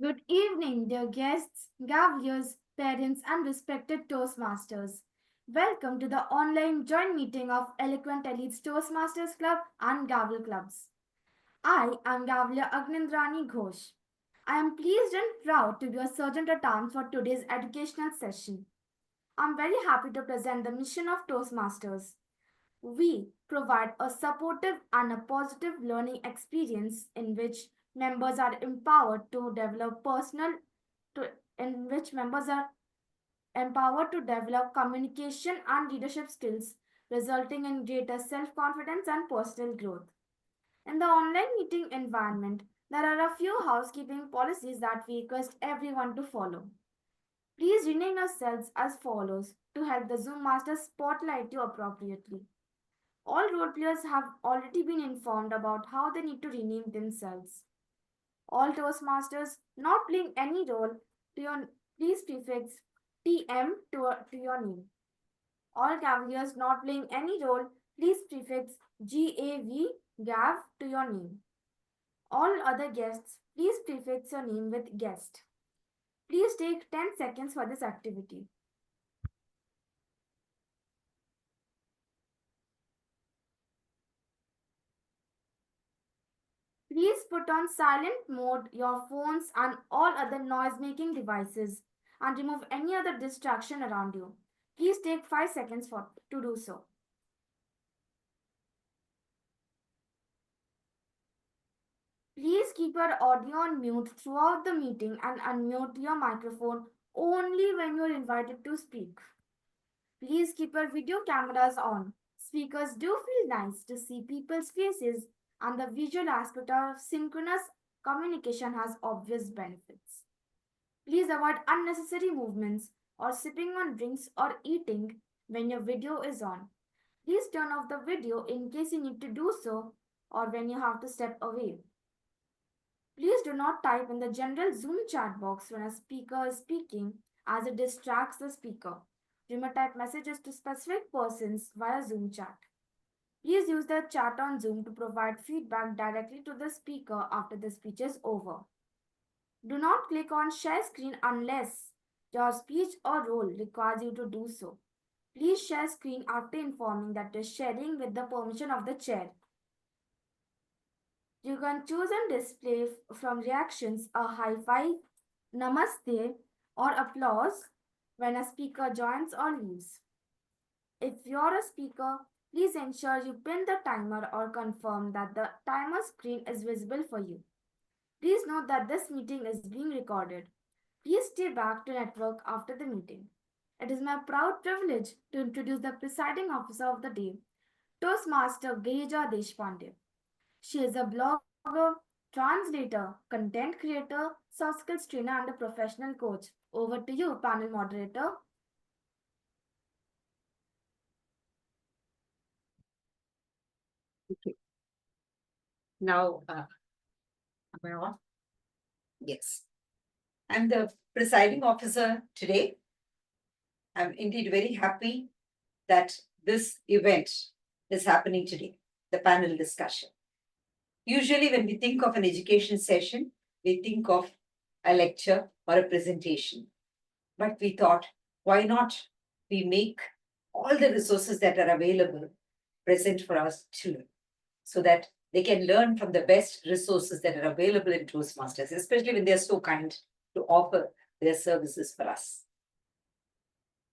Good evening, dear guests, Gaveliers, parents, and respected Toastmasters. Welcome to the online joint meeting of Eloquent Elites Toastmasters Club and Gavel Clubs. I am Gavelier Agnindrani Ghosh. I am pleased and proud to be a sergeant at arms for today's educational session. I am very happy to present the mission of Toastmasters. We provide a supportive and a positive learning experience in which members are empowered to develop to, in which members are empowered to develop communication and leadership skills, resulting in greater self-confidence and personal growth. In the online meeting environment, there are a few housekeeping policies that we request everyone to follow. Please rename yourselves as follows to help the Zoom Master spotlight you appropriately. All role players have already been informed about how they need to rename themselves. All Toastmasters not playing any role to your please prefix TM to your name. All Cavaliers not playing any role, please prefix GAV to your name. All other guests, please prefix your name with guest. Please take 10 seconds for this activity. Please put on silent mode your phones and all other noise-making devices and remove any other distraction around you. Please take 5 seconds to do so. Please keep your audio on mute throughout the meeting and unmute your microphone only when you are invited to speak. Please keep your video cameras on. Speakers do feel nice to see people's faces, and the visual aspect of synchronous communication has obvious benefits. Please avoid unnecessary movements or sipping on drinks or eating when your video is on. Please turn off the video in case you need to do so or when you have to step away. Please do not type in the general Zoom chat box when a speaker is speaking as it distracts the speaker. You may type messages to specific persons via Zoom chat. Please use the chat on Zoom to provide feedback directly to the speaker after the speech is over. Do not click on share screen unless your speech or role requires you to do so. Please share screen after informing that you're sharing with the permission of the chair. You can choose and display from reactions a high five, namaste, or applause when a speaker joins or leaves. If you're a speaker, please ensure you pin the timer or confirm that the timer screen is visible for you. Please note that this meeting is being recorded. Please stay back to network after the meeting. It is my proud privilege to introduce the presiding officer of the day, Toastmaster Girija Deshpande. She is a blogger, translator, content creator, soft skills trainer, and a professional coach. Over to you, panel moderator. Okay. Now, am I on? Yes. I'm the presiding officer today. I'm indeed very happy that this event is happening today, the panel discussion. Usually, when we think of an education session, we think of a lecture or a presentation. But we thought, why not we make all the resources that are available present for our children so that they can learn from the best resources that are available in Toastmasters, especially when they're so kind to offer their services for us.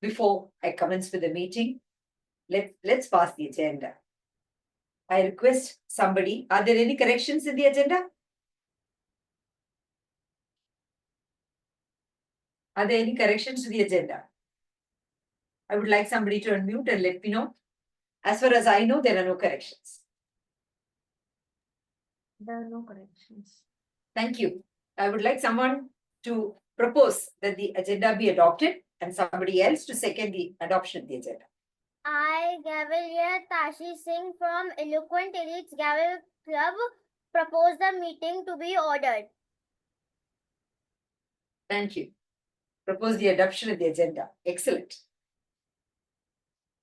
Before I commence with the meeting, let's pass the agenda. I request somebody, are there any corrections in the agenda? Are there any corrections to the agenda? I would like somebody to unmute and let me know. As far as I know, there are no corrections. There are no corrections. Thank you. I would like someone to propose that the agenda be adopted and somebody else to second the adoption of the agenda. I, Gavelier Singh from Eloquent Elites Gavel Club, propose the meeting to be ordered. Thank you. Propose the adoption of the agenda. Excellent.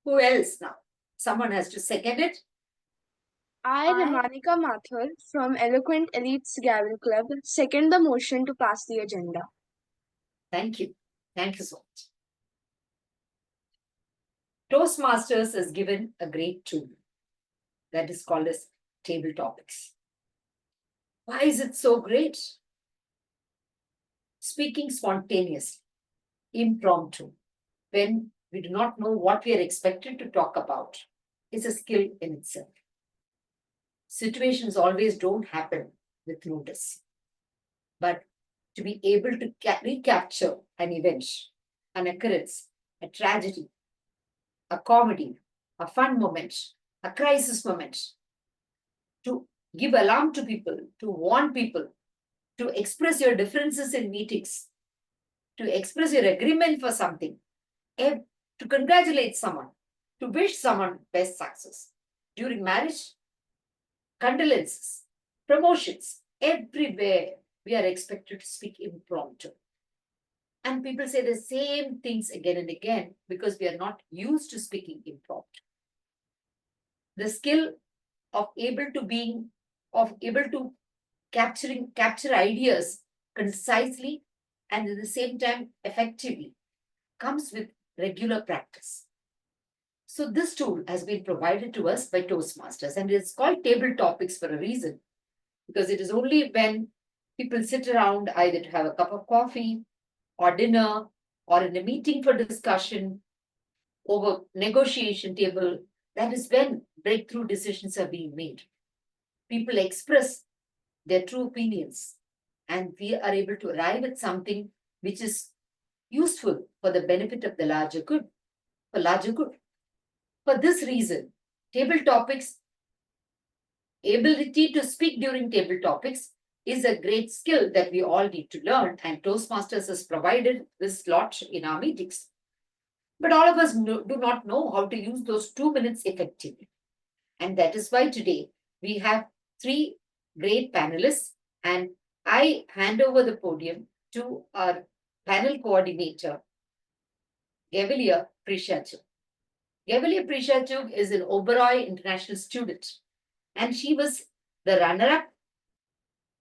Who else now? Someone has to second it. I, Ramanika Mathur from Eloquent Elites Gavel Club, second the motion to pass the agenda. Thank you. Thank you so much. Toastmasters is given a great tool that is called as table topics. Why is it so great? Speaking spontaneously, impromptu, when we do not know what we are expected to talk about, is a skill in itself. Situations always don't happen with notice. But to be able to recapture an event, an occurrence, a tragedy, a comedy, a fun moment, a crisis moment, to give alarm to people, to warn people, to express your differences in meetings, to express your agreement for something, to congratulate someone, to wish someone best success. During marriage, condolences, promotions, everywhere we are expected to speak impromptu. And people say the same things again and again because we are not used to speaking impromptu. The skill of able to capture ideas concisely and at the same time effectively comes with regular practice. So this tool has been provided to us by Toastmasters, and it's called table topics for a reason, because it is only when people sit around either to have a cup of coffee or dinner or in a meeting for discussion over negotiation table, that is when breakthrough decisions are being made. People express their true opinions and we are able to arrive at something which is useful for the benefit of the larger good, for larger good. For this reason, table topics, ability to speak during table topics is a great skill that we all need to learn, and Toastmasters has provided this lot in our meetings. But all of us do not know how to use those 2 minutes effectively. And that is why today we have 3 great panelists, and I hand over the podium to our panel coordinator, Gavelier Prisha. Gavelier Prisha Chugh is an Oberoi international student, and she was the runner-up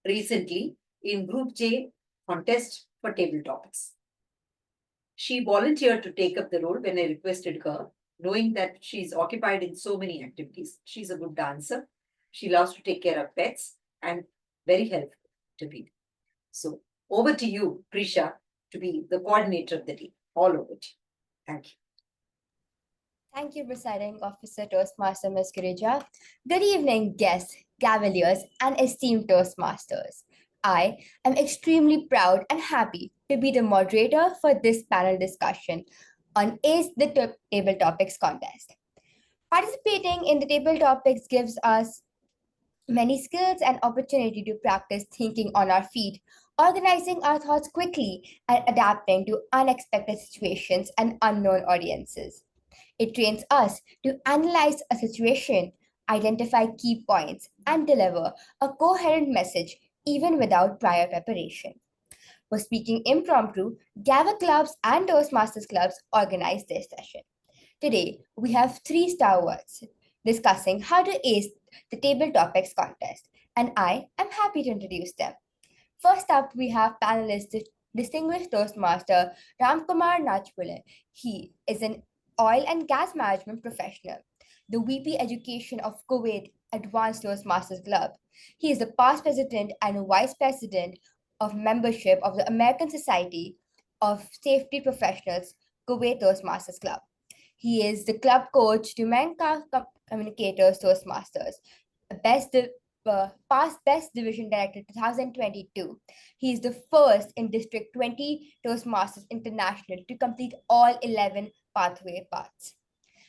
recently in Group J contest for table topics. She volunteered to take up the role when I requested her, knowing that she's occupied in so many activities. She's a good dancer. She loves to take care of pets and very helpful to people. So over to you, Prisha, to be the coordinator of the day. All over to you. Thank you. Thank you, Presiding Officer Toastmaster Ms. Girija. Good evening, guests, Gaveliers, and esteemed Toastmasters. I am extremely proud and happy to be the moderator for this panel discussion on Ace the Table Topics contest. Participating in the table topics gives us many skills and opportunity to practice thinking on our feet, organizing our thoughts quickly, and adapting to unexpected situations and unknown audiences. It trains us to analyze a situation, identify key points, and deliver a coherent message even without prior preparation. For speaking impromptu, Gavel clubs and Toastmasters clubs organize this session. Today, we have 3 stalwarts discussing how to ace the table topics contest, and I am happy to introduce them. First up, we have panelist distinguished Toastmaster Ramkumar Nachupally. He is an oil and gas management professional, the VP Education of Kuwait Advanced Toastmasters Club. He is the past president and vice president of membership of the American Society of Safety Professionals Kuwait Toastmasters Club. He is the club coach to Manka Communicators Toastmasters, past Best Division Director 2022. He is the first in District 20 Toastmasters International to complete all 11 pathway paths.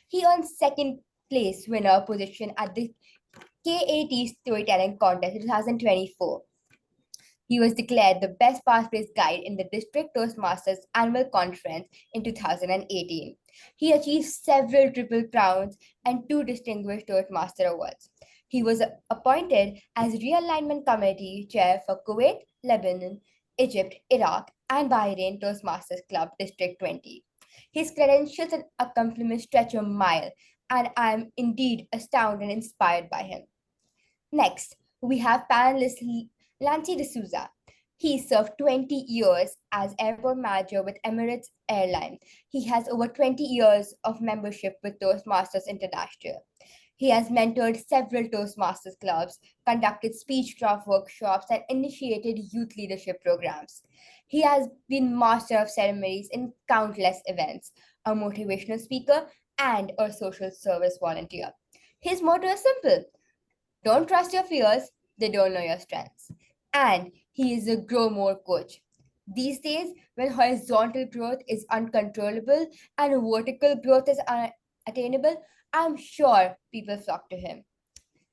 He earned second place winner position at the KAT Storytelling Contest 2024. He was declared the best pathways guide in the District Toastmasters Annual Conference in 2018. He achieved several Triple Crowns and 2 Distinguished Toastmaster Awards. He was appointed as Realignment Committee Chair for Kuwait, Lebanon, Egypt, Iraq, and Bahrain Toastmasters Club District 20. His credentials and accomplishments stretch a mile, and I am indeed astounded and inspired by him. Next, we have panelist Lancy DSouza. He served 20 years as airport manager with Emirates Airline. He has over 20 years of membership with Toastmasters International. He has mentored several Toastmasters clubs, conducted speechcraft workshops, and initiated youth leadership programs. He has been master of ceremonies in countless events, a motivational speaker, and a social service volunteer. His motto is simple: don't trust your fears, they don't know your strengths. And he is a grow more coach. These days, when horizontal growth is uncontrollable and vertical growth is unattainable, I'm sure people flock to him.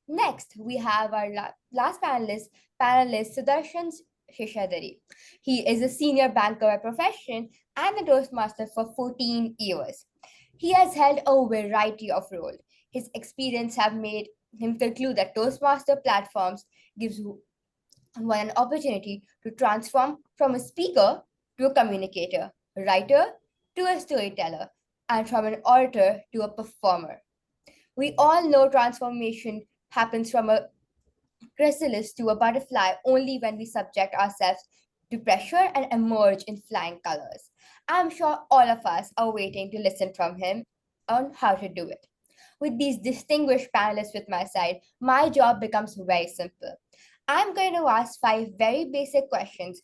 Next, we have our last panelist Sudarshan Seshadri. He is a senior banker by profession and a Toastmaster for 14 years. He has held a variety of roles. His experience have made him conclude that Toastmaster platforms gives one an opportunity to transform from a speaker to a communicator, writer to a storyteller, and from an orator to a performer. We all know transformation happens from a chrysalis to a butterfly only when we subject ourselves to pressure and emerge in flying colors. I'm sure all of us are waiting to listen from him on how to do it. With these distinguished panelists with my side, my job becomes very simple. I'm going to ask 5 very basic questions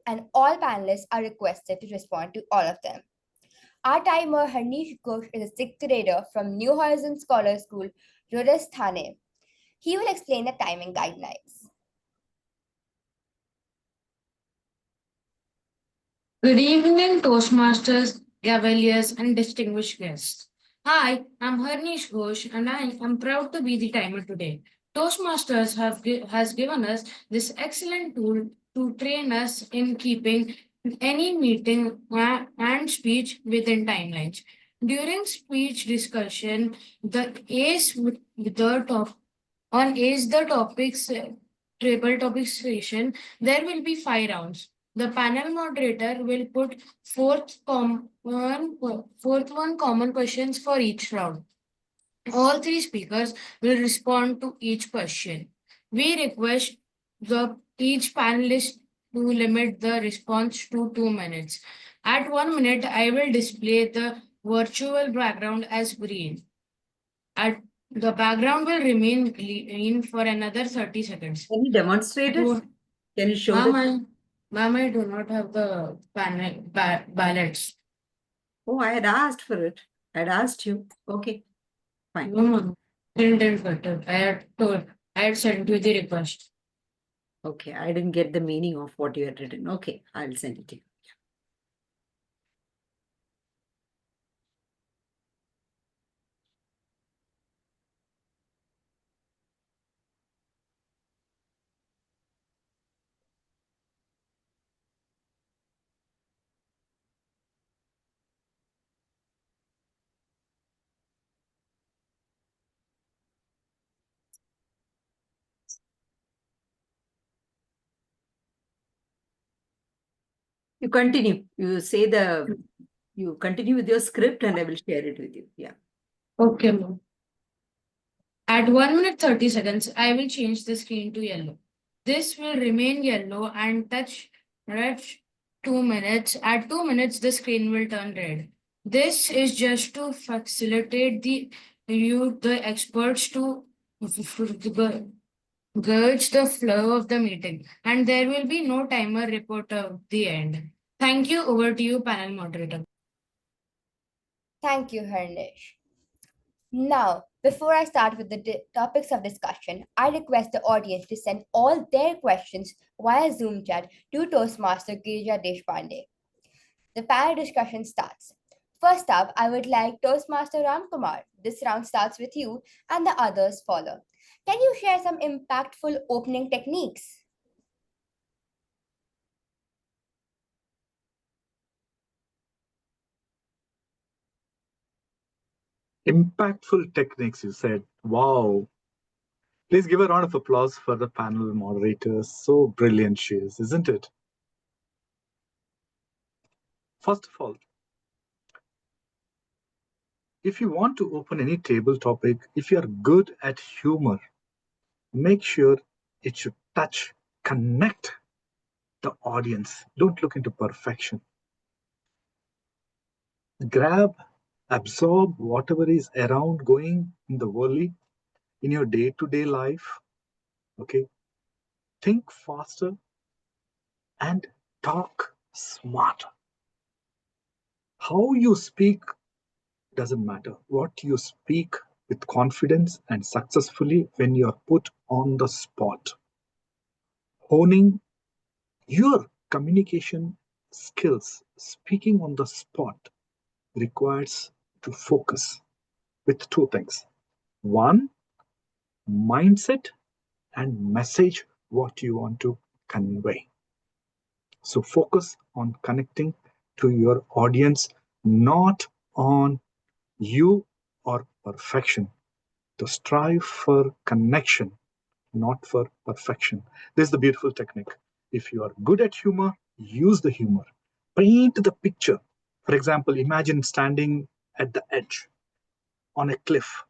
and all panelists are requested to respond to all of them. Our timer, Harnish Ghosh, is a sixth grader from New Horizons Scholar School, Deshpande. He will explain the timing guidelines. Good evening, Toastmasters, Gaveliers, and distinguished guests. Hi, I'm Harnish Ghosh, and I am proud to be the timer today. Toastmasters has given us this excellent tool to train us in keeping any meeting and speech within timelines. During speech discussion, the ace with the top on Ace the Topics Triple Topic session, there will be 5 rounds. The panel moderator will put fourth one common questions for each round. All 3 speakers will respond to each question. We request each panelist to limit the response to 2 minutes. At 1 minute, I will display the virtual background as green. At the background will remain green for another 30 seconds. Can you demonstrate it? Can you show Ma'am, I do not have the ballots. Oh, I had asked for it. I had asked you. Okay, fine. No, ma'am. Didn't get it. I had sent you the request. Okay, I didn't get the meaning of what you had written. Okay, I'll send it to you. You continue. You continue with your script and I will share it with you. Yeah. Okay, ma'am. At 1 minute 30 seconds, I will change the screen to yellow. This will remain yellow and touch red 2 minutes. At 2 minutes, the screen will turn red. This is just to facilitate the experts to gauge the flow of the meeting, and there will be no timer report at the end. Thank you. Over to you, panel moderator. Thank you, Harnish. Now, before I start with the topics of discussion, I request the audience to send all their questions via Zoom chat to Toastmaster Girija Deshpande. The panel discussion starts. First up, I would like Toastmaster Ramkumar. This round starts with you and the others follow. Can you share some impactful opening techniques? Impactful techniques, you said. Wow. Please give a round of applause for the panel moderator. So brilliant she is, isn't it? First of all, if you want to open any table topic, if you are good at humor, make sure it should touch, connect the audience. Don't look into perfection. Grab, absorb whatever is around going in the world, in your day-to-day life. Okay. Think faster and talk smarter. How you speak doesn't matter. What you speak with confidence and successfully when you're put on the spot. Honing your communication skills, speaking on the spot, requires to focus with two things. One, mindset, and message what you want to convey. So focus on connecting to your audience, not on you or perfection. To strive for connection, not for perfection. This is the beautiful technique. If you are good at humor, use the humor. Paint the picture. For example, imagine standing at the edge on a cliff.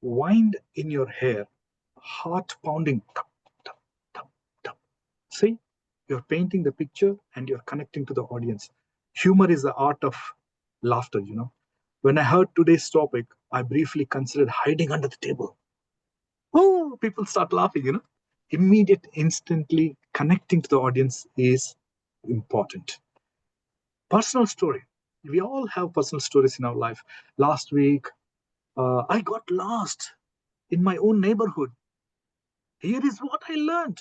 Wind in your hair, heart pounding. Tup, tup, tup, tup. See, you're painting the picture and you're connecting to the audience. Humor is the art of laughter, you know. When I heard today's topic, I briefly considered hiding under the table. Oh, people start laughing, you know. Immediate, instantly connecting to the audience is important. Personal story. We all have personal stories in our life. Last week, I got lost in my own neighborhood. Here is what I learned.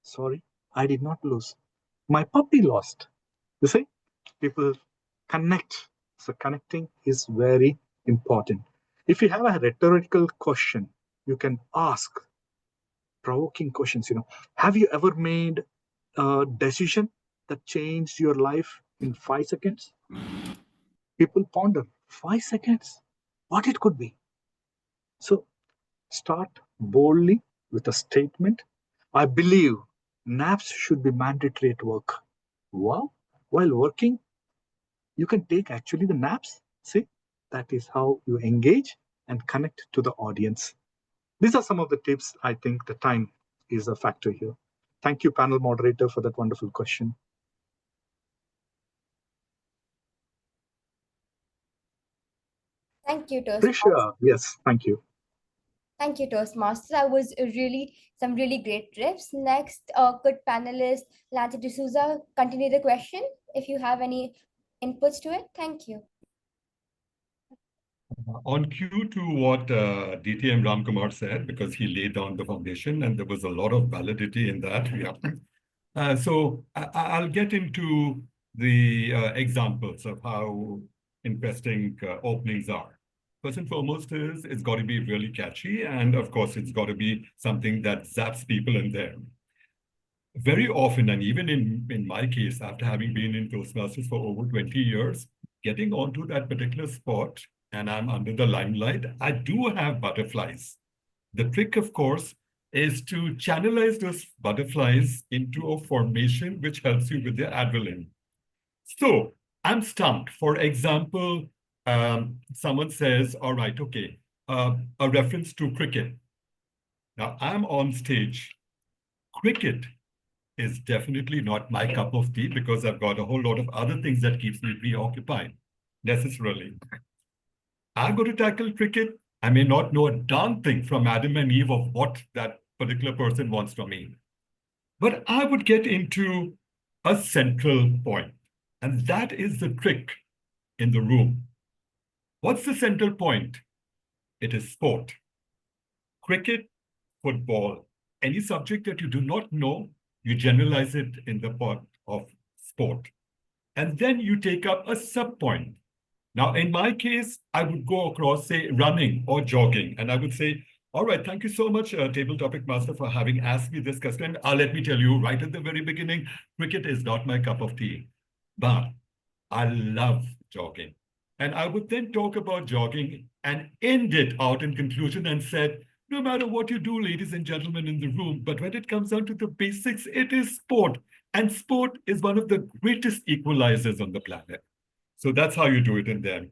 Sorry, I did not lose. My puppy lost. You see, people connect. So connecting is very important. If you have a rhetorical question, you can ask provoking questions. You know, have you ever made a decision that changed your life in 5 seconds? People ponder 5 seconds, what it could be. So start boldly with a statement. I believe naps should be mandatory at work. Wow, while working, you can take actually the naps. See, that is how you engage and connect to the audience. These are some of the tips. I think the time is a factor here. Thank you, panel moderator, for that wonderful question. Thank you, Toastmasters. Prisha, yes, thank you. Thank you, Toastmasters. That was some really great tips. Next, could panelist Lancy DSouza continue the question if you have any inputs to it? Thank you. On cue to what DTM Ramkumar said, because he laid down the foundation and there was a lot of validity in that. Yeah. So I'll get into the examples of how interesting openings are. First and foremost is it's got to be really catchy. And of course, it's got to be something that zaps people in there. Very often, and even in my case, after having been in Toastmasters for over 20 years, getting onto that particular spot, and I'm under the limelight, I do have butterflies. The trick, of course, is to channelize those butterflies into a formation which helps you with the adrenaline. So I'm stumped. For example, someone says, all right, okay, a reference to cricket. Now I'm on stage. Cricket is definitely not my cup of tea because I've got a whole lot of other things that keeps me preoccupied, necessarily. I'm going to tackle cricket. I may not know a darn thing from Adam and Eve of what that particular person wants from me. But I would get into a central point, and that is the trick in the room. What's the central point? It is sport. Cricket, football, any subject that you do not know, you generalize it in the part of sport. And then you take up a sub-point. Now, in my case, I would go across, say, running or jogging. And I would say, all right, thank you so much, Table Topic Master, for having asked me this question. Let me tell you right at the very beginning, cricket is not my cup of tea. But I love jogging. And I would then talk about jogging and end it out in conclusion and said, no matter what you do, ladies and gentlemen in the room, but when it comes down to the basics, it is sport. And sport is one of the greatest equalizers on the planet. So that's how you do it in there.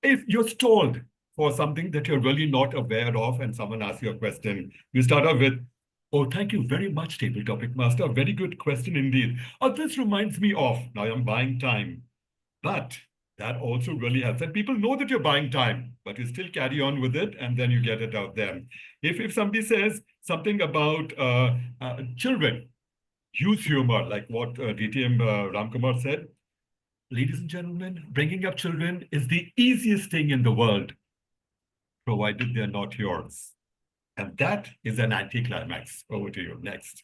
If you're stalled, for something that you're really not aware of and someone asks you a question. You start off with, oh, thank you very much, Table Topic Master. Very good question indeed. Oh, this reminds me of, now I'm buying time. But that also really helps. And people know that you're buying time, but you still carry on with it and then you get it out there. If somebody says something about children, use humor, like what DTM Ramkumar said, ladies and gentlemen, bringing up children is the easiest thing in the world, provided they're not yours. And that is an anticlimax. Over to you. Next.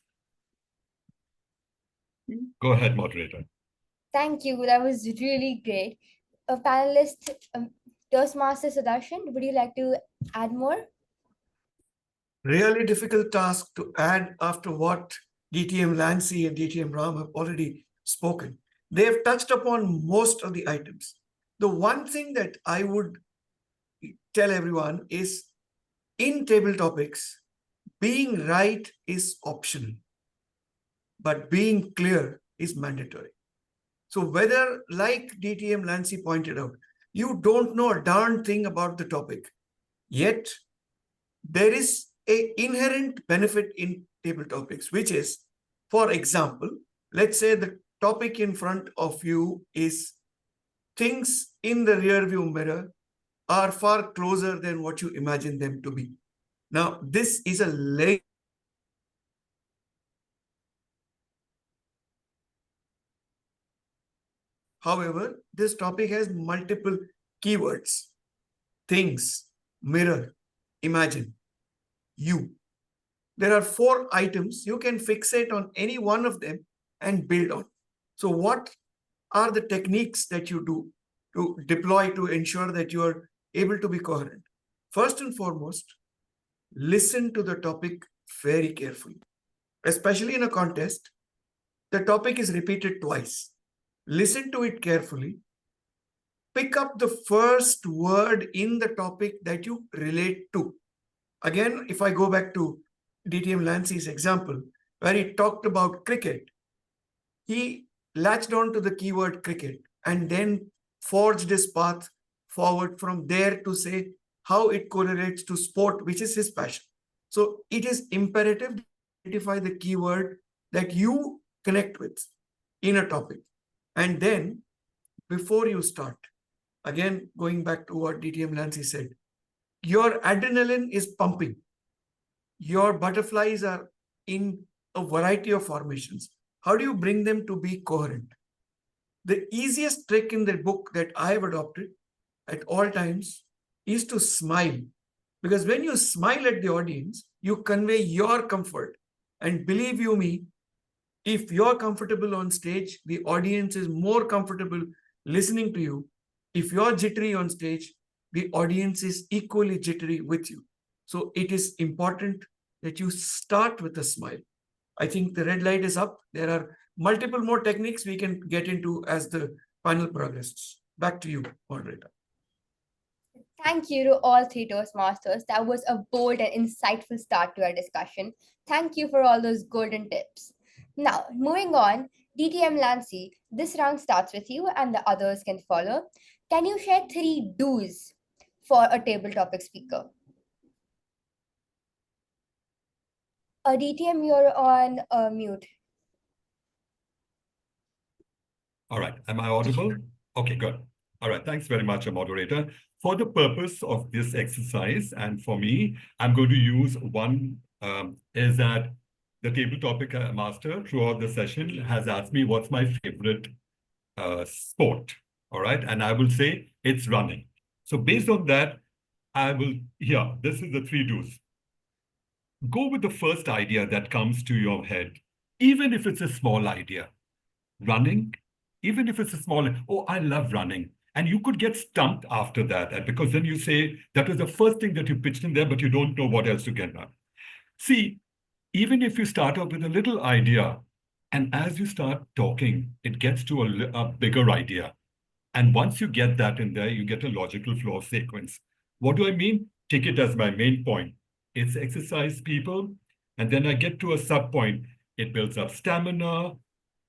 Go ahead, moderator. Thank you. That was really great. A panelist, Toastmaster Sudarshan, would you like to add more? Really difficult task to add after what DTM Lancy and DTM Ram have already spoken. They have touched upon most of the items. The one thing that I would tell everyone is, in table topics, being right is optional, but being clear is mandatory. So whether, like DTM Lancy pointed out, you don't know a darn thing about the topic, yet there is an inherent benefit in table topics, which is, for example, let's say the topic in front of you is things in the rear view mirror are far closer than what you imagine them to be. Now, this is a lay. However, this topic has multiple keywords: things, mirror, imagine, you. There are 4 items. You can fixate on any one of them and build on. So what are the techniques that you do to deploy to ensure that you are able to be coherent? First and foremost, listen to the topic very carefully. Especially in a contest, the topic is repeated twice. Listen to it carefully. Pick up the first word in the topic that you relate to. Again, if I go back to DTM Lancy's example, where he talked about cricket, he latched on to the keyword cricket and then forged his path forward from there to say how it correlates to sport, which is his passion. So it is imperative to identify the keyword that you connect with in a topic. And then before you start, again, going back to what DTM Lancy said, your adrenaline is pumping. Your butterflies are in a variety of formations. How do you bring them to be coherent? The easiest trick in the book that I have adopted at all times is to smile. Because when you smile at the audience, you convey your comfort. And believe you me, if you're comfortable on stage, the audience is more comfortable listening to you. If you're jittery on stage, the audience is equally jittery with you. So it is important that you start with a smile. I think the red light is up. There are multiple more techniques we can get into as the panel progresses. Back to you, moderator. Thank you to all 3 Toastmasters. That was a bold and insightful start to our discussion. Thank you for all those golden tips. Now, moving on, DTM Lancy, this round starts with you and the others can follow. Can you share 3 do's for a table topic speaker? DTM, you're on mute. All right. Am I audible? Okay, good. All right. Thanks very much, moderator. For the purpose of this exercise, and for me, I'm going to use one, is that the table topic master throughout the session has asked me what's my favorite sport. All right. And I will say it's running. So based on that, this is the 3 do's. Go with the first idea that comes to your head, even if it's a small idea. Running, even if it's a small, oh, I love running. And you could get stumped after that. And because then you say, that was the first thing that you pitched in there, but you don't know what else to get done. See, even if you start off with a little idea, and as you start talking, it gets to a bigger idea. And once you get that in there, you get a logical flow of sequence. What do I mean? Take it as my main point. It's exercise, people. And then I get to a sub point. It builds up stamina.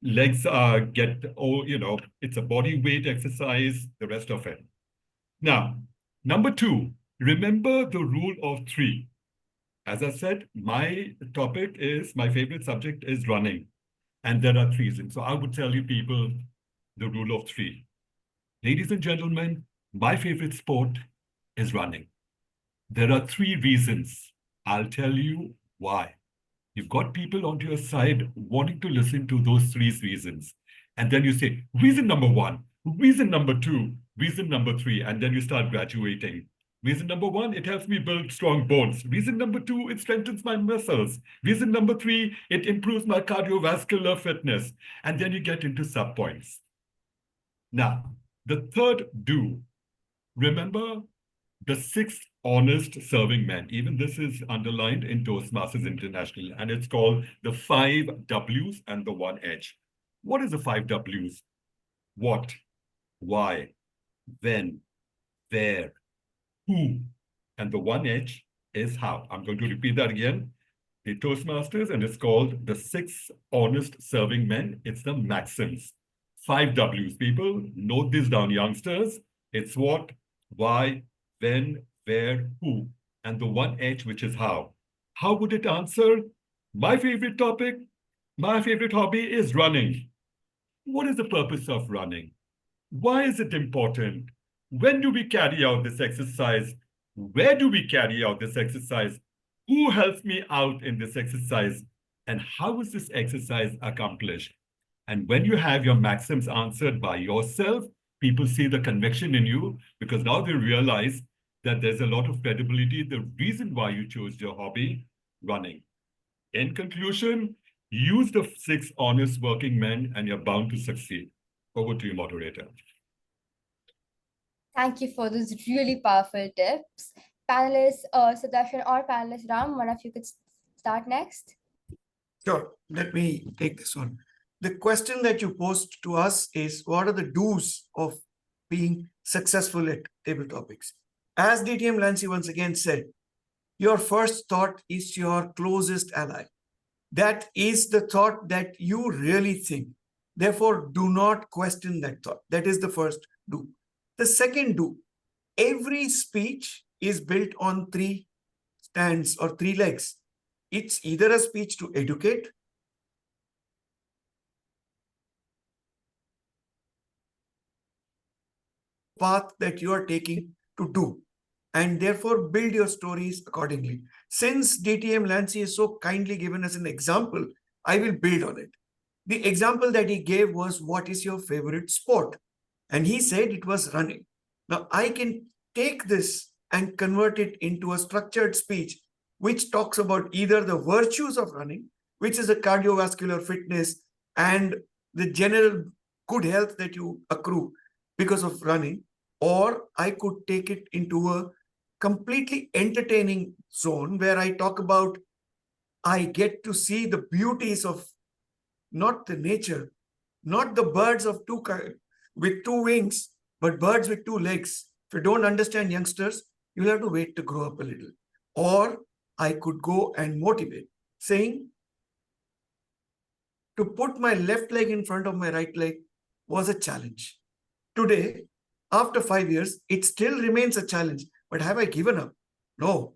Legs it's a body weight exercise, the rest of it. Now, number 2, Remember the rule of 3. As I said, my favorite subject is running. And there are 3 reasons. So I would tell you people the rule of 3. Ladies and gentlemen, my favorite sport is running. There are 3 reasons. I'll tell you why. You've got people onto your side wanting to listen to those 3 reasons. And then you say, reason number 1, reason number 2, reason number 3, and then you start graduating. Reason number 1, it helps me build strong bones. Reason number 2, it strengthens my muscles. Reason number 3, it improves my cardiovascular fitness. And then you get into subpoints. Now, the third do. Remember the 6 honest serving men. Even this is underlined in Toastmasters International, and it's called the 5 W's and the 1 H. What is the 5 W's? What, why, when, where, who, and the 1 H is how. I'm going to repeat that again. The Toastmasters, and it's called the 6 honest serving men. It's the maxims. 5 W's. People, note this down, youngsters. It's what, why, when, where, who, and the 1 H, which is how. How would it answer? My favorite topic, my favorite hobby is running. What is the purpose of running? Why is it important? When do we carry out this exercise? Where do we carry out this exercise? Who helps me out in this exercise? And how is this exercise accomplished? And when you have your maxims answered by yourself, people see the conviction in you, because now they realize that there's a lot of credibility, the reason why you chose your hobby, running. In conclusion, use the 6 honest working men and you're bound to succeed. Over to you, moderator. Thank you for those really powerful tips. Panelist Sudarshan or panelist Ram, one of you could start next. Sure, let me take this one. The question that you posed to us is, what are the do's of being successful at table topics? As DTM Lancy once again said, your first thought is your closest ally. That is the thought that you really think. Therefore, do not question that thought. That is the first do. The second do, every speech is built on 3 stands or 3 legs. It's either a speech to educate, path that you are taking to do, and therefore build your stories accordingly. Since DTM Lancy is so kindly given us an example, I will build on it. The example that he gave was, what is your favorite sport? And he said it was running. Now I can take this and convert it into a structured speech, which talks about either the virtues of running, which is a cardiovascular fitness and the general good health that you accrue because of running, or I could take it into a completely entertaining zone where I talk about, I get to see the beauties of not the nature, not the birds of with 2 wings, but birds with 2 legs. If you don't understand, youngsters, you'll have to wait to grow up a little. Or I could go and motivate, saying, to put my left leg in front of my right leg was a challenge. Today, after 5 years, it still remains a challenge. But have I given up? No.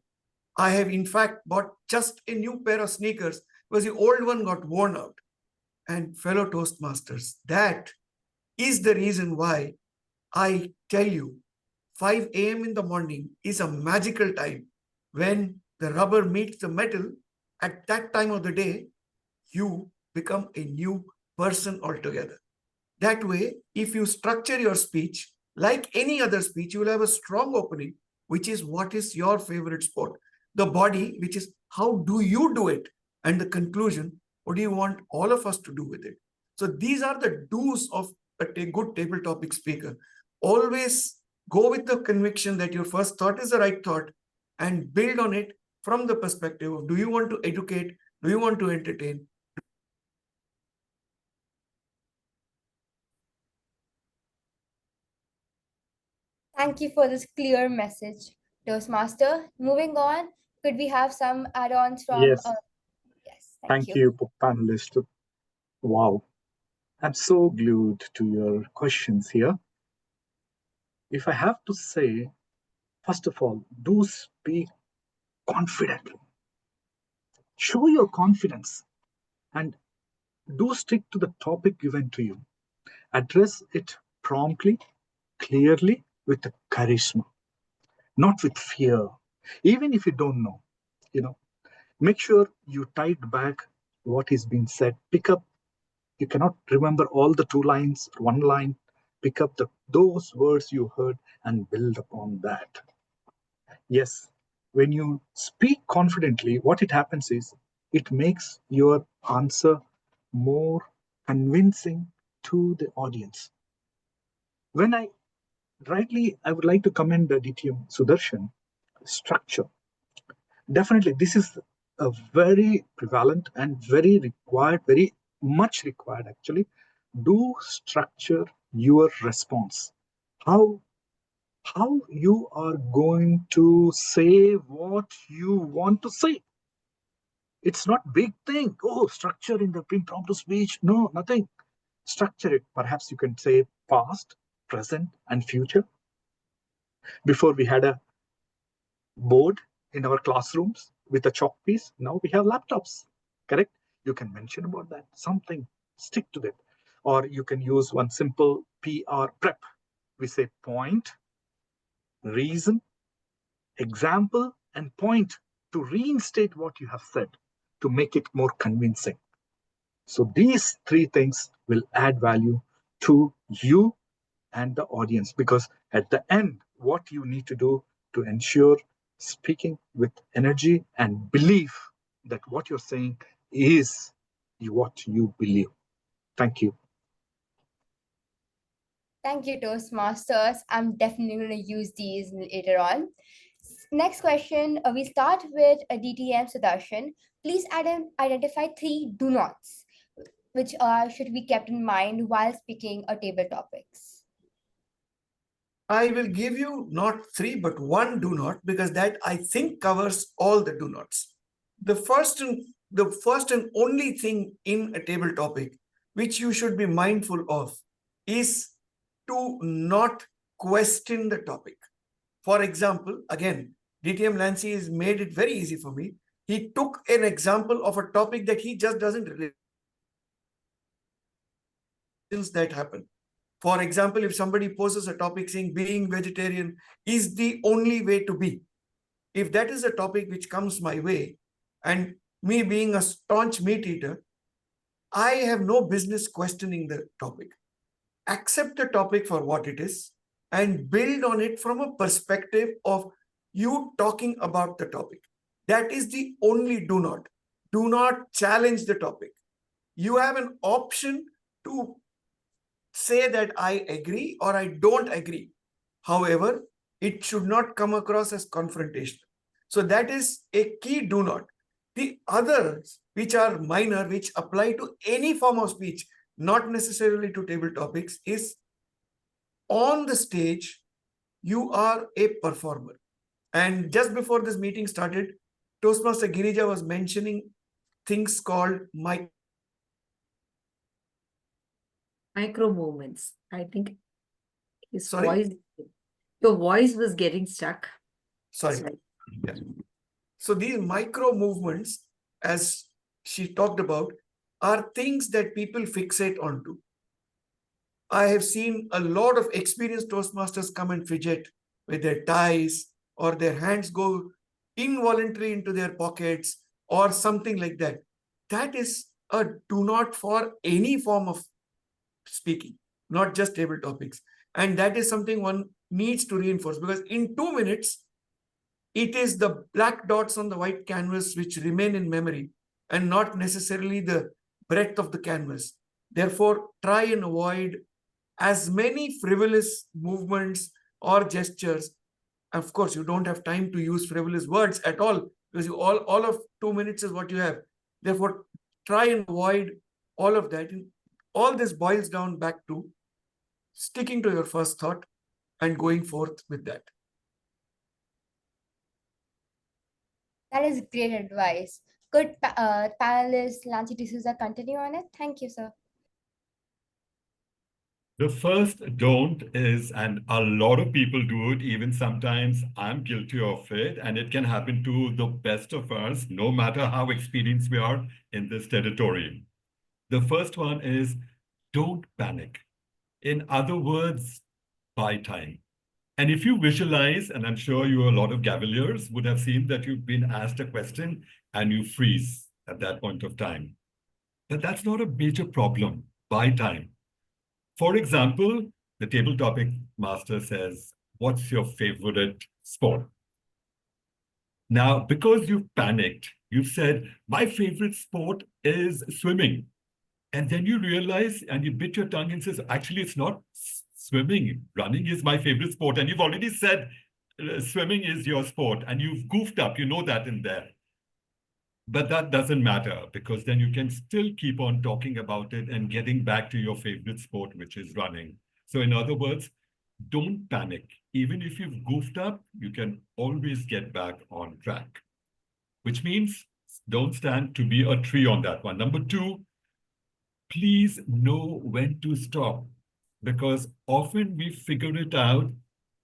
I have in fact bought just a new pair of sneakers because the old one got worn out. And fellow Toastmasters, that is the reason why I tell you 5 a.m. in the morning is a magical time. When the rubber meets the metal, at that time of the day, you become a new person altogether. That way, if you structure your speech like any other speech, you will have a strong opening, which is what is your favorite sport. The body, which is how do you do it? And the conclusion, what do you want all of us to do with it? So these are the do's of a good table topic speaker. Always go with the conviction that your first thought is the right thought and build on it from the perspective of, do you want to educate? Do you want to entertain? Thank you for this clear message, Toastmaster. Moving on, could we have some add-ons from... Yes. Yes, Thank you, panelist. Wow. I'm so glued to your questions here. If I have to say, First of all, do speak confidently. Show your confidence and do stick to the topic given to you. Address it promptly, clearly, with charisma, not with fear. Even if you don't know, you know, make sure you type back what is being said. Pick up, you cannot remember all the 2 lines, 1 line. Pick up those words you heard and build upon that. Yes, when you speak confidently, what it happens is it makes your answer more convincing to the audience. When I would like to commend the DTM Sudarshan structure. Definitely, this is a very prevalent and very required, very much required actually. Do structure your response. How you are going to say what you want to say. It's not big thing. Oh, structure in the impromptu speech. No, nothing. Structure it. Perhaps you can say past, present, and future. Before we had a board in our classrooms with a chalk piece. Now we have laptops, correct? You can mention about that, something, stick to that. Or you can use one simple PR prep. We say point, reason, example, and point to reinstate what you have said to make it more convincing. So these 3 things will add value to you and the audience, because at the end, what you need to do to ensure speaking with energy and belief that what you're saying is what you believe. Thank you. Thank you, Toastmasters. I'm definitely going to use these later on. Next question, we start with DTM Sudarshan. Please identify 3 do nots, which should be kept in mind while speaking table topics. I will give you not 3, but 1 do not, because that I think covers all the do nots. The first and only thing in a table topic which you should be mindful of is to not question the topic. For example, again, DTM Lancy has made it very easy for me. He took an example of a topic that he just doesn't relate that happen. For example, if somebody poses a topic saying being vegetarian is the only way to be, if that is a topic which comes my way, and me being a staunch meat eater, I have no business questioning the topic. Accept the topic for what it is and build on it from a perspective of you talking about the topic. That is the only do not. Do not challenge the topic. You have an option to say that I agree or I don't agree. However, it should not come across as confrontation. So that is a key do not. The others, which are minor, which apply to any form of speech, not necessarily to table topics, is on the stage, you are a performer. And just before this meeting started, Toastmaster Girija was mentioning things called micro movements. I think his Sorry? voice, your voice was getting stuck. Sorry. Yeah. So these micro movements, as she talked about, are things that people fixate onto. I have seen a lot of experienced Toastmasters come and fidget with their ties, or their hands go involuntarily into their pockets or something like that. That is a do not for any form of speaking, not just table topics. And that is something one needs to reinforce, because in 2 minutes, it is the black dots on the white canvas which remain in memory and not necessarily the breadth of the canvas. Therefore, try and avoid as many frivolous movements or gestures. Of course, you don't have time to use frivolous words at all, because you all of 2 minutes is what you have. Therefore, try and avoid all of that. And all this boils down back to sticking to your first thought and going forth with that. That is great advice. Could panelist, Lancy DSouza continue on it? Thank you, sir. The first don't is, and a lot of people do it, even sometimes I'm guilty of it, and it can happen to the best of us, no matter how experienced we are in this territory. The first one is don't panic. In other words, buy time. And if you visualize, and I'm sure you, a lot of Gaveliers would have seen that you've been asked a question and you freeze at that point of time. But that's not a major problem. Buy time. For example, the table topic master says, what's your favorite sport? Now, because you've panicked, you've said, my favorite sport is swimming. And then you realize and you bit your tongue and says, actually, it's not swimming. Running is my favorite sport. And you've already said swimming is your sport and you've goofed up. You know that in there. But that doesn't matter because then you can still keep on talking about it and getting back to your favorite sport, which is running. So in other words, don't panic. Even if you've goofed up, you can always get back on track, which means don't stand to be a tree on that one. Number two, please know when to stop, because often we figure it out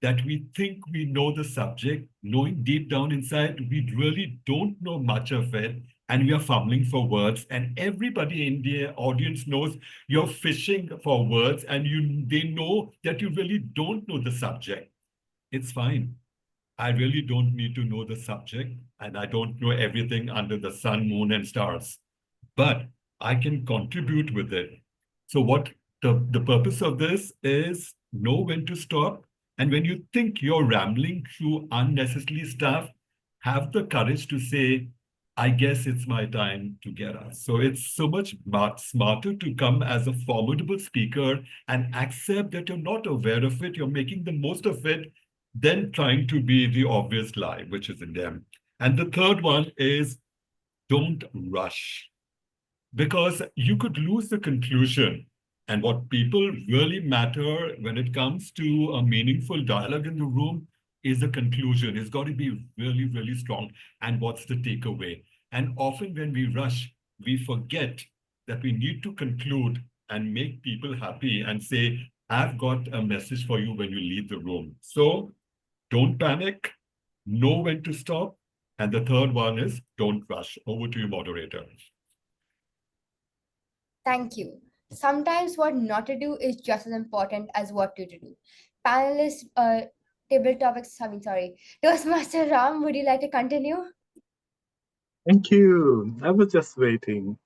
that we think we know the subject, knowing deep down inside, we really don't know much of it, and we are fumbling for words. And everybody in the audience knows you're fishing for words, and they know that you really don't know the subject. It's fine. I really don't need to know the subject, and I don't know everything under the sun, moon, and stars. But I can contribute with it. So what the purpose of this is know when to stop. And when you think you're rambling through unnecessary stuff, have the courage to say, I guess it's my time to get us. So it's so much smarter to come as a formidable speaker and accept that you're not aware of it, you're making the most of it, than trying to be the obvious lie, which is in them. And the third one is don't rush, because you could lose the conclusion. And what people really matter when it comes to a meaningful dialogue in the room is the conclusion. It's got to be really, really strong. And what's the takeaway? And often when we rush, we forget that we need to conclude and make people happy and say, I've got a message for you when you leave the room. So don't panic, know when to stop. And the third one is don't rush. Over to you, moderator. Thank you. Sometimes what not to do is just as important as what to do. Panelists, table topics, sorry. Toastmaster Ram, would you like to continue? Thank you. I was just waiting.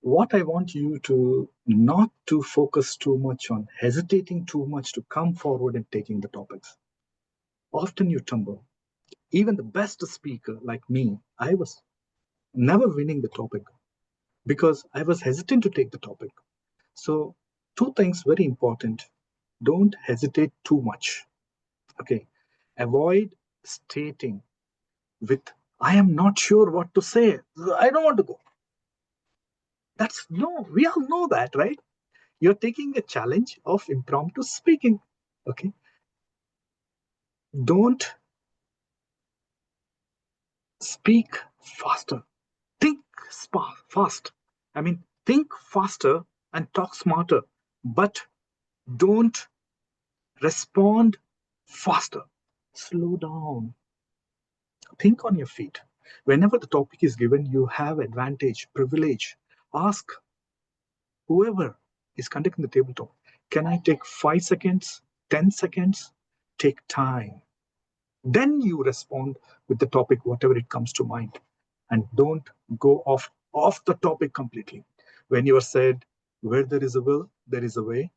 What I want you to not to focus too much on hesitating too much to come forward and taking the topics. Often you tumble. Even the best speaker like me, I was never winning the topic because I was hesitant to take the topic. So two things very important. Don't hesitate too much. Okay. Avoid stating with, I am not sure what to say. I don't want to go. We all know that, right? You're taking a challenge of impromptu speaking. Okay. Don't speak faster. Think fast. I mean, think faster and talk smarter, but don't respond faster. Slow down. Think on your feet. Whenever the topic is given, you have advantage, privilege. Ask whoever is conducting the tabletop, can I take 5 seconds, 10 seconds? Take time. Then you respond with the topic, whatever it comes to mind. And don't go off the topic completely. When you are said, where there is a will, there is a way.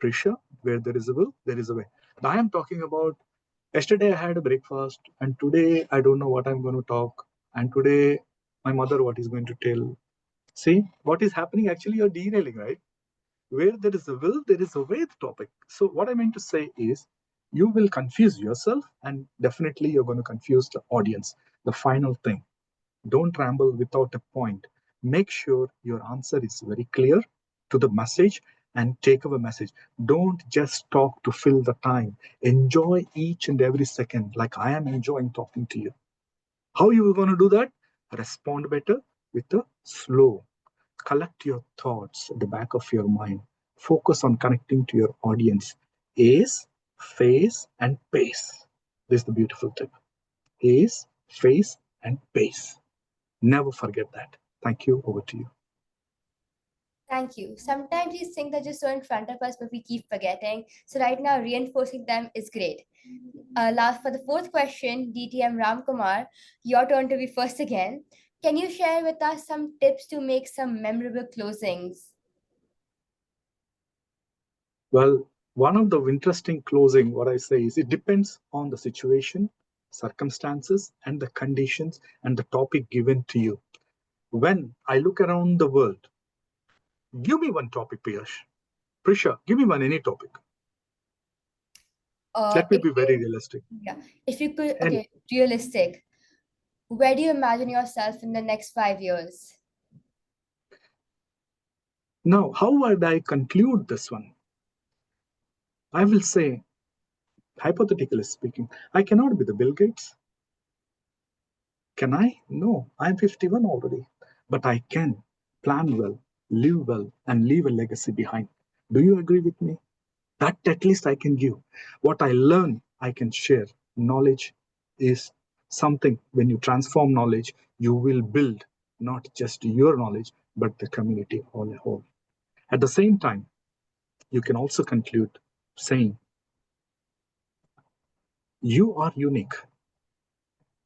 Prisha, where there is a will, there is a way. Now I am talking about, yesterday I had a breakfast and today I don't know what I'm going to talk. And today my mother, what is going to tell. See, what is happening? Actually, you're derailing, right? Where there is a will, there is a way, the topic. So what I meant to say is, you will confuse yourself and definitely you're going to confuse the audience. The final thing, don't ramble without a point. Make sure your answer is very clear to the message and take away message. Don't just talk to fill the time. Enjoy each and every second like I am enjoying talking to you. How you are going to do that? Respond better with the slow. Collect your thoughts at the back of your mind. focus on connecting to your audience. Ace, face, and pace. This is the beautiful tip. Ace, face, and pace. Never forget that. Thank you. Over to you. Thank you. Sometimes these things are just so in front of us, but we keep forgetting. So right now, reinforcing them is great. Last for the fourth question, DTM Ramkumar, your turn to be first again. Can you share with us some tips to make some memorable closings? Well, one of the interesting closing, what I say is it depends on the situation, circumstances, and the conditions and the topic given to you. When I look around the world, give me one topic, Piyush. Prisha, give me any topic. Let me be very realistic. Yeah. If you could, okay, realistic. Where do you imagine yourself in the next 5 years? Now, how would I conclude this one? I will say, hypothetically speaking, I cannot be the Bill Gates. Can I? No, I'm 51 already. But I can plan well, live well, and leave a legacy behind. Do you agree with me? That at least I can give. What I learn, I can share. Knowledge is something, when you transform knowledge, you will build not just your knowledge, but the community on a whole. At the same time, you can also conclude saying, you are unique.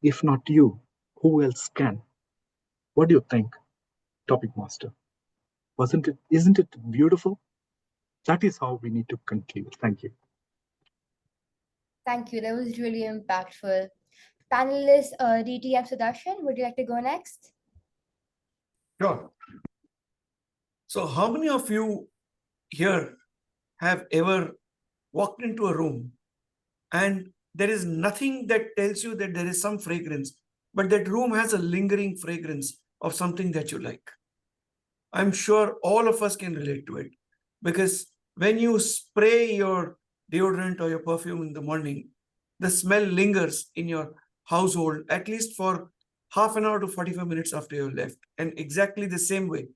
If not you, who else can? What do you think, Topic Master? Isn't it beautiful? That is how we need to conclude. Thank you. Thank you. That was really impactful. Panelist DTM Sudarshan, would you like to go next? Sure. So how many of you here have ever walked into a room and there is nothing that tells you that there is some fragrance, but that room has a lingering fragrance of something that you like? I'm sure all of us can relate to it, because when you spray your deodorant or your perfume in the morning, the smell lingers in your household at least for half an hour to 45 minutes after you're left. And exactly the same way,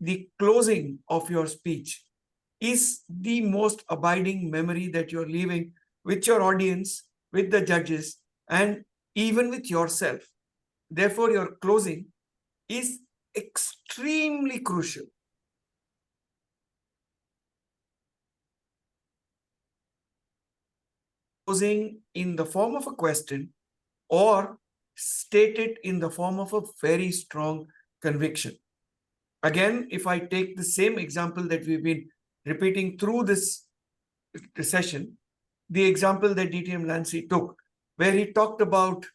the closing of your speech is the most abiding memory that you're leaving with your audience, with the judges, and even with yourself. Therefore, your closing is extremely crucial. Closing in the form of a question or state it in the form of a very strong conviction. Again, if I take the same example that we've been repeating through this session, the example that DTM Lancy took, where he talked about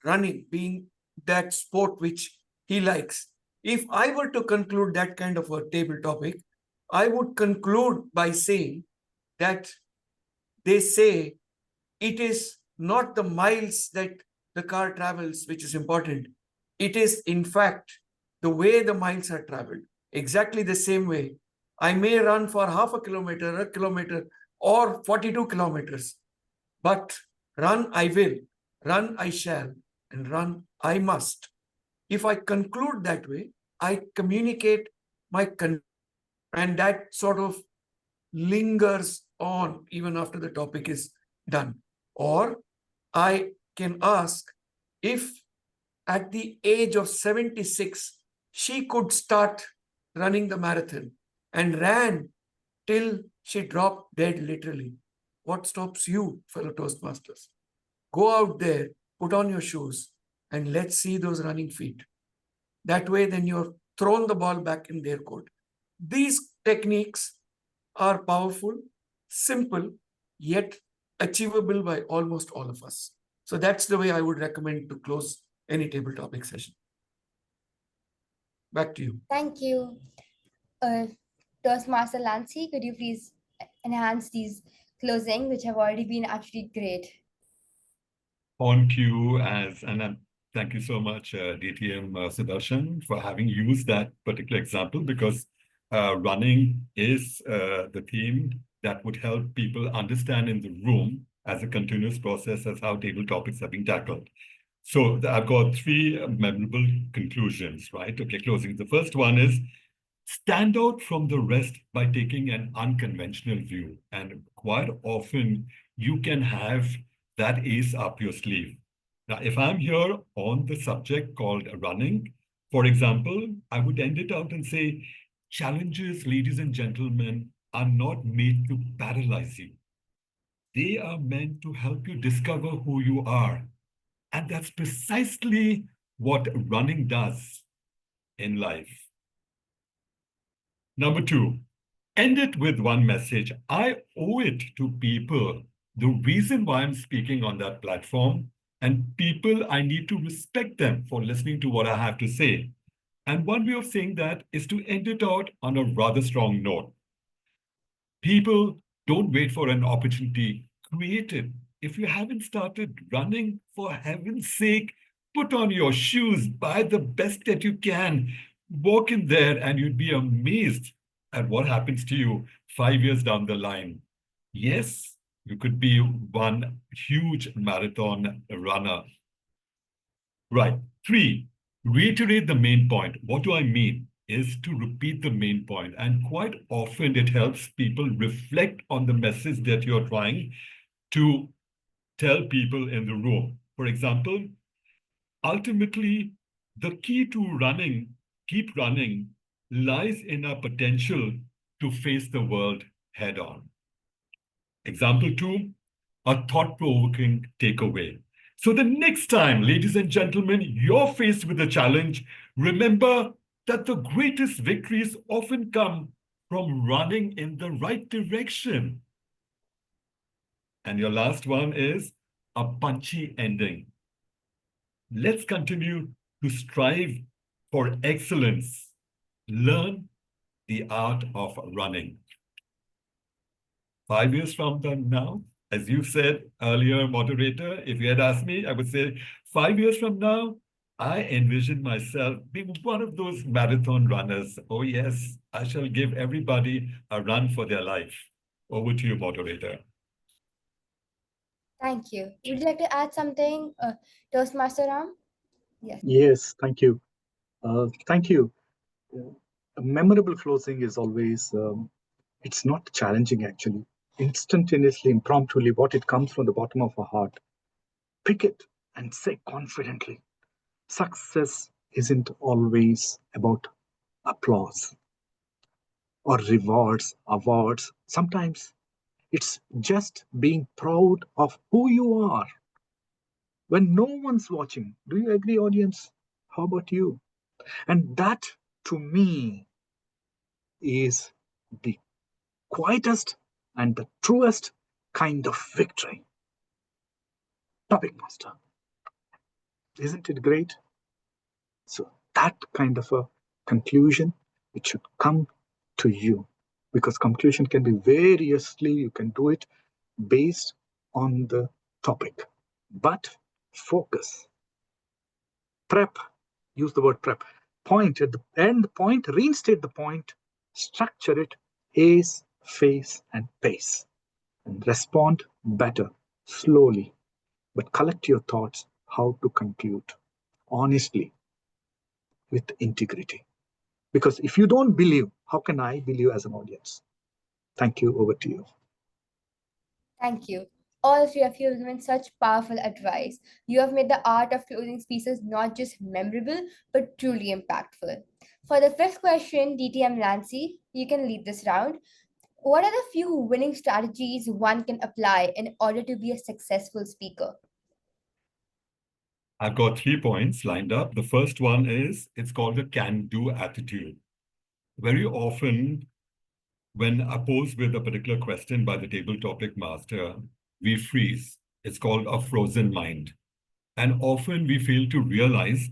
running being that sport which he likes. If I were to conclude that kind of a table topic, I would conclude by saying that they say it is not the miles that the car travels which is important. It is, in fact, the way the miles are traveled. Exactly the same way, I may run for half a kilometer, or 42 kilometers, but run I will, run I shall, and run I must. If I conclude that way, I communicate my and that sort of lingers on even after the topic is done. Or I can ask if at the age of 76, she could start running the marathon and ran till she dropped dead literally. What stops you, fellow Toastmasters? Go out there, put on your shoes, and let's see those running feet. That way, then you're thrown the ball back in their court. These techniques are powerful, simple, yet achievable by almost all of us. So that's the way I would recommend to close any table topic session. Back to you. Thank you. Toastmaster Lancy, could you please enhance these closing, which have already been actually great? On cue and thank you so much, DTM Sudarshan, for having used that particular example, because running is the theme that would help people understand in the room as a continuous process as how table topics are being tackled. So I've got three memorable conclusions, right? Okay, closing. The first one is stand out from the rest by taking an unconventional view. And quite often, you can have that ace up your sleeve. Now, if I'm here on the subject called running, for example, I would end it out and say, challenges, ladies and gentlemen, are not made to paralyze you. They are meant to help you discover who you are. And that's precisely what running does in life. Number 2, end it with one message. I owe it to people. The reason why I'm speaking on that platform, and people, I need to respect them for listening to what I have to say. And one way of saying that is to end it out on a rather strong note. People, don't wait for an opportunity, create it. If you haven't started running, for heaven's sake, put on your shoes, buy the best that you can, walk in there, and you'd be amazed at what happens to you 5 years down the line. Yes, you could be one huge marathon runner. Right. 3, reiterate the main point. What do I mean? Is to repeat the main point. And quite often it helps people reflect on the message that you're trying to tell people in the room. For example, ultimately, the key to running, keep running, lies in our potential to face the world head on. Example 2, a thought-provoking takeaway. So the next time, ladies and gentlemen, you're faced with a challenge, remember that the greatest victories often come from running in the right direction. And your last one is a punchy ending. Let's continue to strive for excellence. Learn the art of running. 5 years from now, as you said earlier, moderator, if you had asked me, I would say 5 years from now, I envision myself being one of those marathon runners. Oh yes, I shall give everybody a run for their life. Over to you, moderator. Thank you. Would you like to add something, Toastmaster Ram? Yes. Yes, thank you. Thank you. A memorable closing is always, it's not challenging actually. Instantaneously, impromptuly, what it comes from the bottom of our heart. Pick it and say confidently, success isn't always about applause or rewards, awards. Sometimes it's just being proud of who you are when no one's watching. Do you agree, audience? How about you? And that, to me, is the quietest and the truest kind of victory. Topic master. Isn't it great? So that kind of a conclusion, it should come to you, because conclusion can be variously, you can do it based on the topic. But focus. Prep, use the word prep. Point at the end point, reinstate the point, structure it, ace, face, and pace. And respond better, slowly, but collect your thoughts how to conclude honestly with integrity. Because if you don't believe, how can I believe as an audience? Thank you. Over to you. Thank you. All three of you have given such powerful advice. You have made the art of closing speeches not just memorable, but truly impactful. For the fifth question, DTM Lancy, you can lead this round. What are the few winning strategies one can apply in order to be a successful speaker? I've got 3 points lined up. The first one is, it's called a can-do attitude. Very often, when posed with a particular question by the table topic master, we freeze. It's called a frozen mind. And often we fail to realize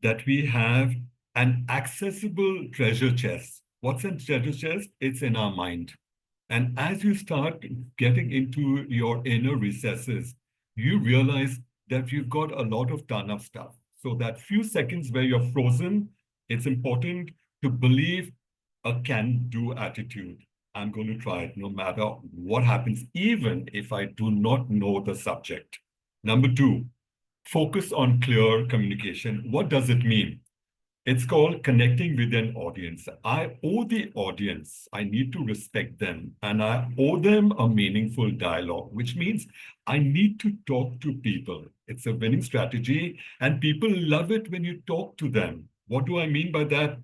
that we have an accessible treasure chest. What's in treasure chest? It's in our mind. And as you start getting into your inner recesses, you realize that you've got a lot of ton-up stuff. So that few seconds where you're frozen, it's important to believe a can-do attitude. I'm going to try it no matter what happens, even if I do not know the subject. Number 2, focus on clear communication. What does it mean? It's called connecting with an audience. I owe the audience, I need to respect them, and I owe them a meaningful dialogue, which means I need to talk to people. It's a winning strategy, and people love it when you talk to them. What do I mean by that?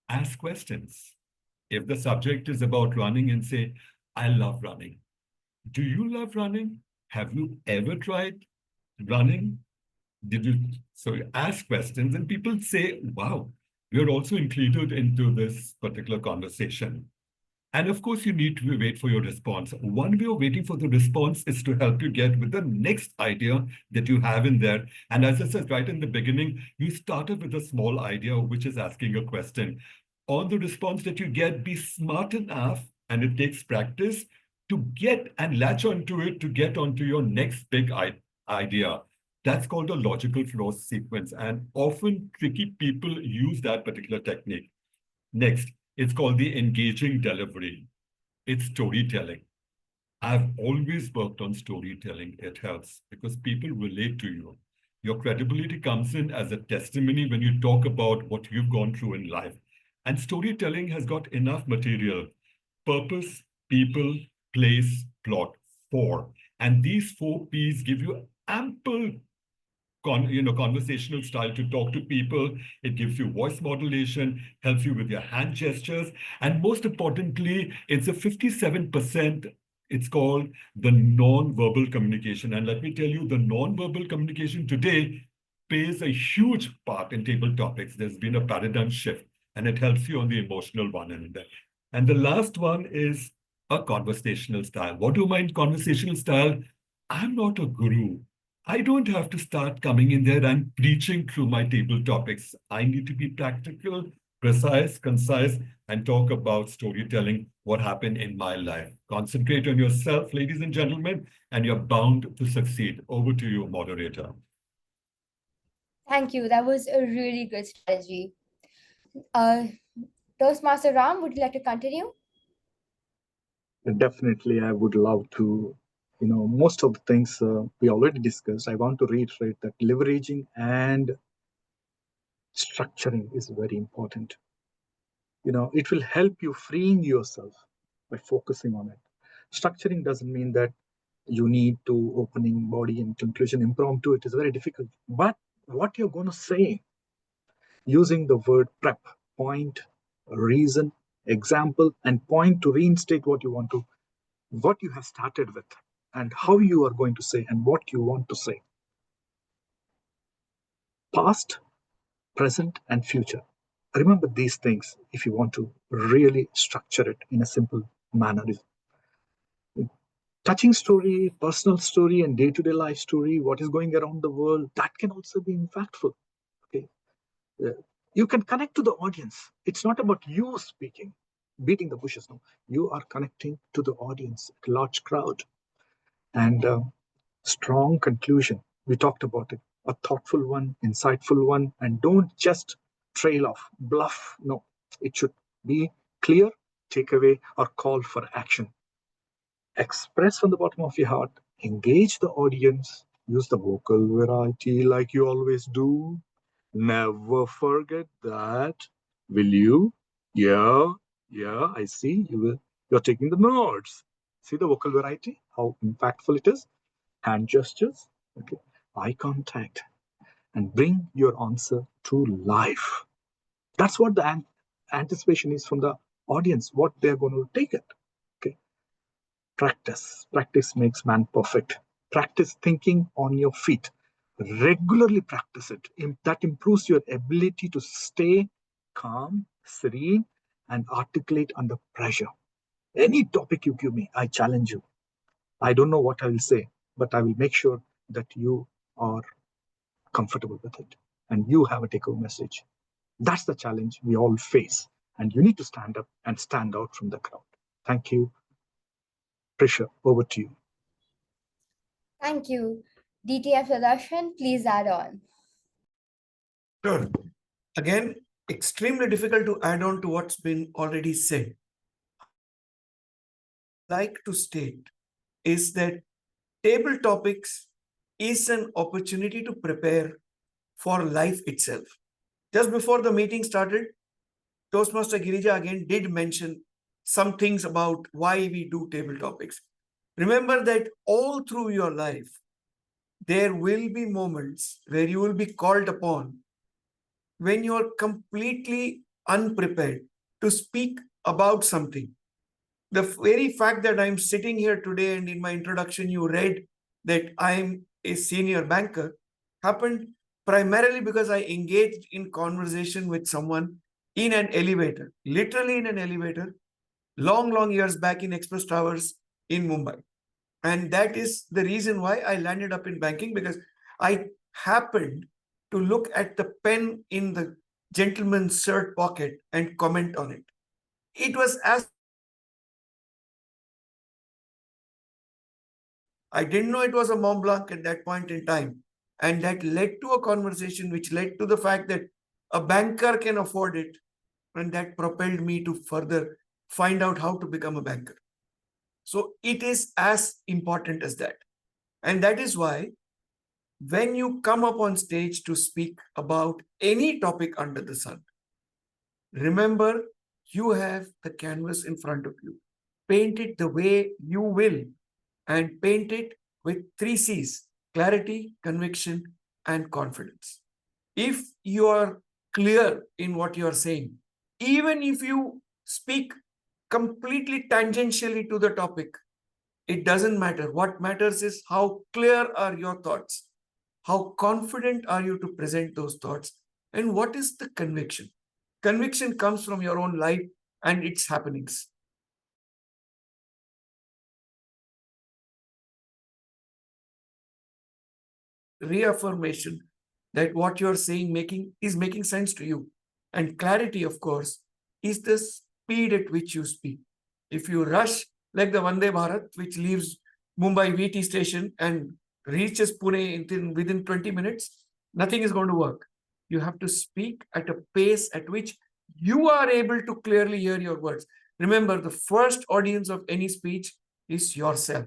Ask questions. If the subject is about running, and say, I love running. Do you love running? Have you ever tried running? Did you? So ask questions, and people say, wow, we're also included into this particular conversation. And of course, you need to wait for your response. One way of waiting for the response is to help you get with the next idea that you have in there. And as I said right in the beginning, you started with a small idea, which is asking a question. On the response that you get, be smart enough, and it takes practice to get and latch onto it to get onto your next big idea. That's called a logical flow sequence. And often tricky people use that particular technique. Next, it's called the engaging delivery. It's storytelling. I've always worked on storytelling. It helps because people relate to you. Your credibility comes in as a testimony when you talk about what you've gone through in life. And storytelling has got enough material: purpose, people, place, plot, 4. And these 4 P's give you ample conversational style to talk to people. It gives you voice modulation, helps you with your hand gestures. And most importantly, it's a 57%. It's called the non-verbal communication. And let me tell you, the non-verbal communication today plays a huge part in table topics. There's been a paradigm shift, and it helps you on the emotional one. And the last one is a conversational style. What do you mean conversational style? I'm not a guru. I don't have to start coming in there and preaching through my table topics. I need to be practical, precise, concise, and talk about storytelling, what happened in my life. Concentrate on yourself, ladies and gentlemen, and you're bound to succeed. Over to you, moderator. Thank you. That was a really good strategy. Toastmaster Ram, would you like to continue? Definitely, I would love to. Most of the things we already discussed. I want to reiterate that leveraging and structuring is very important. It will help you freeing yourself by focusing on it. Structuring doesn't mean that you need to opening, body, and conclusion impromptu. It is very difficult. But what you're going to say, using the word prep, point, reason, example, and point to reinstate what you have started with, and how you are going to say and what you want to say. Past, present, and future. Remember these things if you want to really structure it in a simple manner. Touching story, personal story, and day-to-day life story, what is going around the world, that can also be impactful. Okay, you can connect to the audience. It's not about you speaking, beating the bushes. No, you are connecting to the audience, a large crowd. And strong conclusion. We talked about it. A thoughtful one, insightful one, and don't just trail off, bluff. No, it should be clear, takeaway, or call for action. Express from the bottom of your heart. Engage the audience. Use the vocal variety like you always do. Never forget that. Will you? Yeah, I see. You're taking the notes. See the vocal variety, how impactful it is. Hand gestures, okay, eye contact, and bring your answer to life. That's what the anticipation is from the audience, what they're going to take it. Okay. Practice makes man perfect. Practice thinking on your feet. Regularly practice it. That improves your ability to stay calm, serene, and articulate under pressure. Any topic you give me, I challenge you. I don't know what I will say, but I will make sure that you are comfortable with it and you have a take-home message. That's the challenge we all face, and you need to stand up and stand out from the crowd. Thank you. Prisha, over to you. Thank you. DTM Sudarshan, please add on. Sure. Again, extremely difficult to add on to what's been already said. Like to state is that table topics is an opportunity to prepare for life itself. Just before the meeting started, Toastmaster Girija again did mention some things about why we do table topics. Remember that all through your life, there will be moments where you will be called upon when you are completely unprepared to speak about something. The very fact that I'm sitting here today and in my introduction you read that I'm a senior banker happened primarily because I engaged in conversation with someone in an elevator, literally in an elevator, long years back in Express Towers in Mumbai. And that is the reason why I landed up in banking, because I happened to look at the pen in the gentleman's shirt pocket and comment on it. It was as I didn't know it was a Mont Blanc at that point in time. And that led to a conversation which led to the fact that a banker can afford it. And that propelled me to further find out how to become a banker. So it is as important as that. And that is why when you come up on stage to speak about any topic under the sun, remember you have the canvas in front of you. Paint it the way you will, and paint it with 3 C's: clarity, conviction, and confidence. If you are clear in what you are saying, even if you speak completely tangentially to the topic, it doesn't matter. What matters is how clear are your thoughts, how confident are you to present those thoughts, and what is the conviction. Conviction comes from your own life and its happenings. Reaffirmation that what you're saying is making sense to you. And clarity, of course, is the speed at which you speak. If you rush like the Vande Bharat, which leaves Mumbai VT station and reaches Pune within 20 minutes, nothing is going to work. You have to speak at a pace at which you are able to clearly hear your words. Remember, the first audience of any speech is yourself.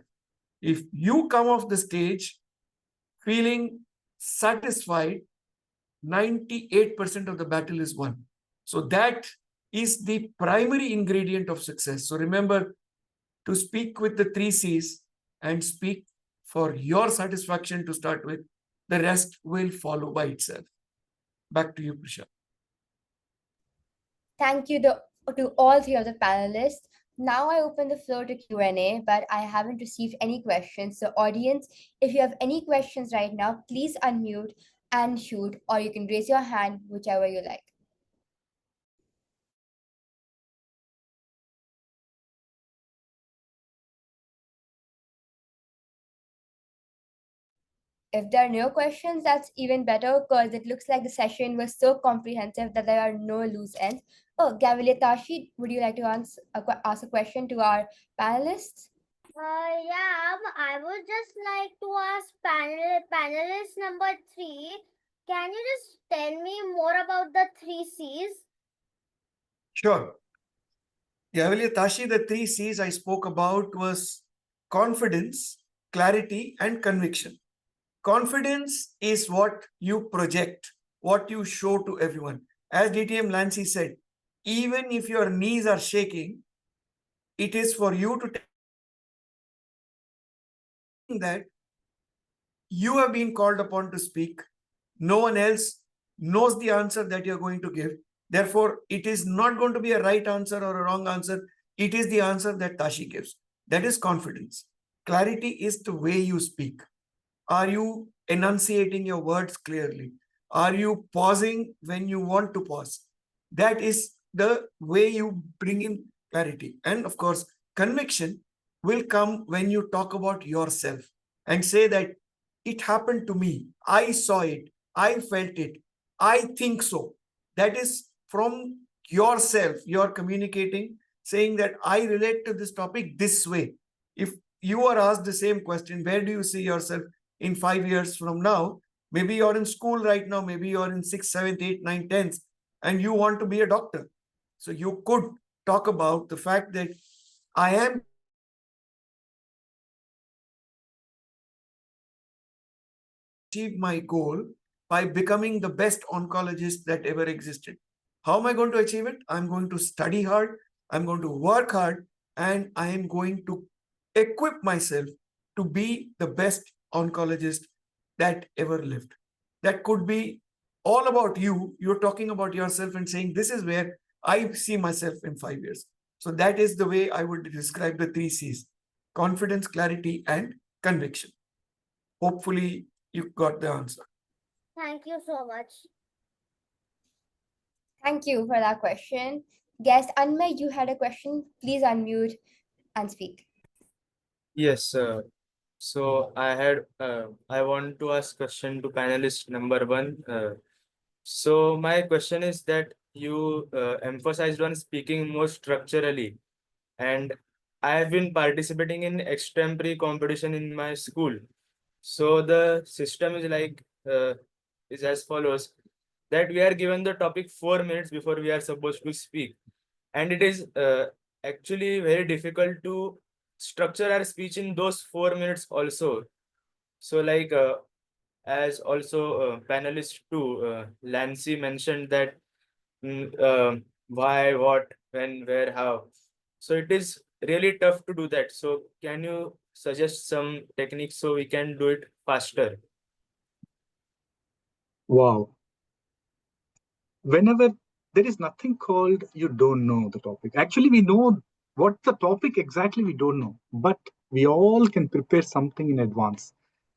If you come off the stage feeling satisfied, 98% of the battle is won. So that is the primary ingredient of success. So remember to speak with the 3 C's and speak for your satisfaction to start with. The rest will follow by itself. Back to you, Prisha. Thank you to all 3 of the panelists. Now I open the floor to Q&A, but I haven't received any questions. So audience, if you have any questions right now, please unmute and shoot, or you can raise your hand, whichever you like. If there are no questions, that's even better, because it looks like the session was so comprehensive that there are no loose ends. Oh, Gavelier Tashi, would you like to ask a question to our panelists? Yeah, I would just like to ask panelist number 3. Can you just tell me more about the 3 C's? Sure. Gavelier Tashi, the 3 C's I spoke about was confidence, clarity, and conviction. Confidence is what you project, what you show to everyone. As DTM Lancy said, even if your knees are shaking, it is for you to tell that you have been called upon to speak. No one else knows the answer that you're going to give. Therefore, it is not going to be a right answer or a wrong answer. It is the answer that Tashi gives. That is confidence. Clarity is the way you speak. Are you enunciating your words clearly? Are you pausing when you want to pause? That is the way you bring in clarity. And of course, conviction will come when you talk about yourself and say that it happened to me. I saw it. I felt it. I think so. That is from yourself. You're communicating, saying that I relate to this topic this way. If you are asked the same question, where do you see yourself in 5 years from now? Maybe you're in school right now, maybe you're in 6th, 7th, 8th, 9th, 10th, and you want to be a doctor. So you could talk about the fact that I am achieve my goal by becoming the best oncologist that ever existed. How am I going to achieve it? I'm going to study hard, I'm going to work hard, and I am going to equip myself to be the best oncologist that ever lived. That could be all about you. You're talking about yourself and saying, this is where I see myself in 5 years. So that is the way I would describe the 3 C's: confidence, clarity, and conviction. Hopefully you got the answer. Thank you so much. Thank you for that question. Guest Anmay, you had a question. Please unmute and speak. Yes, so I want to ask question to panelist number one. So my question is that you emphasized on speaking more structurally, and I have been participating in extemporary competition in my school. So the system is as follows: that we are given the topic 4 minutes before we are supposed to speak, and it is actually very difficult to structure our speech in those 4 minutes also. So as also panelist two, Lancy mentioned that why, what, when, where, how. So it is really tough to do that. So can you suggest some techniques so we can do it faster? Wow. Whenever there is nothing called you don't know the topic. Actually, we know what the topic exactly we don't know, but we all can prepare something in advance.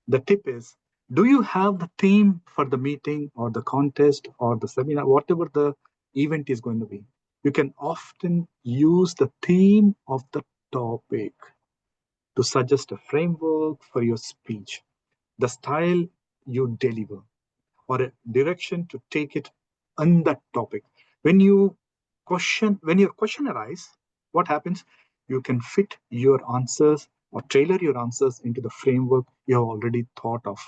The tip is, do you have the theme for the meeting or the contest or the seminar, whatever the event is going to be? You can often use the theme of the topic to suggest a framework for your speech, the style you deliver, or a direction to take it on that topic. When your question arises, what happens? You can fit your answers or tailor your answers into the framework you have already thought of.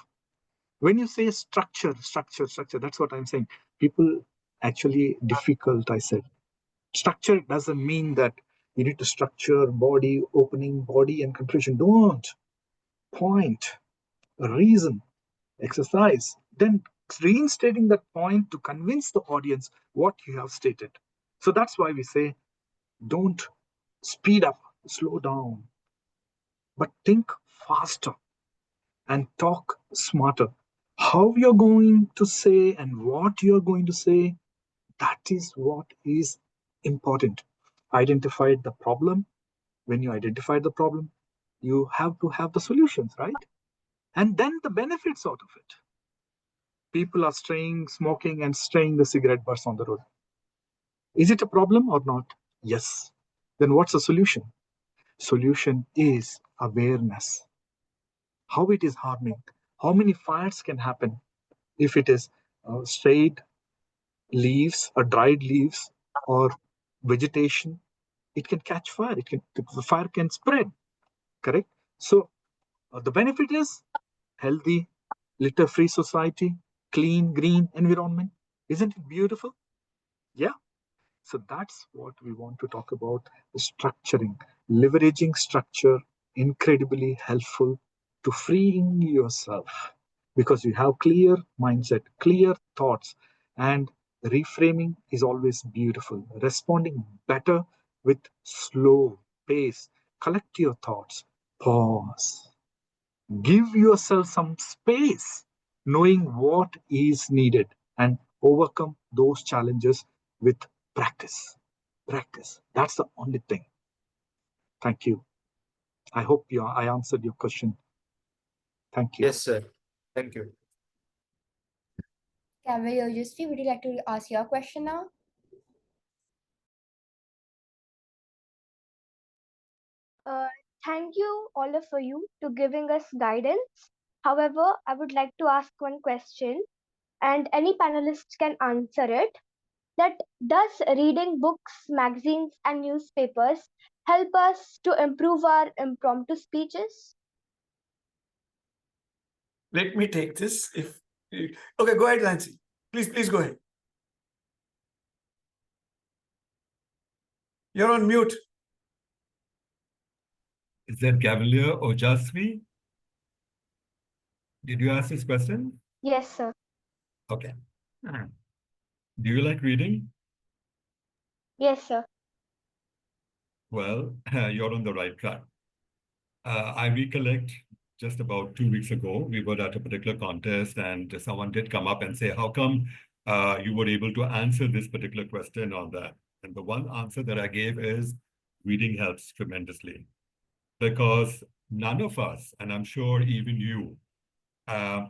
When you say structure, that's what I'm saying. People actually difficult, I said. Structure doesn't mean that you need to structure body, opening, body, and conclusion. Don't. Point, reason, exercise, then reinstating that point to convince the audience what you have stated. So that's why we say, don't speed up, slow down, but think faster and talk smarter. How you're going to say and what you're going to say, that is what is important. Identify the problem. When you identify the problem, you have to have the solutions, right? And then the benefits out of it. People are smoking and spraying the cigarette butts on the road. Is it a problem or not? Yes. Then what's the solution? Solution is awareness. How it is harming. How many fires can happen if it is straight leaves or dried leaves or vegetation? It can catch fire. The fire can spread. Correct. So the benefit is healthy, litter-free society, clean, green environment. Isn't it beautiful? Yeah. So that's what we want to talk about, structuring, leveraging structure, incredibly helpful to freeing yourself because you have clear mindset, clear thoughts, and reframing is always beautiful. Responding better with slow pace. Collect your thoughts, pause, give yourself some space, knowing what is needed, and overcome those challenges with practice. Practice. That's the only thing. Thank you. I hope I answered your question. Thank you. Yes, sir. Thank you. Gavelier, would you like to ask your question now? Thank you, all of you, to giving us guidance. However, I would like to ask one question, and any panelist can answer it. That does reading books, magazines, and newspapers help us to improve our impromptu speeches? Let me take this. Okay, go ahead, Lancy. Please go ahead. You're on mute. Is that Gavelier or Jasvi? Did you ask this question? Yes, sir. Okay. Do you like reading? Yes, sir. Well, you're on the right track. I recollect just about 2 weeks ago, we were at a particular contest and someone did come up and say, how come you were able to answer this particular question or that? And the one answer that I gave is reading helps tremendously because none of us, and I'm sure even you, uh,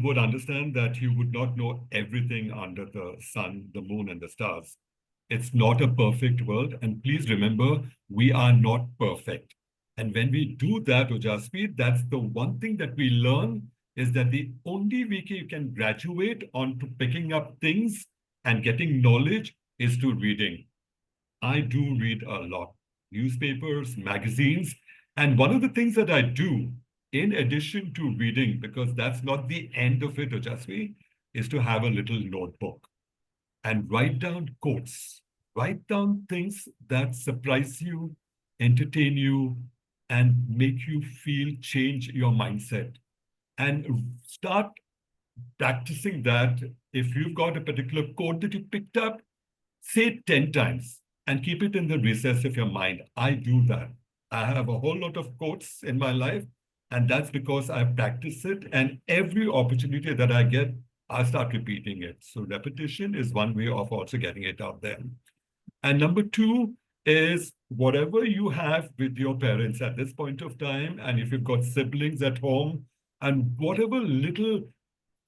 would understand that you would not know everything under the sun, the moon, and the stars. It's not a perfect world. And please remember, we are not perfect. And when we do that, Ojasvi, that's the one thing that we learn is that the only way you can graduate onto picking up things and getting knowledge is to reading. I do read a lot, newspapers, magazines. And one of the things that I do, in addition to reading, because that's not the end of it, Ojasvi, is to have a little notebook and write down quotes, write down things that surprise you, entertain you, and make you feel, change your mindset. And start practicing that. If you've got a particular quote that you picked up, say it 10 times and keep it in the recess of your mind. I do that. I have a whole lot of quotes in my life, and that's because I practice it. And every opportunity that I get, I start repeating it. So repetition is one way of also getting it out there. And number two is whatever you have with your parents at this point of time, and if you've got siblings at home, and whatever little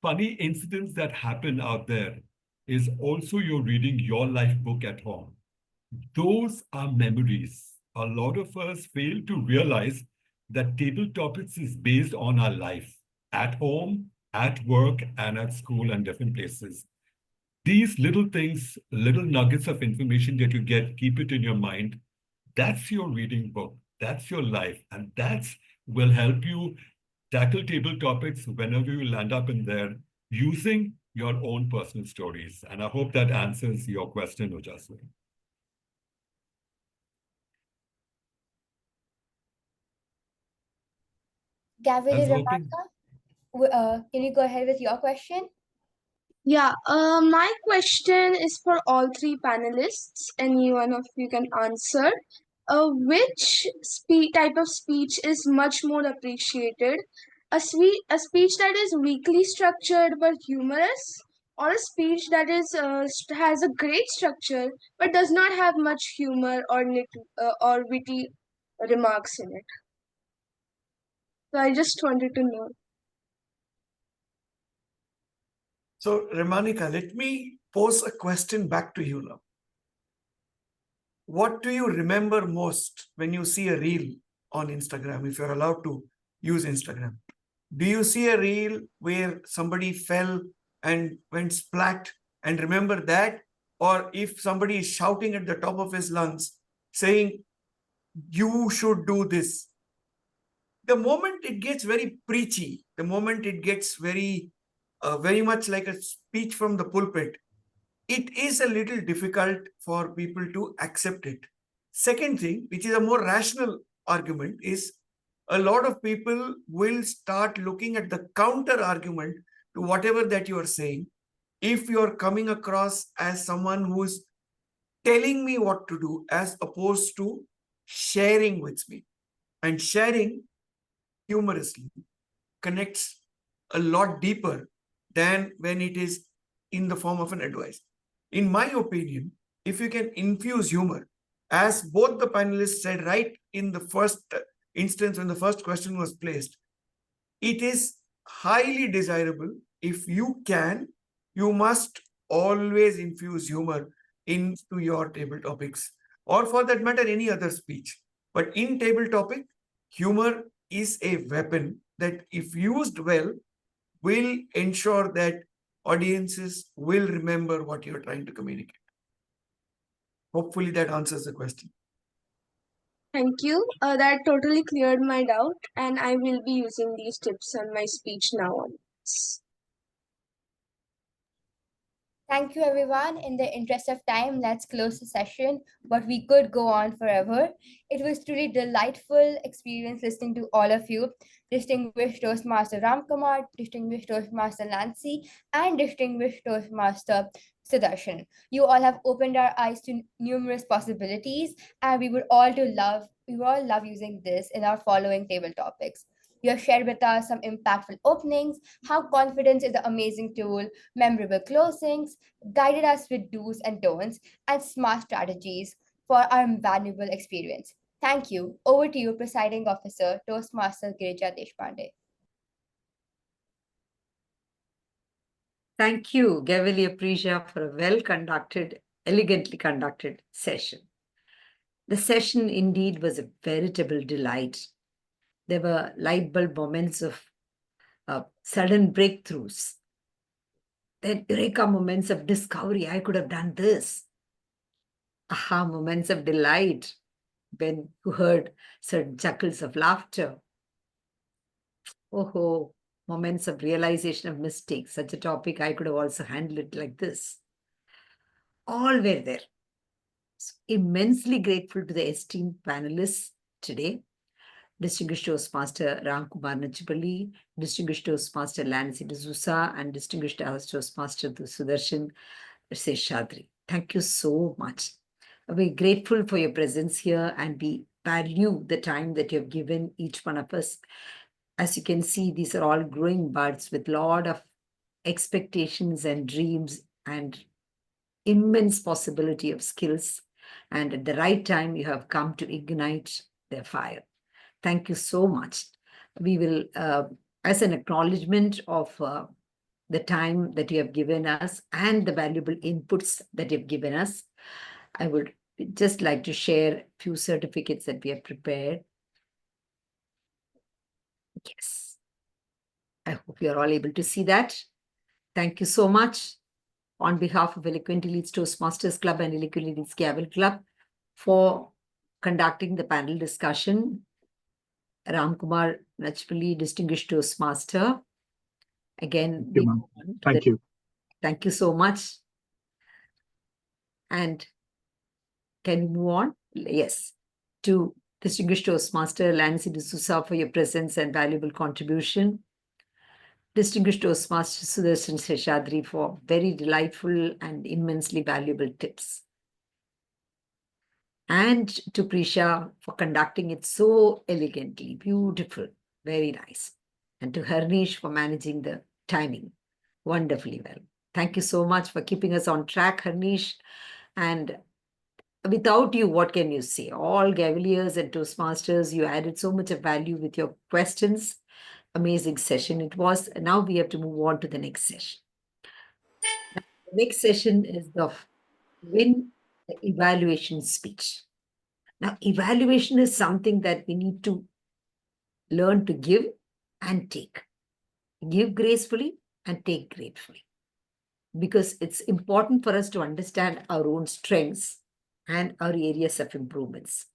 funny incidents that happen out there is also you're reading your life book at home. Those are memories. A lot of us fail to realize that table topics is based on our life at home, at work, and at school and different places. These little things, little nuggets of information that you get, keep it in your mind. That's your reading book. That's your life. And that's will help you tackle table topics whenever you land up in there using your own personal stories. And I hope that answers your question, Ojasvi. Gavelier I was hoping. Can you go ahead with your question? Yeah, my question is for all three panelists. Any one of you can answer. Which type of speech is much more appreciated? A speech that is weakly structured but humorous, or a speech that is has a great structure but does not have much humor or witty remarks in it. So I just wanted to know. So, Ramanika, let me pose a question back to you now. What do you remember most when you see a reel on Instagram, if you're allowed to use Instagram? Do you see a reel where somebody fell and went splat and remember that? Or if somebody is shouting at the top of his lungs saying, you should do this. The moment it gets very preachy, the moment it gets very much like a speech from the pulpit, it is a little difficult for people to accept it. Second thing, which is a more rational argument, is a lot of people will start looking at the counter argument to whatever that you are saying. If you are coming across as someone who's telling me what to do as opposed to sharing with me, and sharing humorously connects a lot deeper than when it is in the form of an advice. In my opinion, if you can infuse humor, as both the panelists said right in the first instance when the first question was placed, it is highly desirable. If you can, you must always infuse humor into your table topics, or for that matter, any other speech. But in table topic, humor is a weapon that, if used well, will ensure that audiences will remember what you're trying to communicate. Hopefully that answers the question. Thank you. That totally cleared my doubt, and I will be using these tips on my speech now on. Thank you, everyone. In the interest of time, let's close the session, but we could go on forever. It was truly delightful experience listening to all of you, distinguished Toastmaster Ramkumar, distinguished Toastmaster Lancy, and distinguished Toastmaster Sudarshan. You all have opened our eyes to numerous possibilities, and we would all love using this in our following table topics. You have shared with us some impactful openings, how confidence is an amazing tool, memorable closings, guided us with do's and don'ts, and smart strategies for our valuable experience. Thank you. Over to you, Presiding Officer, Toastmaster Girija Deshpande. Thank you, Gavelier Prisha, for a well-conducted, elegantly conducted session. The session indeed was a veritable delight. There were light bulb moments of sudden breakthroughs. Then eureka moments of discovery. I could have done this. Aha moments of delight when you heard certain chuckles of laughter. Oh, moments of realization of mistakes. Such a topic, I could have also handled it like this. All were there. So immensely grateful to the esteemed panelists today. Distinguished Toastmaster Ramkumar Nachupally, Distinguished Toastmaster Lancy DSouza, and Distinguished Toastmaster Sudarshan Seshadri. Thank you so much. We're grateful for your presence here, and we value the time that you have given each one of us. As you can see, these are all growing buds with a lot of expectations and dreams and immense possibility of skills. And at the right time, you have come to ignite their fire. Thank you so much. We will, as an acknowledgement of the time that you have given us and the valuable inputs that you've given us, I would just like to share a few certificates that we have prepared. Yes. I hope you're all able to see that. Thank you so much on behalf of Eloquent Elites Toastmasters Club and Eloquent Elites Gavel Club for conducting the panel discussion. Ramkumar Nachupally, Distinguished Toastmaster. Again, Thank you. Thank you so much. And can we move on? Yes. To Distinguished Toastmaster Lancy DSouza for your presence and valuable contribution. Distinguished Toastmaster Sudarshan Seshadri for very delightful and immensely valuable tips. And to Prisha for conducting it so elegantly, beautiful, very nice. And to Harnish for managing the timing wonderfully well. Thank you so much for keeping us on track, Harnish. And without you, what can you say? All Gaveliers and Toastmasters, you added so much of value with your questions. Amazing session it was. And now we have to move on to the next session. The next session is the evaluation speech. Now, evaluation is something that we need to learn to give and take. Give gracefully and take gratefully. Because it's important for us to understand our own strengths and our areas of improvements.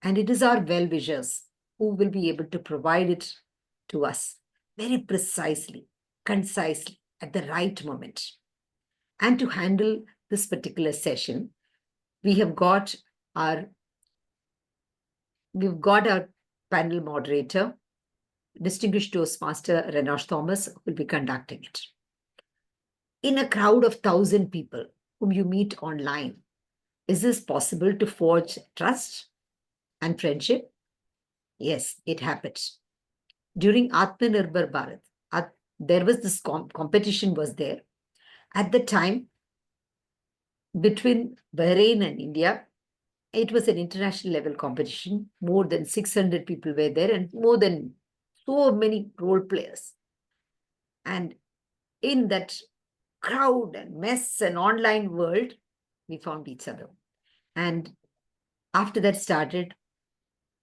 And it is our well-wishers who will be able to provide it to us very precisely, concisely, at the right moment. And to handle this particular session, we've got our panel moderator, Distinguished Toastmaster Renosh Thomas, will be conducting it. In a crowd of 1,000 people whom you meet online, is this possible to forge trust and friendship? Yes, it happens. During Atmanirbhar Bharat, there was this competition was there. At the time, between Bahrain and India, it was an international level competition. More than 600 people were there and more than so many role players. And in that crowd and mess and online world, we found each other. And after that started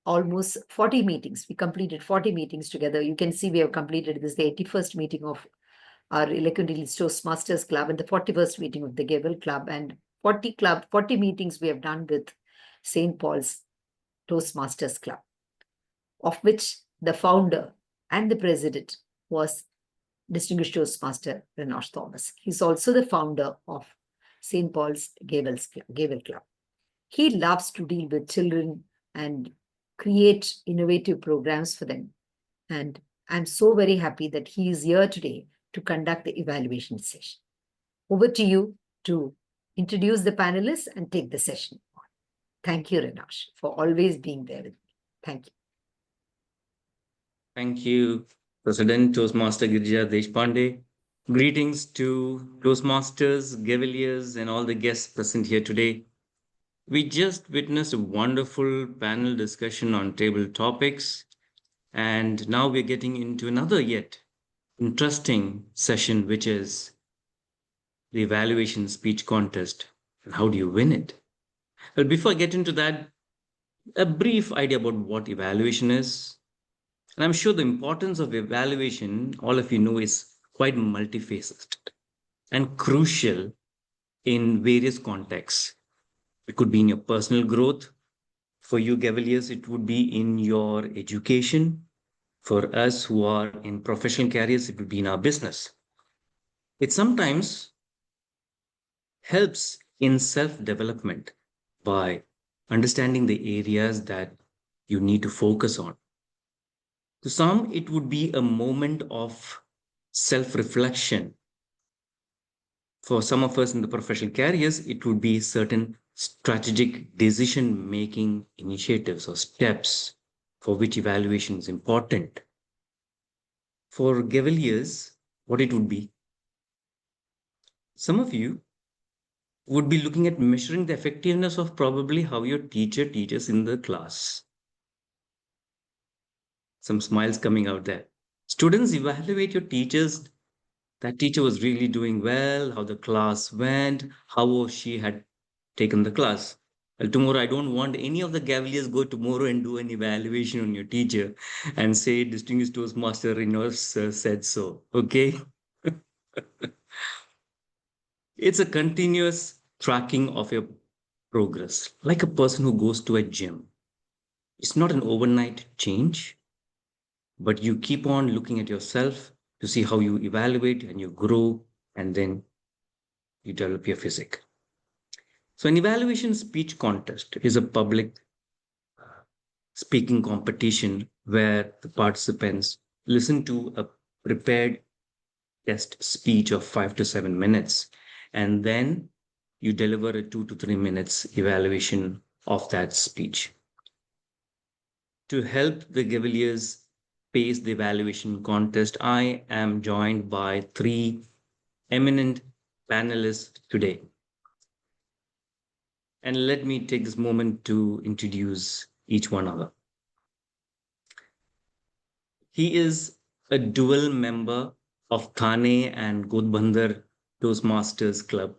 almost 40 meetings. We completed 40 meetings together. You can see we have completed this, the 81st meeting of our Eloquent Elites Toastmasters Club and the 41st meeting of the Gavel Club, and 40 meetings we have done with St. Paul's Toastmasters Club, of which the founder and the president was distinguished Toastmaster Renosh Thomas. He's also the founder of St. Paul's Gavel Club. He loves to deal with children and create innovative programs for them. And I'm so very happy that he is here today to conduct the evaluation session. Over to you to introduce the panelists and take the session on. Thank you, Renosh, for always being there with me. Thank you. Thank you, President Toastmaster Girija Deshpande. Greetings to Toastmasters, Gaveliers, and all the guests present here today. We just witnessed a wonderful panel discussion on table topics, and now we're getting into another yet interesting session, which is the evaluation speech contest. And how do you win it? Well, before I get into that, a brief idea about what evaluation is. And I'm sure the importance of evaluation, all of you know, is quite multifaceted and crucial in various contexts. It could be in your personal growth. For you, Gaveliers, it would be in your education. For us who are in professional careers, it would be in our business. It sometimes helps in self-development by understanding the areas that you need to focus on. To some, it would be a moment of self-reflection. For some of us in the professional careers, it would be certain strategic decision-making initiatives or steps for which evaluation is important. For Gaveliers, what it would be? Some of you would be looking at measuring the effectiveness of probably how your teacher teaches in the class. Some smiles coming out there. Students, evaluate your teachers. That teacher was really doing well, how the class went, how she had taken the class. Well, tomorrow, I don't want any of the Gaveliers go tomorrow and do an evaluation on your teacher and say, distinguished Toastmaster Renosh said so. Okay? It's a continuous tracking of your progress, like a person who goes to a gym. It's not an overnight change, but you keep on looking at yourself to see how you evaluate and you grow, and then you develop your physique. So an evaluation speech contest is a public speaking competition where the participants listen to a prepared test speech of 5 to 7 minutes, and then you deliver a 2 to 3 minutes evaluation of that speech. To help the Gaveliers pace the evaluation contest, I am joined by 3 eminent panelists today. And let me take this moment to introduce each one of them. He is a dual member of Thane and Godbandar Toastmasters Club,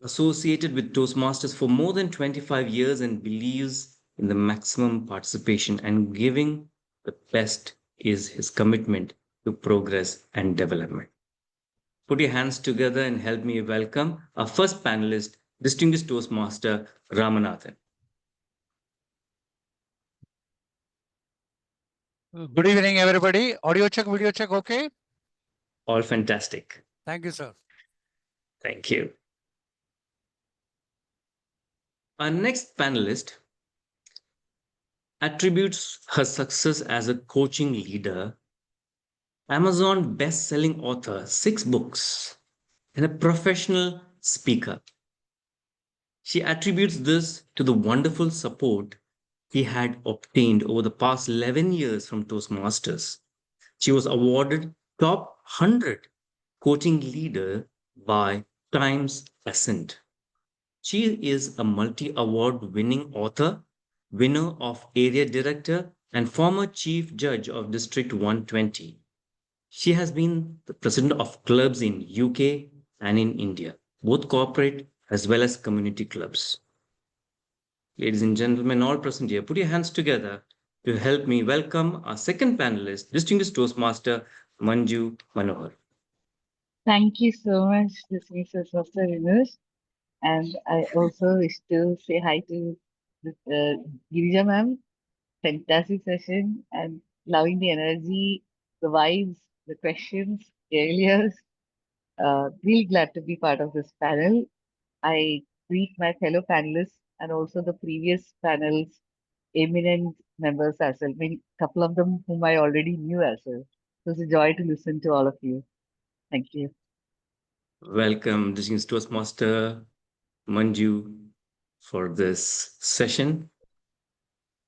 associated with Toastmasters for more than 25 years and believes in the maximum participation and giving the best is his commitment to progress and development. Put your hands together and help me welcome our first panelist, distinguished Toastmaster Ramanathan. Good evening, everybody. Audio check, video check, okay? All fantastic. Thank you, sir. Thank you. Our next panelist attributes her success as a coaching leader, Amazon best-selling author, 6 books, and a professional speaker. She attributes this to the wonderful support he had obtained over the past 11 years from Toastmasters. She was awarded top 100 coaching leader by Times Ascent. She is a multi-award winning author, winner of Area Director, and former Chief Judge of District 120. She has been the president of clubs in UK and in India, both corporate as well as community clubs. Ladies and gentlemen, all present here, put your hands together to help me welcome our second panelist, distinguished Toastmaster Manju Manohar. Thank you so much, Mr. Renosh. And I also wish to say hi to Girija ma'am. Fantastic session and loving the energy the vibes, the questions, earlier. Really glad to be part of this panel. I greet my fellow panelists and also the previous panel's eminent members as well. I mean, a couple of them whom I already knew as well. It was a joy to listen to all of you. Thank you. Welcome, distinguished Toastmaster Manju, for this session.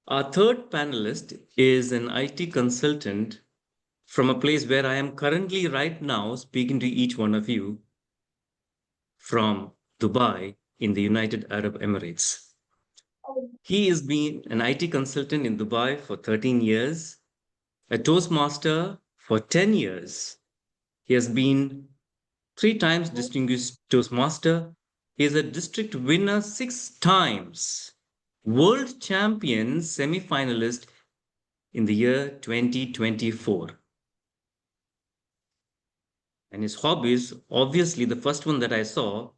Our third panelist is an IT consultant from a place where I am currently right now speaking to each one of you from Dubai in the United Arab Emirates. He has been an IT consultant in Dubai for 13 years, a Toastmaster for 10 years. He has been 3 times distinguished Toastmaster. He is a district winner 6 times, world champion semi-finalist in the year 2024. And his hobbies, obviously, the first one that I saw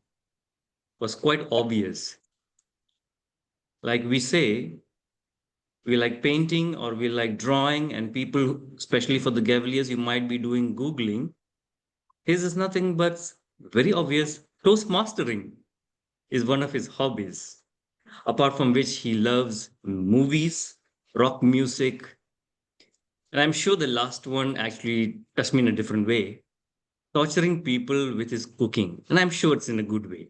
was quite obvious. Like we say, we like painting or we like drawing, and people, especially for the Gaveliers, you might be doing Googling. His is nothing but very obvious. Toastmastering is one of his hobbies. Apart from which, he loves movies, rock music, and I'm sure the last one actually touched me in a different way, torturing people with his cooking. And I'm sure it's in a good way.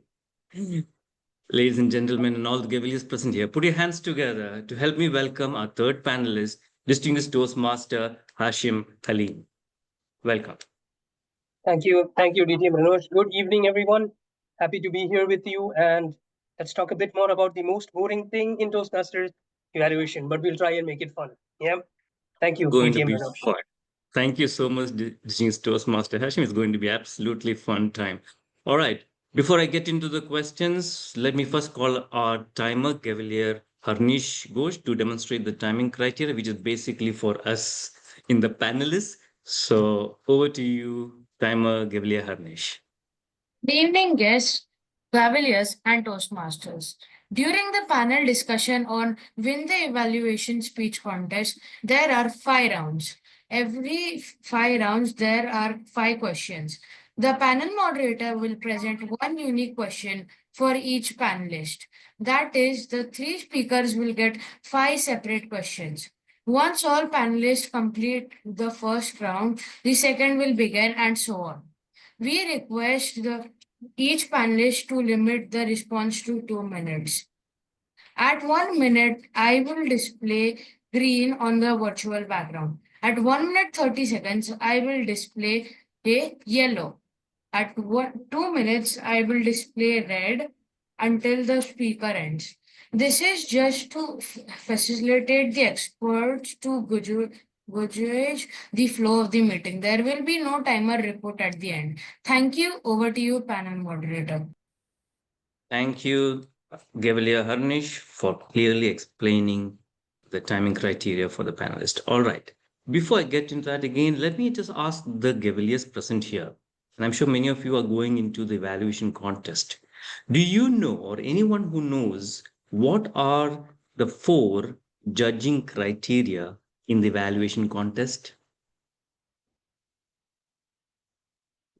Ladies and gentlemen, and all the Gaveliers present here, put your hands together to help me welcome our third panelist, distinguished Toastmaster Hashim Haleem. Welcome. Thank you, DTM Renosh. Good evening, everyone. Happy to be here with you, and let's talk a bit more about the most boring thing in Toastmasters evaluation, but we'll try and make it fun. Yeah. Thank you, Going to DTM be Renosh. fun. Thank you so much, distinguished Toastmaster Hashim. It's going to be absolutely fun time. All right. Before I get into the questions, let me first call our timer, Gavelier Harnish Ghosh, to demonstrate the timing criteria, which is basically for us in the panelists. So over to you, timer Gavelier Harnish. Good evening, guests, Gaveliers, and Toastmasters. During the panel discussion on Win the Evaluation Speech Contest, there are 5 rounds. Every 5 rounds, there are 5 questions. The panel moderator will present one unique question for each panelist. That is, the 3 speakers will get 5 separate questions. Once all panelists complete the first round, the second will begin, and so on. We request each panelist to limit the response to 2 minutes. At 1 minute, I will display green on the virtual background. At 1 minute 30 seconds, I will display a yellow. At 2 minutes, I will display red until the speaker ends. This is just to facilitate the experts to gauge the flow of the meeting. There will be no timer report at the end. Thank you. Over to you, panel moderator. Thank you, Gavelier Harnish, for clearly explaining the timing criteria for the panelist. All right. Before I get into that again, let me just ask the Gaveliers present here. And I'm sure many of you are going into the evaluation contest. Do you know, or anyone who knows, what are the 4 judging criteria in the evaluation contest?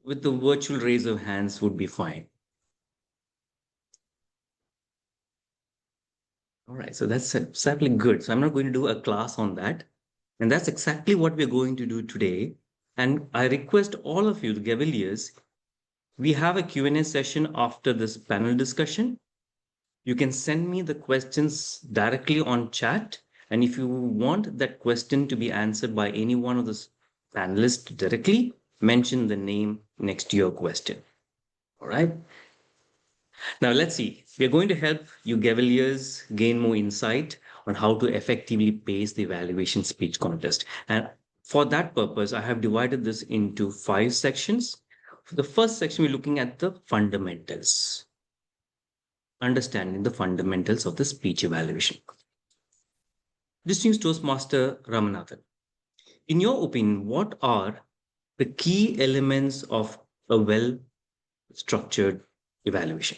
With the virtual raise of hands would be fine. All right, so that's exactly good. So I'm not going to do a class on that. And that's exactly what we're going to do today. And I request all of you, the Gaveliers, we have a Q&A session after this panel discussion. You can send me the questions directly on chat. And if you want that question to be answered by any one of the panelists directly, mention the name next to your question. All right. Now let's see. We are going to help you Gaveliers gain more insight on how to effectively pace the evaluation speech contest. And for that purpose, I have divided this into 5 sections. For the first section, we're looking at the fundamentals. Understanding the fundamentals of the speech evaluation. Distinguished Toastmaster Ramanathan, in your opinion, what are the key elements of a well-structured evaluation?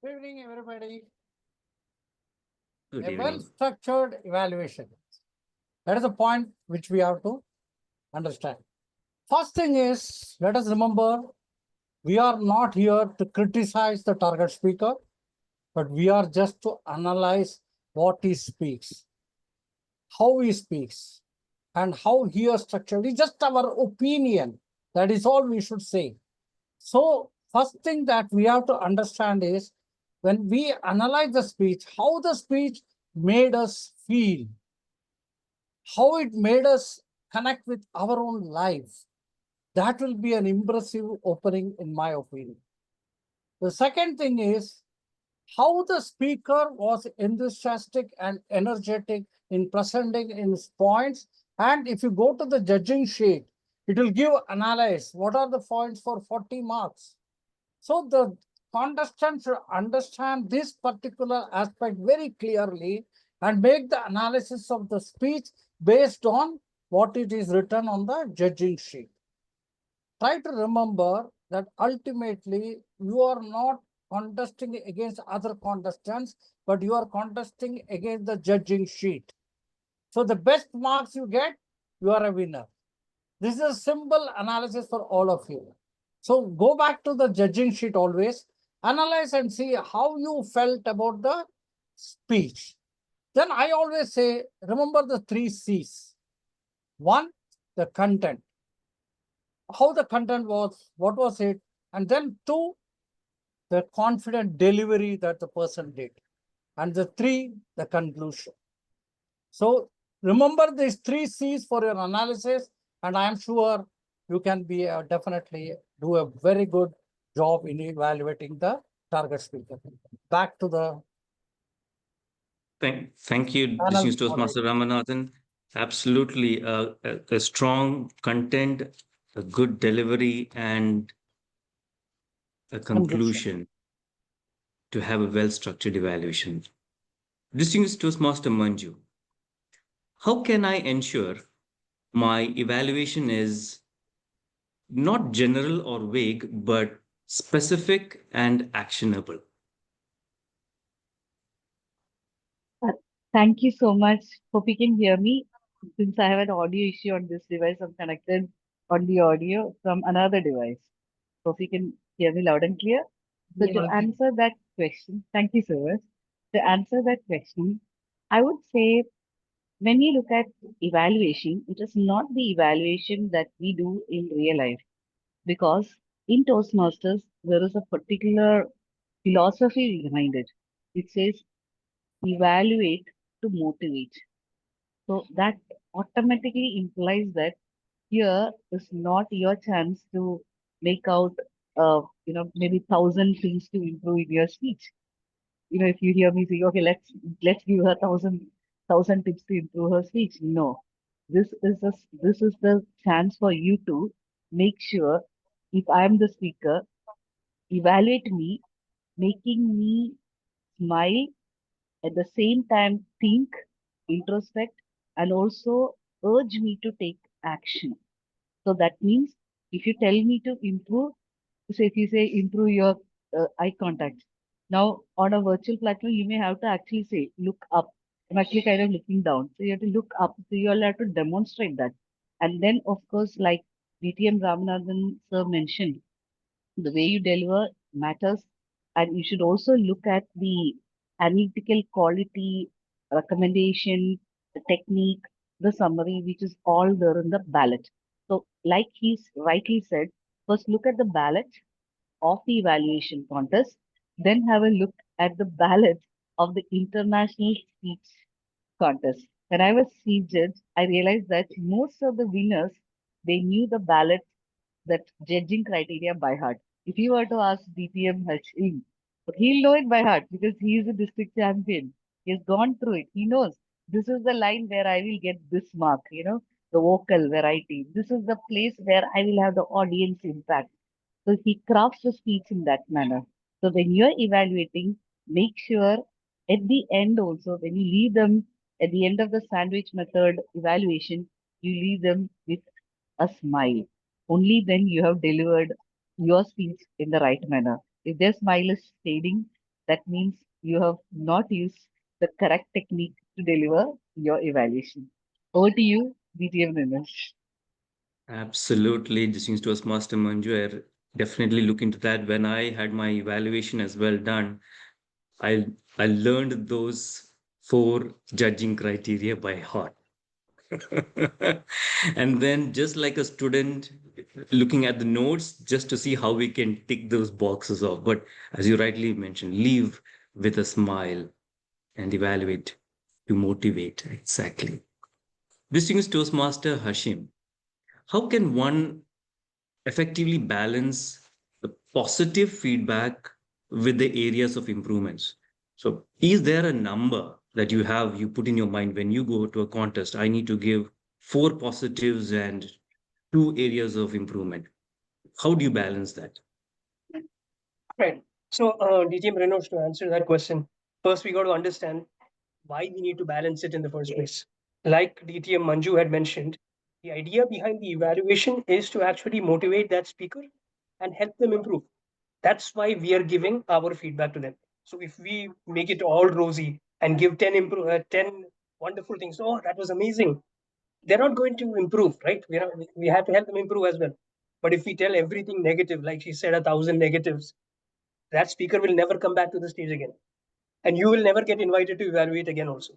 Good evening, everybody. Good A evening. well-structured evaluation. That is a point which we have to understand. First thing is, let us remember, we are not here to criticize the target speaker, but we are just to analyze what he speaks, how he speaks, and how he is structured. It's just our opinion. That is all we should say. So first thing that we have to understand is, when we analyze the speech, how the speech made us feel, how it made us connect with our own life. That will be an impressive opening, in my opinion. The second thing is how the speaker was enthusiastic and energetic in presenting his points. And if you go to the judging sheet, it will give analyze what are the points for 40 marks. So the contestant should understand this particular aspect very clearly and make the analysis of the speech based on what it is written on the judging sheet. Try to remember that ultimately you are not contesting against other contestants, but you are contesting against the judging sheet. So the best marks you get, you are a winner. This is a simple analysis for all of you. So go back to the judging sheet always, analyze and see how you felt about the speech. Then I always say, remember the 3 C's. 1, the content. How the content was, what was it? And then 2, the confident delivery that the person did. And the 3, the conclusion. So remember these 3 C's for your analysis, and I am sure you can be definitely do a very good job in evaluating the target speaker. Back to the Thank you, panel distinguished Toastmaster Ramanathan. Absolutely, a strong content, a good delivery, and a conclusion to have a well-structured evaluation. Distinguished Toastmaster Manju, how can I ensure my evaluation is not general or vague, but specific and actionable? Thank you so much. Hope you can hear me. Since I have an audio issue on this device, I'm connected on the audio from another device. Hope you can hear me loud and clear. So to answer that question, thank you so much. To answer that question, I would say when we look at evaluation, it is not the evaluation that we do in real life. Because in Toastmasters, there is a particular philosophy behind it. It says evaluate to motivate. So that automatically implies that here is not your chance to make out, maybe 1,000 things to improve in your speech. If you hear me say, okay, let's give her 1,000 tips to improve her speech. No, this is the chance for you to make sure if I am the speaker, evaluate me, making me smile at the same time think, introspect, and also urge me to take action. So that means if you tell me to improve, so if you say improve your eye contact, now on a virtual platform, you may have to actually say, look up. I'm actually kind of looking down. So you have to look up. So you'll have to demonstrate that. And then, of course, like DTM Ramanathan sir mentioned, the way you deliver matters. And you should also look at the analytical quality, recommendation, the technique, the summary, which is all there in the ballot. So, like he's rightly said, first look at the ballot of the evaluation contest, then have a look at the ballot of the international speech contest. When I was chief judge, I realized that most of the winners, they knew the ballot, that judging criteria by heart. If you were to ask DTM Hashim, he'll know it by heart because he is a district champion. He has gone through it. He knows this is the line where I will get this mark, the vocal variety. This is the place where I will have the audience impact. So he crafts the speech in that manner. So when you're evaluating, make sure at the end also, when you leave them at the end of the sandwich method evaluation, you leave them with a smile. Only then you have delivered your speech in the right manner. If their smile is fading, that means you have not used the correct technique to deliver your evaluation. Over to you, DTM Renosh. Absolutely, distinguished Toastmaster Manju. I definitely look into that. When I had my evaluation as well done, I I learned those 4 judging criteria by heart. And then just like a student looking at the notes just to see how we can tick those boxes off. But as you rightly mentioned, leave with a smile and evaluate to motivate. Exactly. Distinguished Toastmaster Hashim, how can one effectively balance the positive feedback with the areas of improvements? So, is there a number that you put in your mind when you go to a contest? I need to give 4 positives and 2 areas of improvement. How do you balance that? Right. So, DTM Renosh, to answer that question, first we got to understand why we need to balance it in the first place. Like DTM Manju had mentioned, the idea behind the evaluation is to actually motivate that speaker and help them improve. That's why we are giving our feedback to them. So if we make it all rosy and give 10 wonderful things, oh, that was amazing, they're not going to improve, right? We have to help them improve as well. But if we tell everything negative, like she said, 1,000 negatives, that speaker will never come back to the stage again. And you will never get invited to evaluate again also,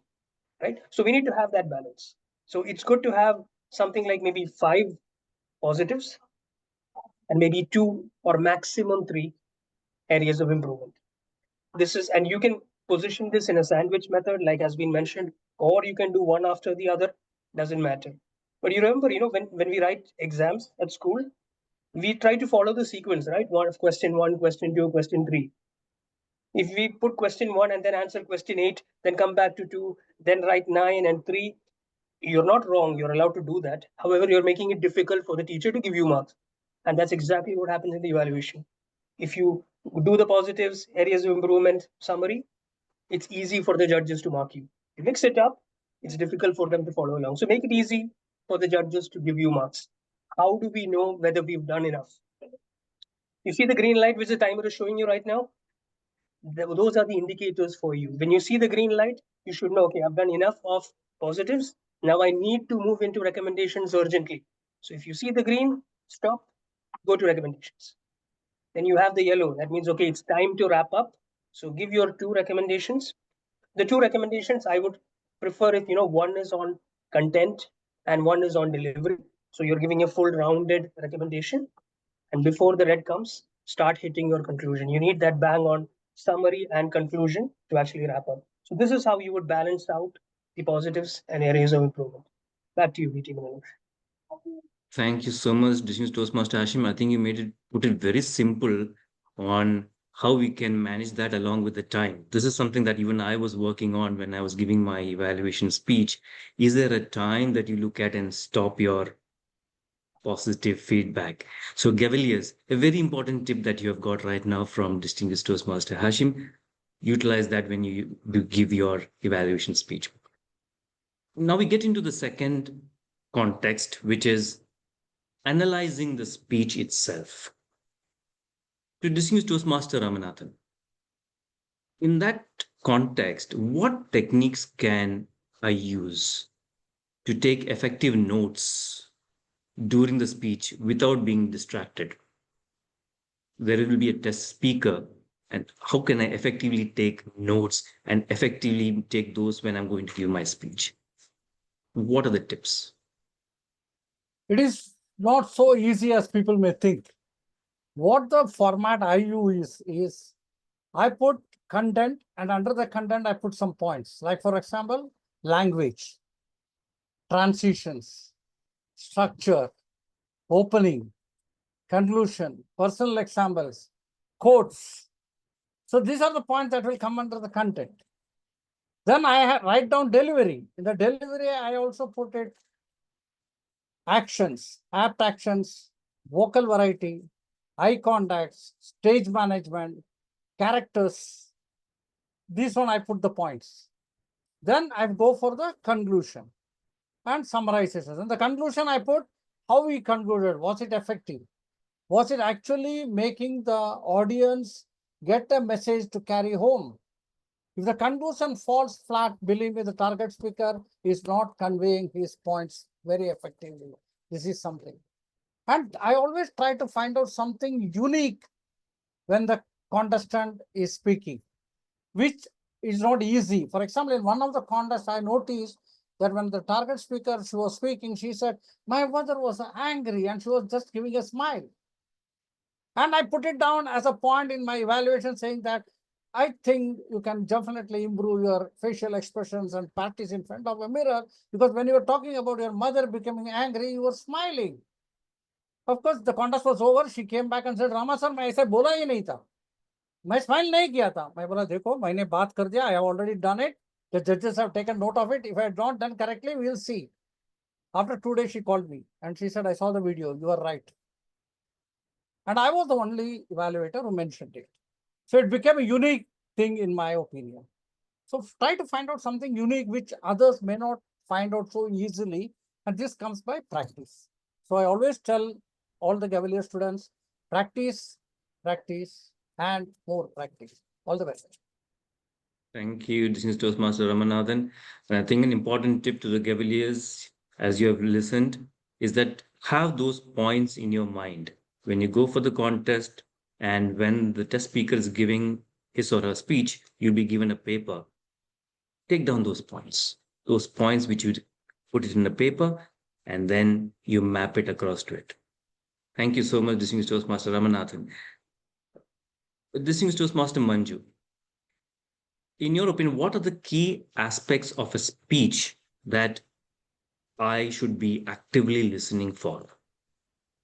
right? So we need to have that balance. So it's good to have something like maybe 5 positives and maybe 2 or maximum 3 areas of improvement. This is, and you can position this in a sandwich method, like has been mentioned, or you can do one after the other, doesn't matter. But you remember, when we write exams at school, we try to follow the sequence, right? Question one, question two, question three. If we put question one and then answer question 8, then come back to 2, then write 9 and 3, you're not wrong. You're allowed to do that. However, you're making it difficult for the teacher to give you marks. And that's exactly what happens in the evaluation. If you do the positives, areas of improvement summary, it's easy for the judges to mark you. You mix it up, it's difficult for them to follow along. So make it easy for the judges to give you marks. How do we know whether we've done enough? You see the green light which the timer is showing you right now? Those are the indicators for you. When you see the green light, you should know, okay, I've done enough of positives. Now I need to move into recommendations urgently. So if you see the green, stop, go to recommendations. Then you have the yellow. That means, okay, it's time to wrap up. So give your 2 recommendations. The 2 recommendations I would prefer if, one is on content and one is on delivery. So you're giving a full rounded recommendation. And before the red comes, start hitting your conclusion. You need that bang on summary and conclusion to actually wrap up. So this is how you would balance out the positives and areas of improvement. Back to you, BT Manoj. Thank you so much, distinguished Toastmaster Hashim. I think you put it very simple on how we can manage that along with the time. This is something that even I was working on when I was giving my evaluation speech. Is there a time that you look at and stop your positive feedback? So, Gaveliers, a very important tip that you have got right now from distinguished Toastmaster Hashim, utilize that when you give your evaluation speech. Now we get into the second context, which is analyzing the speech itself. To distinguished Toastmaster Ramanathan, in that context, what techniques can I use to take effective notes during the speech without being distracted? There will be a test speaker, and how can I effectively take notes and effectively take those when I'm going to give my speech? What are the tips? It is not so easy as people may think. What the format I use is I put content, and under the content I put some points. Like for example, language, transitions, structure, opening, conclusion, personal examples, quotes. So these are the points that will come under the content. Then I write down delivery. In the delivery, I also put it actions, apt actions, vocal variety, eye contacts, stage management, characters. This one I put the points. Then I go for the conclusion and summarizes. In the conclusion, I put how we concluded. Was it effective? Was it actually making the audience get a message to carry home. If the conclusion falls flat, believe me, the target speaker is not conveying his points very effectively. This is something. And I always try to find out something unique when the contestant is speaking, which is not easy. For example, in one of the contests, I noticed that when the target speaker she was speaking, she said, my mother was angry and she was just giving a smile. And I put it down as a point in my evaluation saying that I think you can definitely improve your facial expressions and practice in front of a mirror, because when you were talking about your mother becoming angry, you were smiling. Of course, the contest was over. She came back and said, Rama sir, मैं ऐसे बोला ही नहीं था. मैं smile नहीं किया था. मैं बोला देखो मैंने बात कर दिया. I have already done it. The judges have taken note of it. If I had not done correctly, we will see. After 2 days, she called me and she said, I saw the video. You are right. And I was the only evaluator who mentioned it. So it became a unique thing in my opinion. So try to find out something unique which others may not find out so easily. And this comes by practice. So I always tell all the Gavelier students, practice, practice, and more practice. All the best. Thank you, distinguished Toastmaster Ramanathan. And I think an important tip to the Gaveliers, as you have listened, is that have those points in your mind when you go for the contest, and when the test speaker is giving his or her speech, you'll be given a paper. Take down those points which you put it in a paper, and then you map it across to it. Thank you so much, distinguished Toastmaster Ramanathan. Distinguished Toastmaster Manju, in your opinion, what are the key aspects of a speech that I should be actively listening for?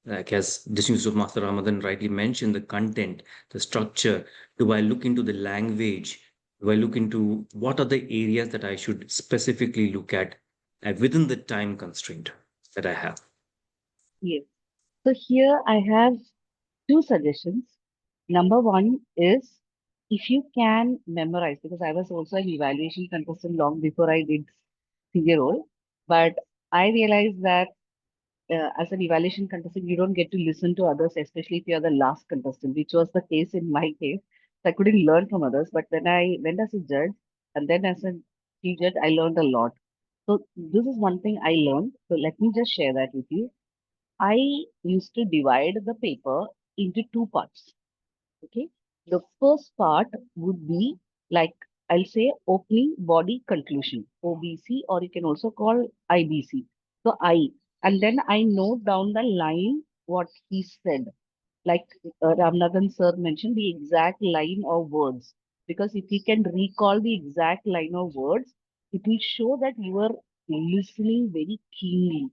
Like as distinguished Toastmaster Ramanathan rightly mentioned, the content, the structure. Do I look into the language? Do I look into what are the areas that I should specifically look at within the time constraint that I have? Yes. So here I have two suggestions. Number one is if you can memorize, because I was also an evaluation contestant long before I did senior role, but I realized that as an evaluation contestant, you don't get to listen to others, especially if you're the last contestant, which was the case in my case. So I couldn't learn from others. But when I went as a judge and then as a chief judge, I learned a lot. So this is one thing I learned. So let me just share that with you. I used to divide the paper into two parts. Okay. The first part would be like I'll say opening, body, conclusion, OBC, or you can also call IBC. So I, and then I note down the line what he said. Like Ramanathan sir mentioned, the exact line of words. Because if you can recall the exact line of words, it will show that you are listening very keenly.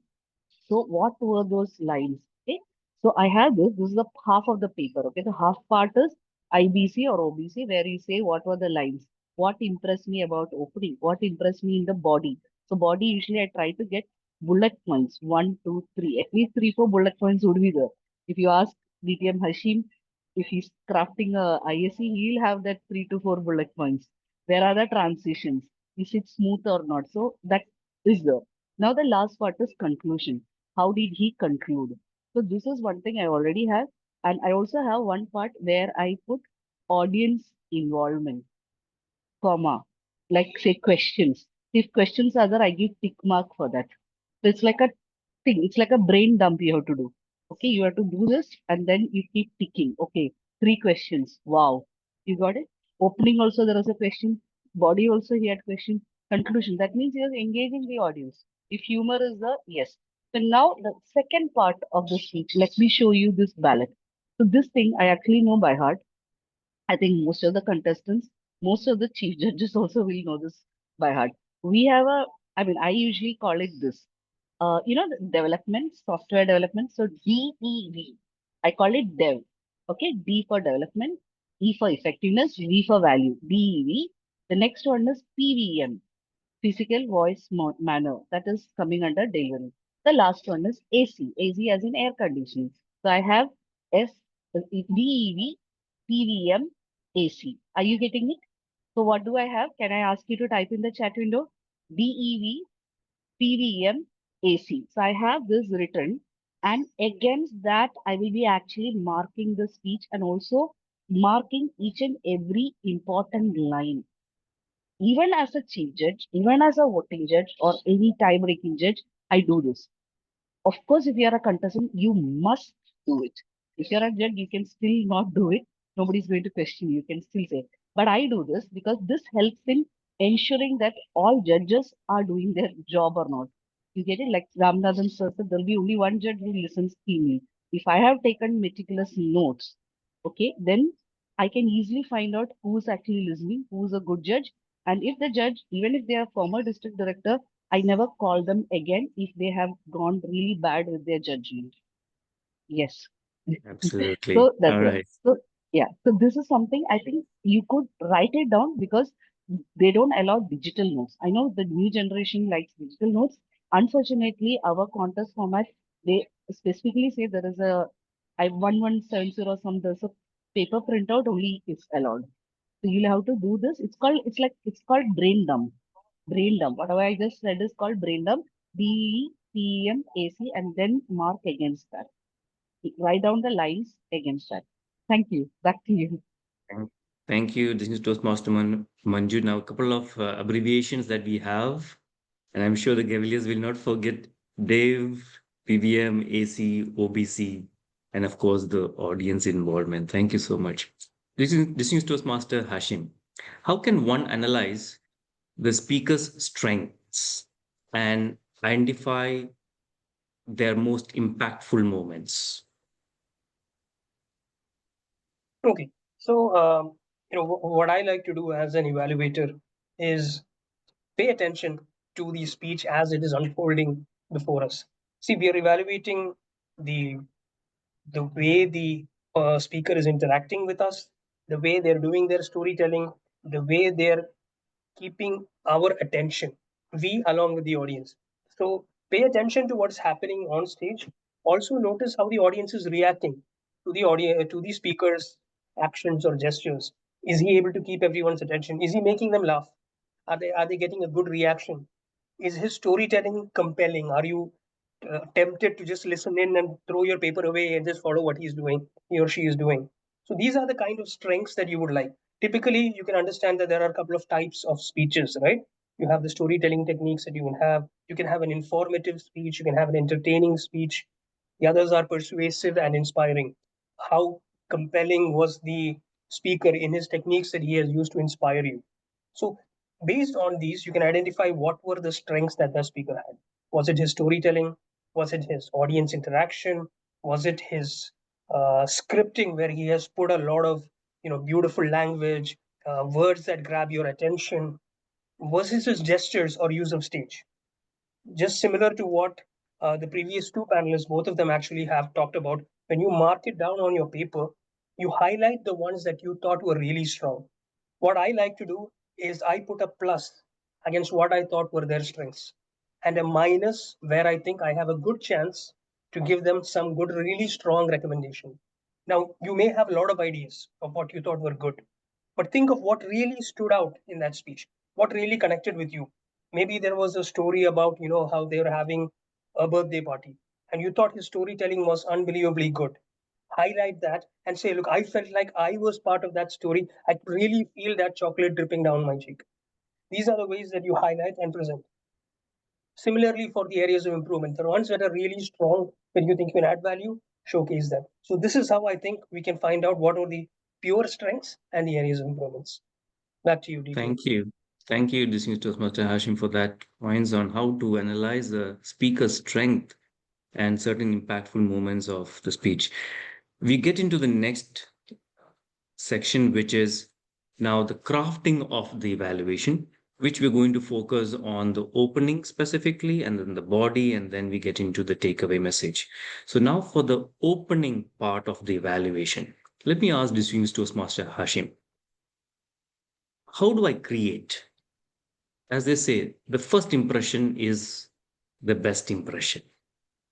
So what were those lines? Okay. So I have this. This is the half of the paper. Okay. The half part is IBC or OBC, where you say what were the lines. What impressed me about opening? What impressed me in the body? So body usually I try to get bullet points. 1, 2, 3. At least 3, 4 bullet points would be there. If you ask DTM Hashim, if he's crafting a ISC, he'll have that 3 to 4 bullet points. Where are the transitions? Is it smooth or not? So that is there. Now the last part is conclusion. How did he conclude? So this is one thing I already have. And I also have one part where I put audience involvement, comma, like say questions. If questions are there, I give tick mark for that. So it's like a thing. It's like a brain dump you have to do. Okay, you have to do this and then you keep ticking. Okay, 3 questions. Wow. You got it? Opening also there was a question. Body also he had question. Conclusion. That means he was engaging the audience. If humor is there, yes. So now the second part of the speech, let me show you this ballot. So this thing I actually know by heart. I think most of the contestants, most of the chief judges also will know this by heart. We have a, I mean, I usually call it this. The development, software development. So DEV, I call it dev. Okay, D for development, E for effectiveness, V for value, DEV. The next one is PVM, physical voice manner, that is coming under delivery. The last one is AC as in air conditioning. So I have S, DEV, PVM, AC. Are you getting it? So what do I have? Can I ask you to type in the chat window? DEV, PVM, AC. So I have this written, and against that, I will be actually marking the speech and also marking each and every important line. Even as a chief judge, even as a voting judge or any time-breaking judge, I do this. Of course, if you are a contestant, you must do it. If you're a judge, you can still not do it. Nobody's going to question you. You can still say. But I do this because this helps in ensuring that all judges are doing their job or not. You get it? Like Ramanathan sir said, there'll be only one judge who listens keenly. If I have taken meticulous notes, okay, then I can easily find out who's actually listening, who's a good judge. And if the judge, even if they are former district director, I never call them again if they have gone really bad with their judgment. Yes. Absolutely. So that's All it. right. So yeah, so this is something I think you could write it down because they don't allow digital notes. I know the new generation likes digital notes. Unfortunately, our contest format, they specifically say there is a I1170 or some, there's a paper printout only is allowed. So you'll have to do this. It's called brain dump. Brain dump. Whatever I just said is called brain dump. BETMAC and then mark against that. Write down the lines against that. Thank you. Back to you. Thank you. This is Toastmaster Manju. Now, a couple of abbreviations that we have, and I'm sure the Gaveliers will not forget Dave, PBM, AC, OBC, and of course the audience involvement. Thank you so much. This is Toastmaster Hashim. How can one analyze the speaker's strengths and identify their most impactful moments? Okay, so what I like to do as an evaluator is pay attention to the speech as it is unfolding before us. See, we are evaluating the way the speaker is interacting with us, the way they're doing their storytelling, the way they're keeping our attention, we along with the audience. So pay attention to what's happening on stage. Also notice how the audience is reacting to the audience, to the speaker's actions or gestures. Is he able to keep everyone's attention? Is he making them laugh? Are they getting a good reaction? Is his storytelling compelling? Are you tempted to just listen in and throw your paper away and just follow what he or she is doing? So these are the kind of strengths that you would like. Typically, you can understand that there are a couple of types of speeches, right? You have the storytelling techniques that you can have. You can have an informative speech. You can have an entertaining speech. The others are persuasive and inspiring. How compelling was the speaker in his techniques that he has used to inspire you? So, based on these, you can identify what were the strengths that the speaker had. Was it his storytelling? Was it his audience interaction? Was it his scripting, where he has put a lot of beautiful language, words that grab your attention? Was it his gestures or use of stage? Just similar to what the previous two panelists, both of them actually have talked about. When you mark it down on your paper, you highlight the ones that you thought were really strong. What I like to do is I put a plus against what I thought were their strengths and a minus where I think I have a good chance to give them some good, really strong recommendation. Now, you may have a lot of ideas of what you thought were good, but think of what really stood out in that speech, what really connected with you. Maybe there was a story about, how they were having a birthday party and you thought his storytelling was unbelievably good. Highlight that and say, look, I felt like I was part of that story. I could really feel that chocolate dripping down my cheek. These are the ways that you highlight and present. Similarly, for the areas of improvement, the ones that are really strong, when you think you can add value, showcase them. So this is how I think we can find out what are the pure strengths and the areas of improvements. Back to you, DT. Thank you. Thank you, distinguished Toastmaster Hashim, for that points on how to analyze the speaker's strength and certain impactful moments of the speech. We get into the next section, which is now the crafting of the evaluation, which we're going to focus on the opening specifically and then the body, and then we get into the takeaway message. So now for the opening part of the evaluation, let me ask distinguished Toastmaster Hashim, how do I create? As they say, the first impression is the best impression.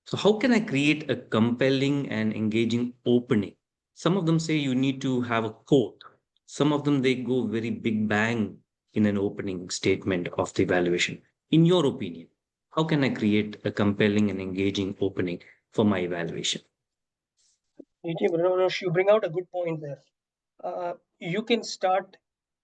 So how can I create a compelling and engaging opening? Some of them say you need to have a quote. Some of them, they go very big bang in an opening statement of the evaluation. In your opinion, how can I create a compelling and engaging opening for my evaluation? DTM Renosh, you bring out a good point there. you can start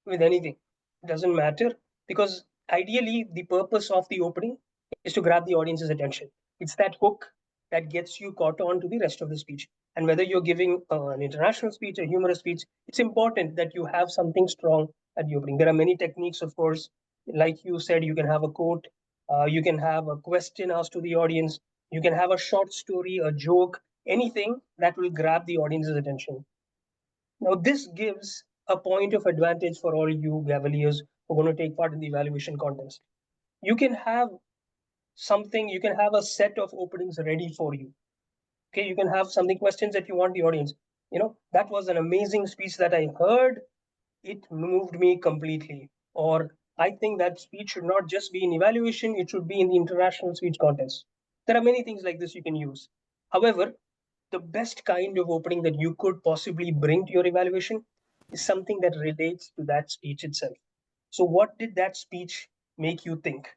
with anything. It doesn't matter, because ideally the purpose of the opening is to grab the audience's attention. It's that hook that gets you caught on to the rest of the speech. And whether you're giving an international speech, a humorous speech, it's important that you have something strong at the opening. There are many techniques, of course. Like you said, you can have a quote, you can have a question asked to the audience, you can have a short story, a joke, anything that will grab the audience's attention. Now, this gives a point of advantage for all you Gaveliers who are going to take part in the evaluation contest. You can have something, you can have a set of openings ready for you. Okay, you can have something, questions that you want the audience. That was an amazing speech that I heard. It moved me completely. Or I think that speech should not just be in evaluation, it should be in the international speech contest. There are many things like this you can use. However, the best kind of opening that you could possibly bring to your evaluation is something that relates to that speech itself. So, what did that speech make you think?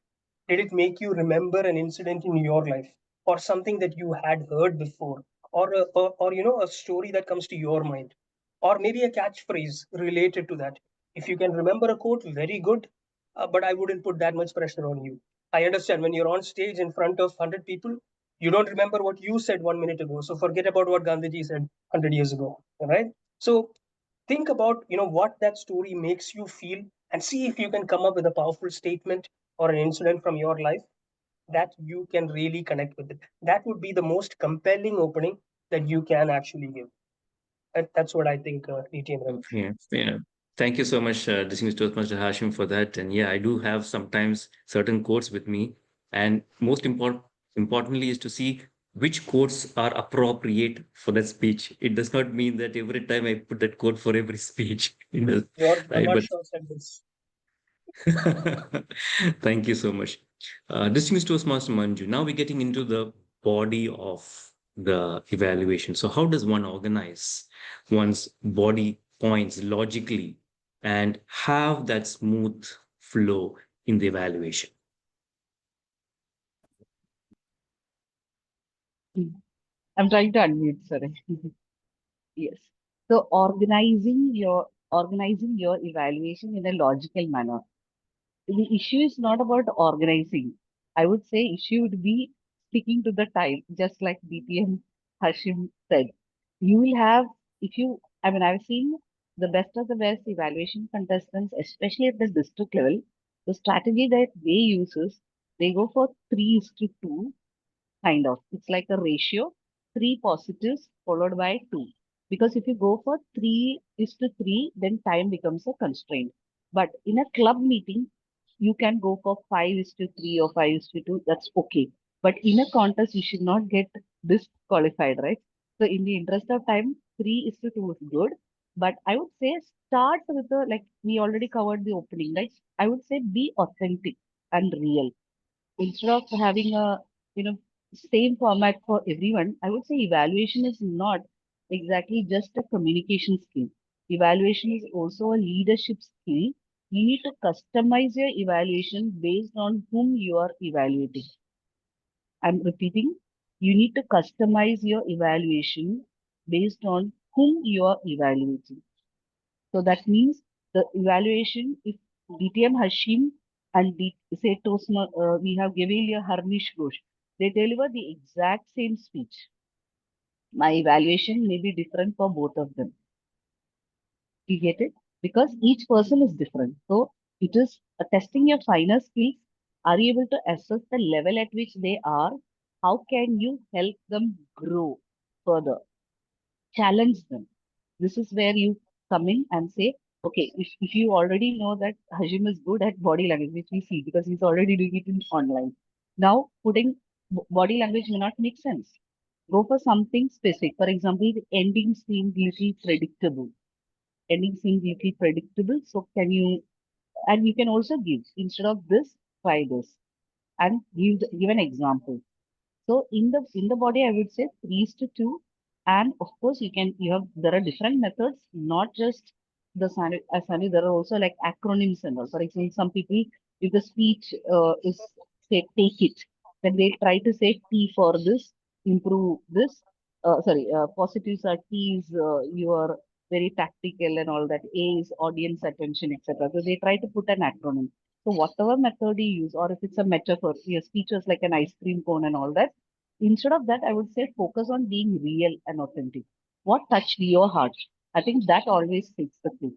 Did it make you remember an incident in your life, or something that you had heard before, or a story that comes to your mind, or maybe a catchphrase related to that? If you can remember a quote, very good, but I wouldn't put that much pressure on you. I understand when you're on stage in front of 100 people, you don't remember what you said 1 minute ago. So forget about what Gandhiji said 100 years ago, right? So think about what that story makes you feel, and see if you can come up with a powerful statement or an incident from your life that you can really connect with it. That would be the most compelling opening that you can actually give. That's what I think, DTM Ramesh. Yeah, yeah. Thank you so much, distinguished Toastmaster Hashim, for that. And yeah, I do have sometimes certain quotes with me. And most importantly is to see which quotes are appropriate for that speech. It does not mean that every time I put that quote for every speech, George right? Bernard But Shaw said this. thank you so much. Distinguished Toastmaster Manju, now we're getting into the body of the evaluation. So how does one organize one's body points logically and have that smooth flow in the evaluation? I'm trying to unmute, sorry. Yes. So organizing your evaluation in a logical manner. The issue is not about organizing. I would say issue would be sticking to the time, just like DTM Hashim said. You will have, I've seen the best of the best evaluation contestants, especially at the district level. The strategy that they use is they go for 3:2 kind of. It's like a ratio, three positives followed by two. Because if you go for 3:3, then time becomes a constraint. But in a club meeting, you can go for 5:3 or 5:2. That's okay. But in a contest, you should not get disqualified, right? So in the interest of time, 3:2 is good. But I would say start with like we already covered the opening, right? I would say be authentic and real instead of having a you know same format for everyone. I would say evaluation is not exactly just a communication skill. Evaluation is also a leadership skill. You need to customize your evaluation based on whom you are evaluating. I'm repeating, you need to customize your evaluation based on whom you are evaluating. So that means the evaluation, if DTM Hashim and say we have Gavelier, Harnish, Ghosh, they deliver the exact same speech. My evaluation may be different for both of them. You get it? Because each person is different. So it is testing your finer skills. Are you able to assess the level at which they are? How can you help them grow further? Challenge them. This is where you come in and say, okay, if you already know that Hajim is good at body language, which we see because he's already doing it in online. Now, putting body language may not make sense. Go for something specific. For example, the ending seems little predictable. Ending seems little predictable. So can you, and you can also give, instead of this, try this. And give an example. So in the body, I would say 3:2, and of course there are different methods, not just the Asani. There are also like acronyms and all. For example, some people, if the speech is say take it, then they try to say T for this, improve this. Positives are T is your very tactical and all that. A is audience attention, etc. So they try to put an acronym. So whatever method you use, or if it's a metaphor, your speech is like an ice cream cone and all that. Instead of that, I would say focus on being real and authentic. What touched your heart? I think that always fits the thing.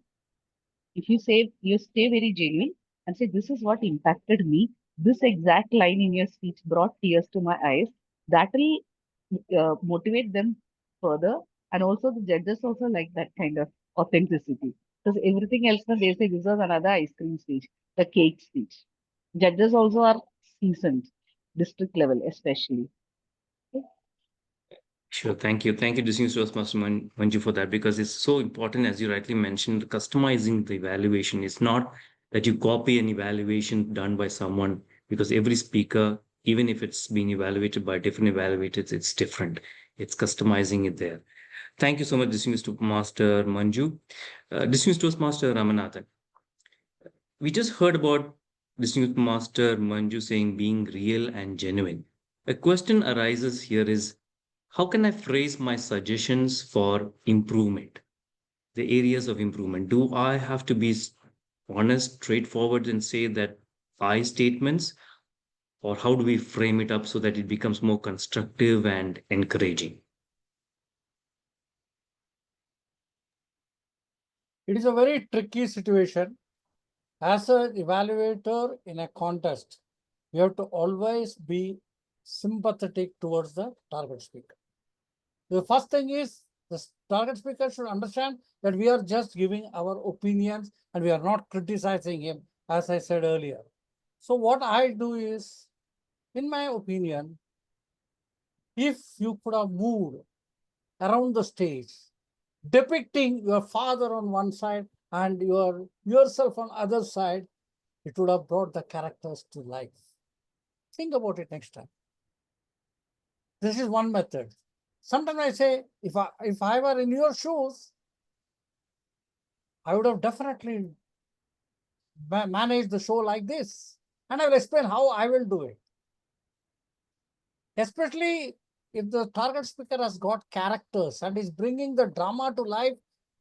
If you say you stay very genuine and say, this is what impacted me, this exact line in your speech brought tears to my eyes, that will motivate them further. And also the judges also like that kind of authenticity. Because everything else, now they say this was another ice cream speech, the cake speech. Judges also are seasoned, district level especially. Sure. Thank you. Thank you, distinguished Toastmaster Manju, for that, because it's so important, as you rightly mentioned, customizing the evaluation. It's not that you copy an evaluation done by someone, because every speaker, even if it's being evaluated by different evaluators, it's different. It's customizing it there. Thank you so much, distinguished Master Manju. Distinguished Toastmaster Ramanathan. We just heard about distinguished Master Manju saying being real and genuine. A question arises here is, how can I phrase my suggestions for improvement? The areas of improvement. Do I have to be honest, straightforward, and say that 5 statements? Or how do we frame it up so that it becomes more constructive and encouraging? It is a very tricky situation. As an evaluator in a contest, you have to always be sympathetic towards the target speaker. The first thing is the target speaker should understand that we are just giving our opinions and we are not criticizing him, as I said earlier. So what I do is, in my opinion, if you could have moved around the stage, depicting your father on one side and yourself on other side, it would have brought the characters to life. Think about it next time. This is one method. Sometimes I say, if I were in your shoes, I would have definitely managed the show like this. And I will explain how I will do it. Especially if the target speaker has got characters and is bringing the drama to life,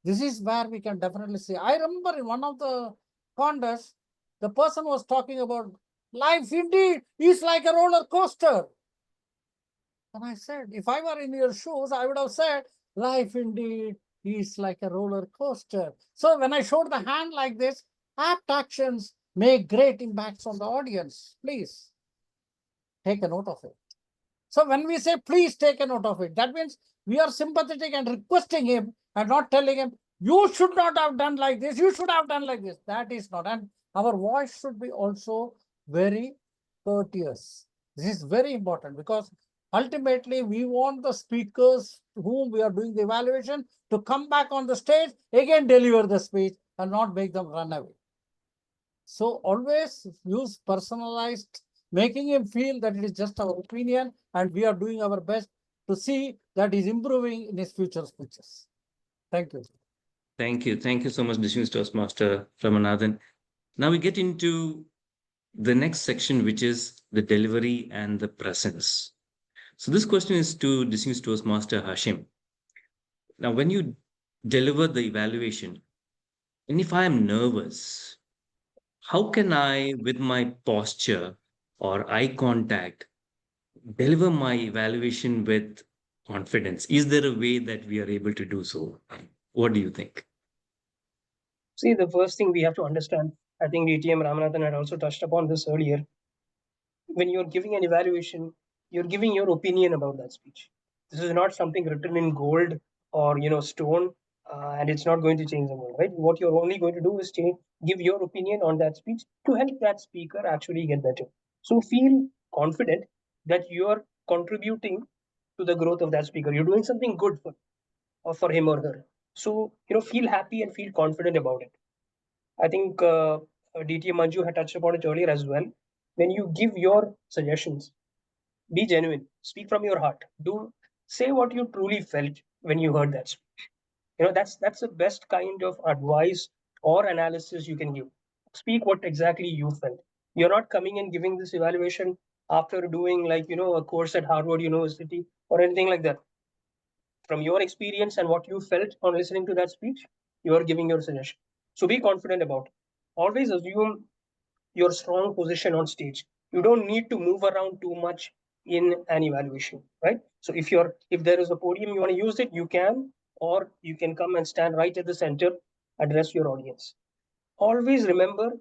this is where we can definitely say. I remember in one of the contests, the person was talking about life indeed is like a roller coaster. And I said, if I were in your shoes, I would have said, life indeed is like a roller coaster. So when I showed the hand like this, apt actions make great impacts on the audience. Please take a note of it. So when we say, please take a note of it, that means we are sympathetic and requesting him and not telling him, you should not have done like this, you should have done like this. That is not. And our voice should be also very courteous. This is very important because ultimately we want the speakers whom we are doing the evaluation to come back on the stage, again deliver the speech and not make them run away. So always use personalized, making him feel that it is just our opinion and we are doing our best to see that he's improving in his future speeches. Thank you. Thank you. Thank you so much, distinguished Toastmaster Ramanathan. Now we get into the next section, which is the delivery and the presence. So this question is to distinguished Toastmaster Hashim. Now, when you deliver the evaluation, and if I am nervous, how can I, with my posture or eye contact, deliver my evaluation with confidence? Is there a way that we are able to do so? What do you think? See, the first thing we have to understand, I think DTM Ramanathan had also touched upon this earlier. When you're giving an evaluation, you're giving your opinion about that speech. This is not something written in gold or stone, and it's not going to change the world, right? What you're only going to do is give your opinion on that speech to help that speaker actually get better. So feel confident that you're contributing to the growth of that speaker. You're doing something good for him or her. So feel happy and feel confident about it. I think DTM Manju had touched upon it earlier as well. When you give your suggestions, be genuine, speak from your heart. Do say what you truly felt when you heard that speech. That's the best kind of advice or analysis you can give. Speak what exactly you felt. You're not coming and giving this evaluation after doing a course at Harvard University or anything like that. from your experience and what you felt on listening to that speech, you are giving your suggestion. So be confident about it. Always assume your strong position on stage. You don't need to move around too much in an evaluation, right? So if there is a podium, you want to use it, you can, or you can come and stand right at the center, address your audience. Always remember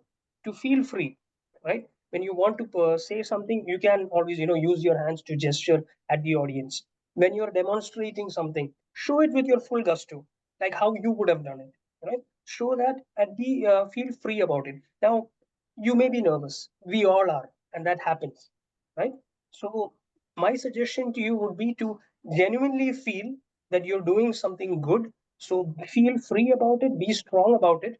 to feel free, right? When you want to say something, you can always use your hands to gesture at the audience. When you're demonstrating something, show it with your full gusto, like how you would have done it, right? Show that and feel free about it. Now, you may be nervous, we all are, and that happens, right? So my suggestion to you would be to genuinely feel that you're doing something good. So feel free about it, be strong about it.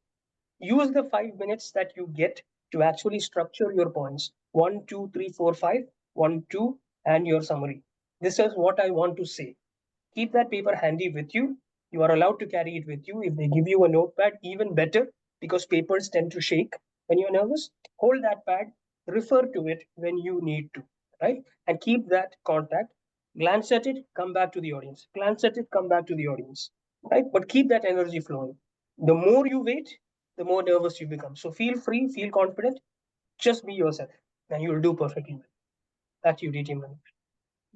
Use the 5 minutes that you get to actually structure your points: 1, 2, 3, 4, 5, 1, 2, and your summary. This is what I want to say. Keep that paper handy with you. You are allowed to carry it with you. If they give you a notepad, even better, because papers tend to shake when you're nervous. Hold that pad, refer to it when you need to, right? And keep that contact. Glance at it, come back to the audience. Glance at it, come back to the audience, right? But keep that energy flowing. The more you wait, the more nervous you become. So feel free, feel confident, just be yourself, and you'll do perfectly well. Back to you, DTM.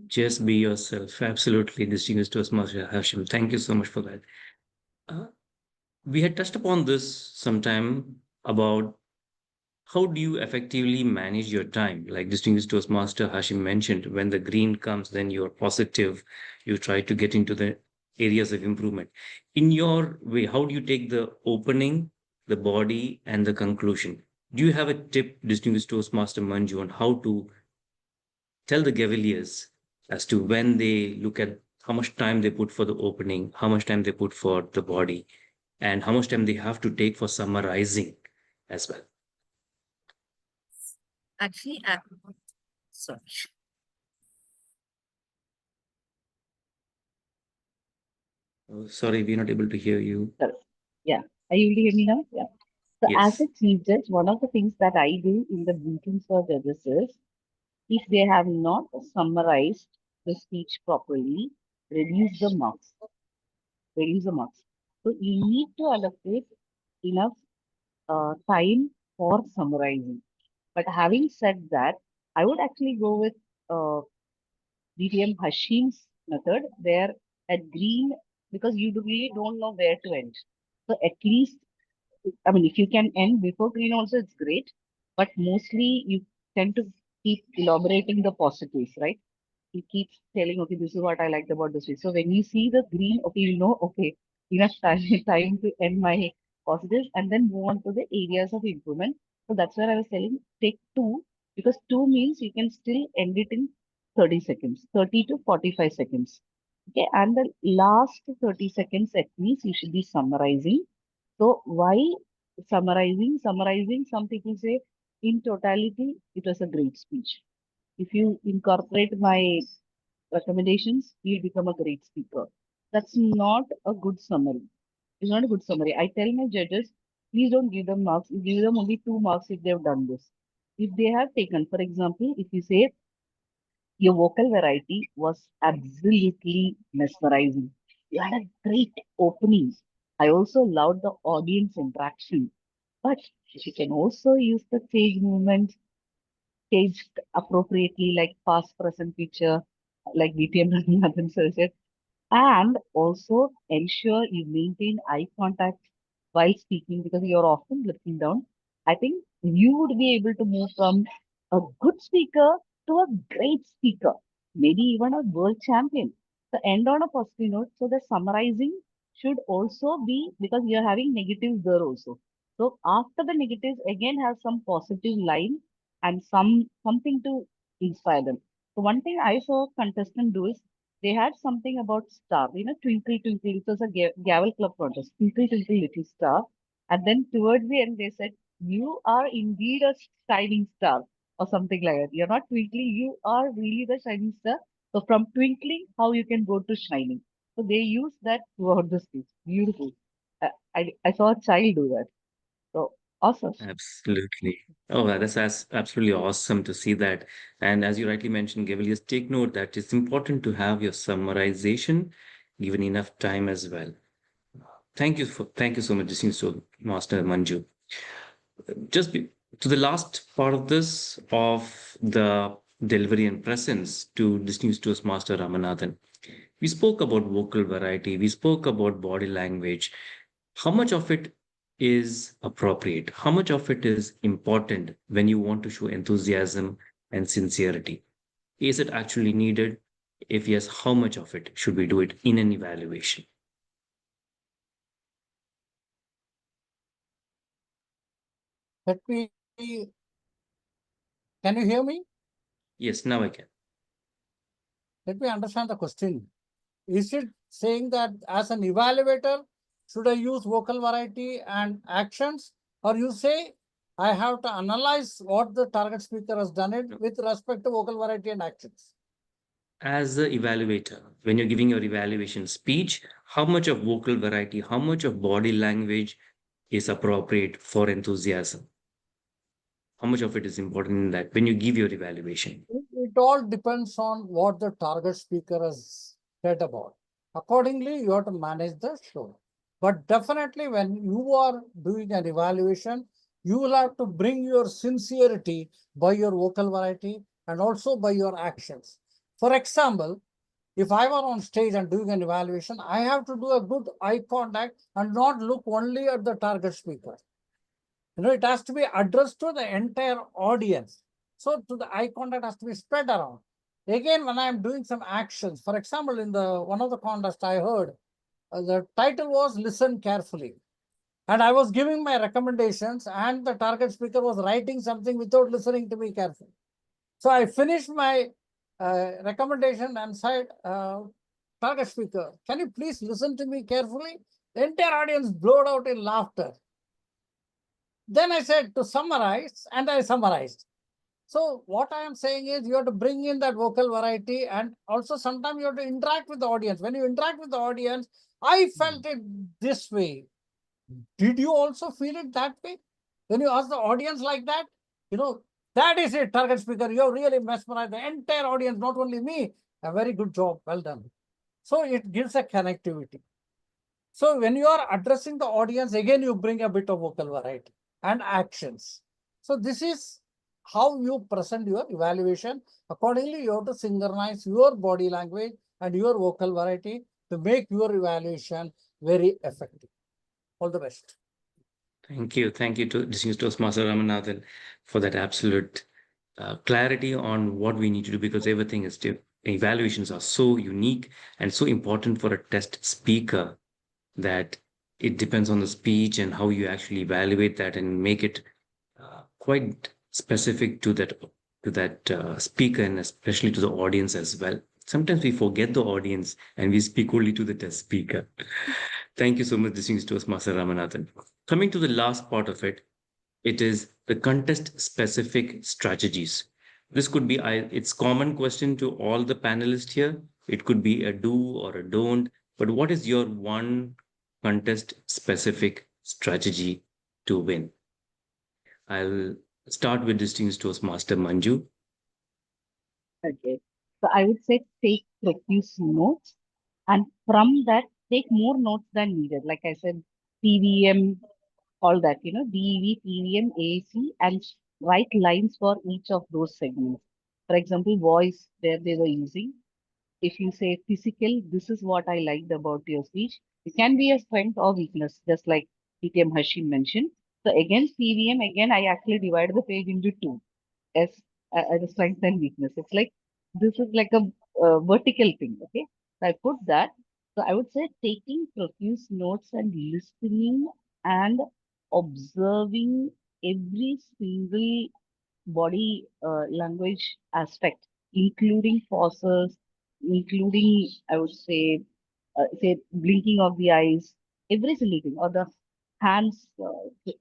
Just be yourself. Absolutely, distinguished Toastmaster Hashim. Thank you so much for that. We had touched upon this sometime about how do you effectively manage your time? Like distinguished Toastmaster Hashim mentioned, when the green comes, then you're positive. You try to get into the areas of improvement. In your way, how do you take the opening, the body, and the conclusion? Do you have a tip, distinguished Toastmaster Manju, on how to tell the Gaveliers as to when they look at how much time they put for the opening, how much time they put for the body, and how much time they have to take for summarizing as well? Actually, sorry. Oh, sorry, we're not able to hear you. Sorry. Yeah. Are you able to hear me now? Yeah. So as Yes. a chief judge, one of the things that I do in the meetings for judges is, if they have not summarized the speech properly, reduce the marks. Reduce the marks. So you need to allocate enough time for summarizing. But having said that, I would actually go with DTM Hashim's method, where at green, because you really don't know where to end. So at least, I mean, if you can end before green also, it's great. But mostly you tend to keep elaborating the positives, right? You keep telling, okay, this is what I liked about this week. So when you see the green, okay, you know, okay, enough time, time to end my positives and then move on to the areas of improvement. So that's where I was telling, take two, because two means you can still end it in 30 seconds, 30 to 45 seconds. Okay, and the last 30 seconds at least you should be summarizing. So why summarizing? Summarizing, some people say, in totality, it was a great speech. If you incorporate my recommendations, you'll become a great speaker. That's not a good summary. It's not a good summary. I tell my judges, please don't give them marks. You give them only 2 marks if they've done this. If they have taken, for example, if you say your vocal variety was absolutely mesmerizing, you had a great opening. I also loved the audience interaction. But if you can also use the stage movement, staged appropriately, like past, present, future, like DTM Ramanathan NS, and also ensure you maintain eye contact while speaking because you're often looking down. I think you would be able to move from a good speaker to a great speaker, maybe even a world champion. So end on a positive note. So the summarizing should also be, because you're having negatives there also. So after the negatives, again have some positive line and something to inspire them. So one thing I saw contestant do is they had something about star, twinkle, twinkle. It was a gavel club contest, twinkle, twinkle, little star. And then towards the end, they said, you are indeed a shining star, or something like that. You're not twinkling, you are really the shining star. So from twinkling, how you can go to shining. So they use that throughout the speech. Beautiful. I saw a child do that. So awesome. Absolutely. Oh, that's absolutely awesome to see that. And as you rightly mentioned, Gavelier, take note that it's important to have your summarization given enough time as well. Thank you so much, distinguished Master Manju. To the last part of this, of the delivery and presence to distinguished Toastmaster Ramanathan. We spoke about vocal variety. We spoke about body language. How much of it is appropriate? How much of it is important when you want to show enthusiasm and sincerity? Is it actually needed? If yes, how much of it should we do it in an evaluation? Let me, can you hear me? Yes, now I can. Let me understand the question. Is it saying that as an evaluator, should I use vocal variety and actions? Or you say, I have to analyze what the target speaker has done it with respect to vocal variety and actions? As the evaluator, when you're giving your evaluation speech, how much of vocal variety, how much of body language is appropriate for enthusiasm? How much of it is important in that when you give your evaluation? It all depends on what the target speaker has said about. Accordingly, you have to manage the show. But definitely when you are doing an evaluation, you will have to bring your sincerity by your vocal variety and also by your actions. For example, if I were on stage and doing an evaluation, I have to do a good eye contact and not look only at the target speaker. It has to be addressed to the entire audience. So to the eye contact has to be spread around. Again, when I am doing some actions, for example, in the one of the contests I heard, the title was Listen Carefully. And I was giving my recommendations and the target speaker was writing something without listening to me carefully. So I finished my recommendation and said, target speaker, can you please listen to me carefully? The entire audience blowed out in laughter. Then I said to summarize, and I summarized. So what I am saying is you have to bring in that vocal variety, and also sometimes you have to interact with the audience. When you interact with the audience, I felt it this way. Did you also feel it that way? When you ask the audience like that, that is it, target speaker. You have really mesmerized the entire audience, not only me. A very good job. Well done. So it gives a connectivity. So when you are addressing the audience, again, you bring a bit of vocal variety and actions. So this is how you present your evaluation. Accordingly, you have to synchronize your body language and your vocal variety to make your evaluation very effective. All the best. Thank you. Thank you to distinguished Toastmaster Ramanathan for that absolute clarity on what we need to do, because everything is evaluations are so unique and so important for a test speaker that it depends on the speech and how you actually evaluate that and make it quite specific to that speaker and especially to the audience as well. Sometimes we forget the audience and we speak only to the test speaker. Thank you so much, distinguished Toastmaster Ramanathan. Coming to the last part of it, it is the contest-specific strategies. This could be, it's common question to all the panelists here. It could be a do or a don't, but what is your one contest-specific strategy to win? I'll start with distinguished Toastmaster Manju. Okay. So I would say take profuse notes, and from that, take more notes than needed. Like I said, PVM, all that, DEV, PVM, AAC, and write lines for each of those segments. For example, voice, there they were using. If you say physical, this is what I liked about your speech. It can be a strength or weakness, just like DTM Hashim mentioned. So again, PVM, again, I actually divided the page into two as a strength and weakness. It's like, this is like a vertical thing, okay? So I put that. So I would say taking profuse notes and listening and observing every single body language aspect, including pauses, including, I would say blinking of the eyes, every single thing, or the hands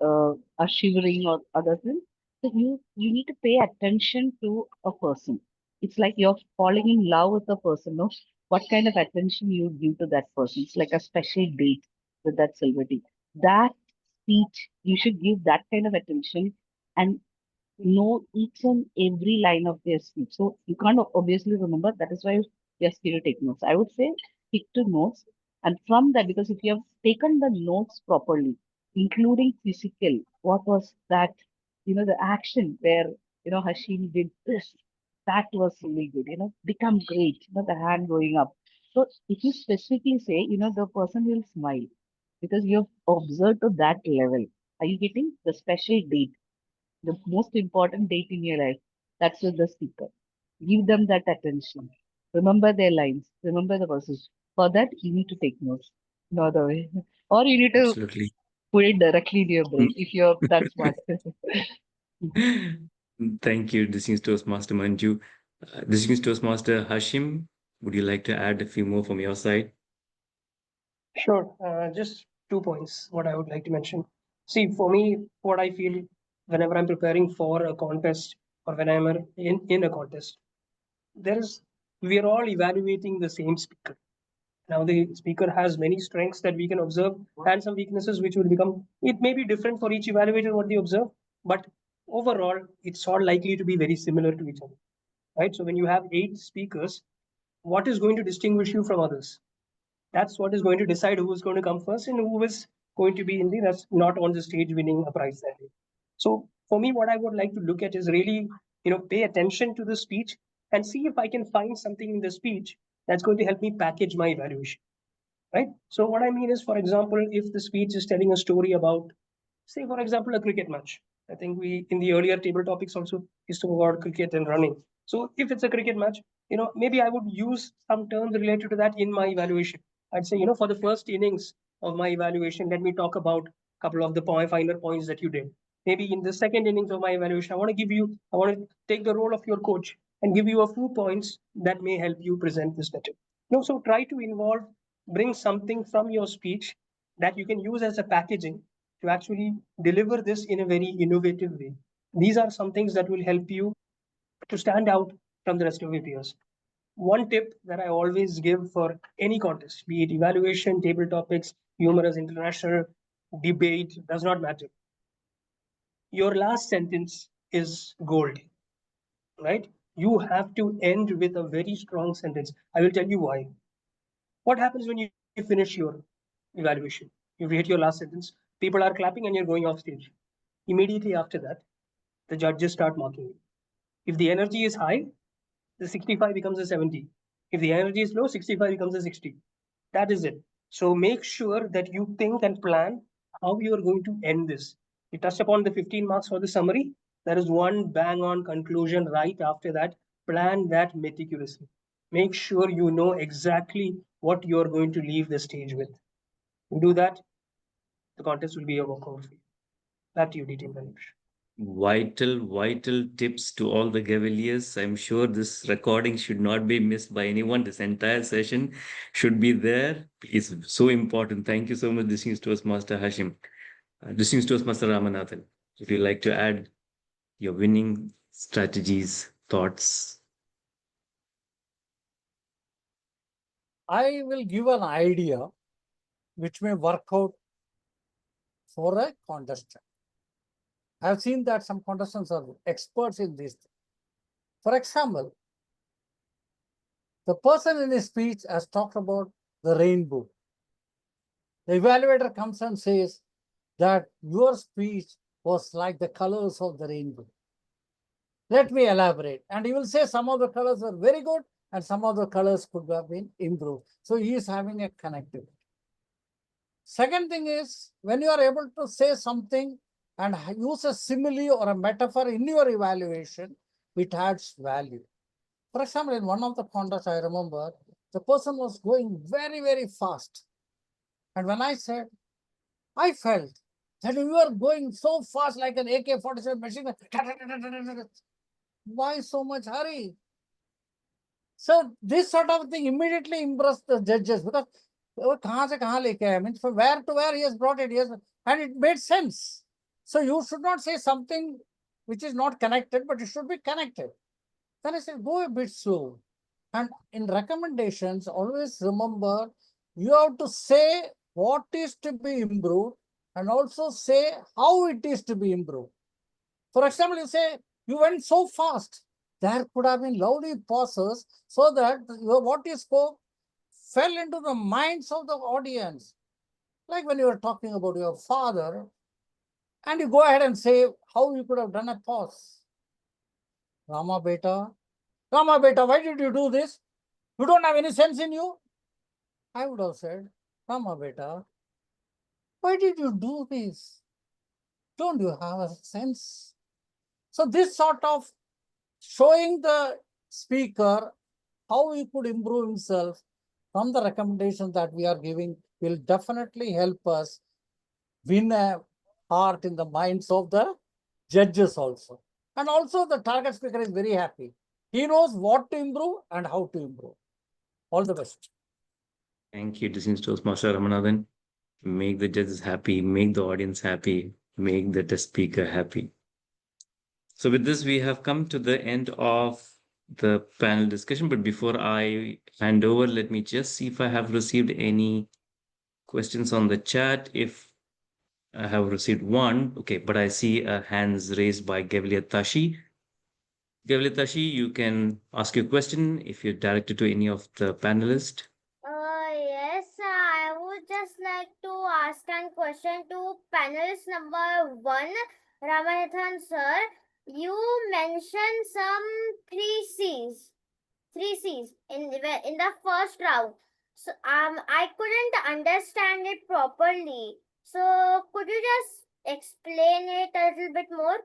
are shivering or other things. So you need to pay attention to a person. It's like you're falling in love with a person, no? What kind of attention you give to that person? It's like a special date with that celebrity. That speech, you should give that kind of attention and know each and every line of their speech. So you can't obviously remember. That is why you ask you to take notes. I would say stick to notes. And from that, because if you have taken the notes properly, including physical, what was that, the action where, Hashim did this, that was really good, become great, the hand going up. So if you specifically say, the person will smile because you have observed to that level. Are you getting the special date, the most important date in your life? That's with the speaker. Give them that attention. Remember their lines. Remember the verses. For that, you need to take notes. No other way. Or you need to Absolutely. put it directly in your brain if you're that smart. Thank you, distinguished Toastmaster Manju. Distinguished Toastmaster Hashim, would you like to add a few more from your side? Sure. Just 2 points, what I would like to mention. See, for me, what I feel whenever I'm preparing for a contest or when I'm in a contest, we are all evaluating the same speaker. Now, the speaker has many strengths that we can observe and some weaknesses which will become, it may be different for each evaluator what they observe, but overall, it's all likely to be very similar to each other, right? So when you have 8 speakers, what is going to distinguish you from others? That's what is going to decide who is going to come first and who is going to be in the that's not on the stage winning a prize that day. So for me, what I would like to look at is really, pay attention to the speech and see if I can find something in the speech that's going to help me package my evaluation. Right? So what I mean is, for example, if the speech is telling a story about, say, for example, a cricket match. I think we in the earlier table topics also used to talk about cricket and running. So if it's a cricket match, maybe I would use some terms related to that in my evaluation. I'd say, for the first innings of my evaluation, let me talk about a couple of the finer points that you did. Maybe in the second innings of my evaluation, I want to take the role of your coach and give you a few points that may help you present this better. So try to bring something from your speech that you can use as a packaging to actually deliver this in a very innovative way. These are some things that will help you to stand out from the rest of your peers. One tip that I always give for any contest, be it evaluation, table topics, humorous, international, debate, does not matter. Your last sentence is gold, right? You have to end with a very strong sentence. I will tell you why. What happens when you finish your evaluation? You've hit your last sentence, people are clapping and you're going off stage. Immediately after that, the judges start marking you. If the energy is high, the 65 becomes a 70. If the energy is low, 65 becomes a 60. That is it. So make sure that you think and plan how you are going to end this. You touched upon the 15 marks for the summary. There is one bang on conclusion right after that. Plan that meticulously. Make sure you know exactly what you are going to leave the stage with. You do that, the contest will be a walkover for you. Back to you, DTM Renosh. Vital tips to all the Gaveliers. I'm sure this recording should not be missed by anyone. This entire session should be there. It's so important. Thank you so much, distinguished Toastmaster Hashim. Distinguished Toastmaster Ramanathan, if you'd like to add your winning strategies, thoughts. I will give an idea which may work out for a contestant. I have seen that some contestants are experts in this. For example, the person in his speech has talked about the rainbow. The evaluator comes and says that your speech was like the colors of the rainbow. Let me elaborate. And he will say some of the colors were very good and some of the colors could have been improved. So he is having a connectivity. Second thing is, when you are able to say something and use a simile or a metaphor in your evaluation, it adds value. For example, in one of the contests, I remember, the person was going very, very fast. And when I said, I felt that you are going so fast like an AK-47 machine gun. Why so much hurry? So this sort of thing immediately impressed the judges because means from where to where he has brought it, and it made sense. So you should not say something which is not connected, but it should be connected. Then I said, go a bit slow. And in recommendations, always remember, you have to say what is to be improved and also say how it is to be improved. For example, you say, you went so fast. There could have been lovely pauses so that what you spoke fell into the minds of the audience. Like when you were talking about your father, and you go ahead and say how you could have done a pause. Rama beta, why did you do this? You don't have any sense in you? I would have said, Rama beta, why did you do this? Don't you have a sense? So this sort of showing the speaker how he could improve himself from the recommendations that we are giving will definitely help us win a heart in the minds of the judges also. And also the target speaker is very happy. He knows what to improve and how to improve. All the best. Thank you, distinguished Toastmaster Ramanathan. Make the judges happy, make the audience happy, make the test speaker happy. So with this, we have come to the end of the panel discussion. But before I hand over, let me just see if I have received any questions on the chat. If I have received one, okay, but I see a hands raised by Gavelier Tashi. Gavelier Tashi, you can ask your question if you're directed to any of the panelists. Yes, I would just like to ask a question to panelist number 1, Ramanathan sir. You mentioned some three C's in the first round. So I couldn't understand it properly. So could you just explain it a little bit more?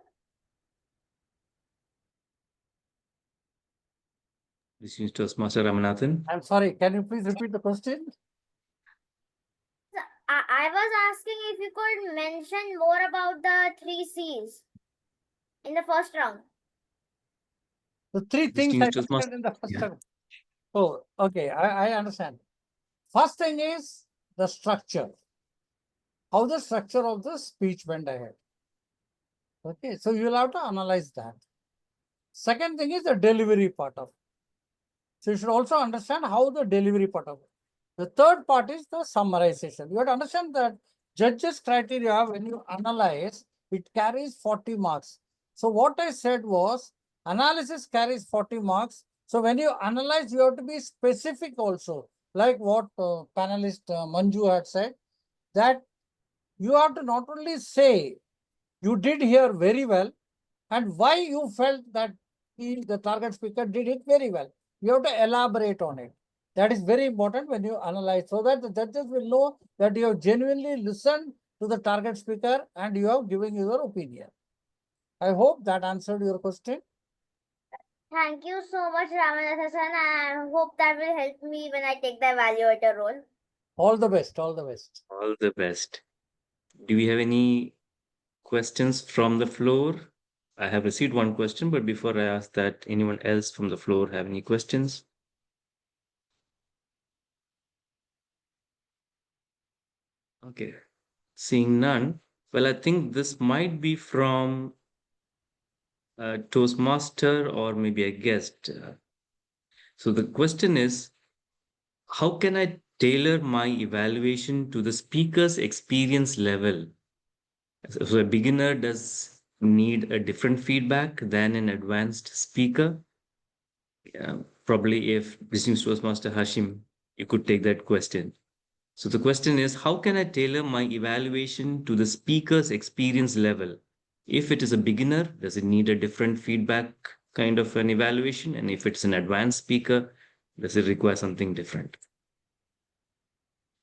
This is Toastmaster Ramanathan. I'm sorry, can you please repeat the question? I was asking if you could mention more about the three C's in the first round. The three things I Distinguished mentioned in the first round. Oh, okay, I understand. First thing is the structure. How the structure of the speech went ahead. Okay, so you'll have to analyze that. Second thing is the delivery part of it. So you should also understand how the delivery part of it. The third part is the summarization. You have to understand that judges' criteria, when you analyze, it carries 40 marks. So what I said was, analysis carries 40 marks. So when you analyze, you have to be specific also. Like what panelist Manju had said, that you have to not only say, you did here very well, and why you felt that the target speaker did it very well. You have to elaborate on it. That is very important when you analyze, so that the judges will know that you have genuinely listened to the target speaker and you have given your opinion. I hope that answered your question. Thank you so much, Ramanathan sir. I hope that will help me when I take the evaluator role. All the best. All the best. All the best. Do we have any questions from the floor? I have received one question, but before I ask that, anyone else from the floor have any questions? Okay, seeing none. Well, I think this might be from a Toastmaster or maybe a guest. So the question is, how can I tailor my evaluation to the speaker's experience level? So a beginner does need a different feedback than an advanced speaker. Probably if Business Toastmaster Hashim, you could take that question. So the question is, how can I tailor my evaluation to the speaker's experience level? If it is a beginner, does it need a different feedback kind of an evaluation? And if it's an advanced speaker, does it require something different?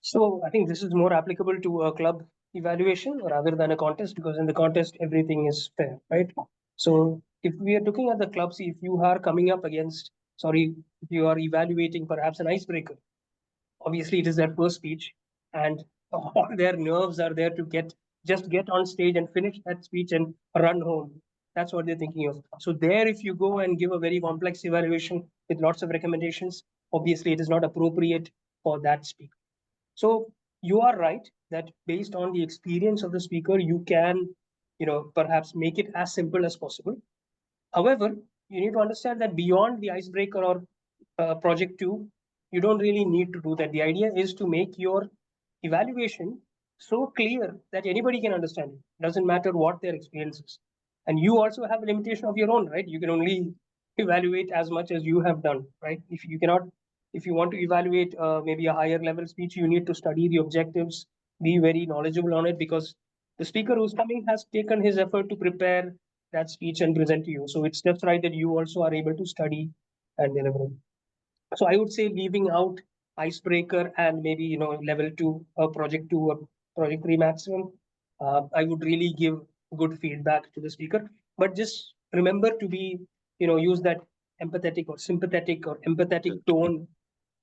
So I think this is more applicable to a club evaluation rather than a contest, because in the contest, everything is fair, right? So if we are looking at the clubs, if you are coming up against, if you are evaluating perhaps an icebreaker, obviously it is their first speech and all their nerves are there to just get on stage and finish that speech and run home. That's what they're thinking of. So there, if you go and give a very complex evaluation with lots of recommendations, obviously it is not appropriate for that speaker. So you are right that based on the experience of the speaker, you can, perhaps make it as simple as possible. However, you need to understand that beyond the icebreaker or project 2, you don't really need to do that. The idea is to make your evaluation so clear that anybody can understand it. It doesn't matter what their experience is. And you also have a limitation of your own, right? You can only evaluate as much as you have done, right? If you cannot if you want to evaluate maybe a higher level speech, you need to study the objectives, be very knowledgeable on it, because the speaker who's coming has taken his effort to prepare that speech and present to you. So it's just right that you also are able to study and deliver it. So I would say leaving out icebreaker and maybe level 2 or project 2 or project 3 maximum, I would really give good feedback to the speaker. But just remember to be use that empathetic or sympathetic or empathetic tone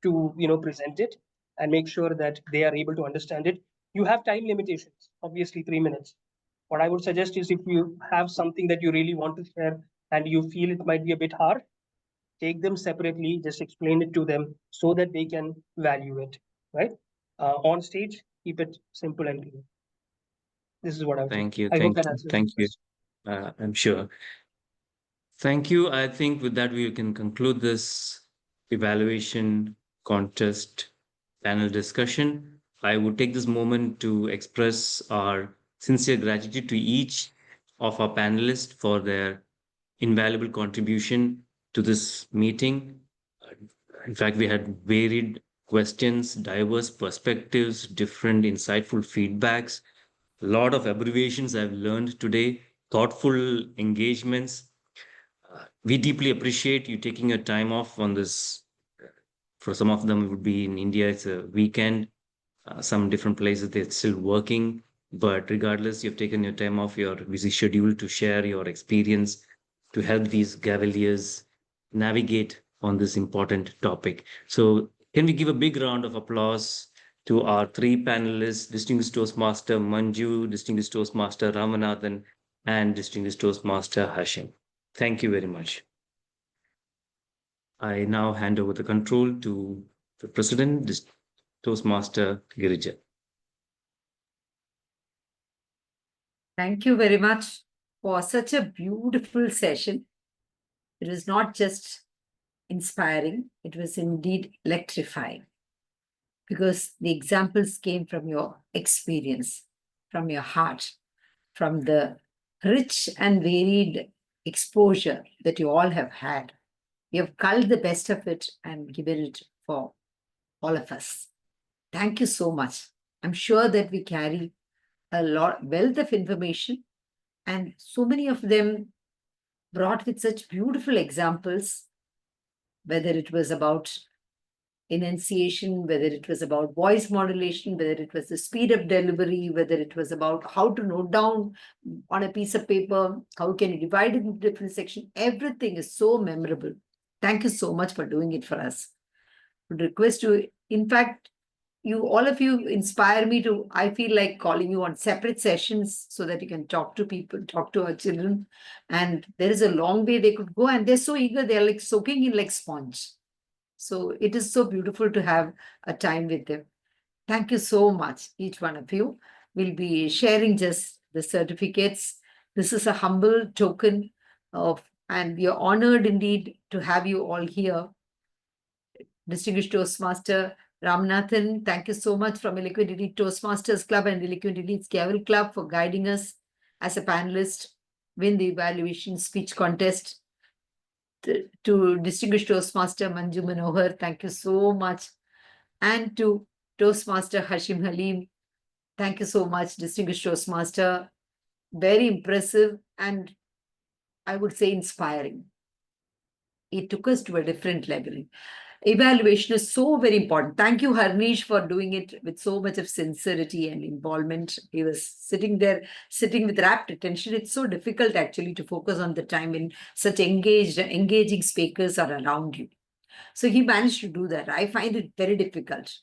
to present it, and make sure that they are able to understand it. You have time limitations, obviously 3 minutes. What I would suggest is, if you have something that you really want to share and you feel it might be a bit hard, take them separately, just explain it to them so that they can value it, right? On stage, keep it simple and clear. This is what I would Thank say. you. I hope that answers Thank your you. question. I'm sure. Thank you. I think with that, we can conclude this evaluation contest panel discussion. I would take this moment to express our sincere gratitude to each of our panelists for their invaluable contribution to this meeting. In fact, we had varied questions, diverse perspectives, different insightful feedbacks, a lot of abbreviations I've learned today, thoughtful engagements. We deeply appreciate you taking your time off on this. For some of them, it would be in India, it's a weekend. Some different places, they're still working. But regardless, you've taken your time off your busy schedule to share your experience, to help these Gaveliers navigate on this important topic. So can we give a big round of applause to our 3 panelists, Distinguished Toastmaster Manju, Distinguished Toastmaster Ramanathan, and Distinguished Toastmaster Hashim. Thank you very much. I now hand over the control to the President, Toastmaster Girija. Thank you very much for such a beautiful session. It was not just inspiring, it was indeed electrifying, because the examples came from your experience, from your heart, from the rich and varied exposure that you all have had. You have culled the best of it and given it for all of us. Thank you so much. I'm sure that we carry a wealth of information, and so many of them brought with such beautiful examples, whether it was about enunciation, whether it was about voice modulation, whether it was the speed of delivery, whether it was about how to note down on a piece of paper, how can you divide it into different sections. Everything is so memorable. Thank you so much for doing it for us. I would request you, in fact, all of you inspire me to, I feel like calling you on separate sessions so that you can talk to people, talk to our children. And there is a long way they could go, and they're so eager, they're like soaking in like sponge. So it is so beautiful to have a time with them. Thank you so much, each one of you. We'll be sharing just the certificates. This is a humble token of, and we are honored indeed to have you all here. Distinguished Toastmaster Ramanathan, thank you so much from Eloquent Elite Toastmasters Club and Eloquent Elite Gavel Club for guiding us as a panelist win the evaluation speech contest. To Distinguished Toastmaster Manju Manohar, thank you so much. And to Toastmaster Hashim Haleem, thank you so much, Distinguished Toastmaster. Very impressive and I would say inspiring. It took us to a different level. Evaluation is so very important. Thank you, Harnish, for doing it with so much of sincerity and involvement. He was sitting there, sitting with rapt attention. It's so difficult actually to focus on the time when such engaging speakers are around you. So he managed to do that. I find it very difficult.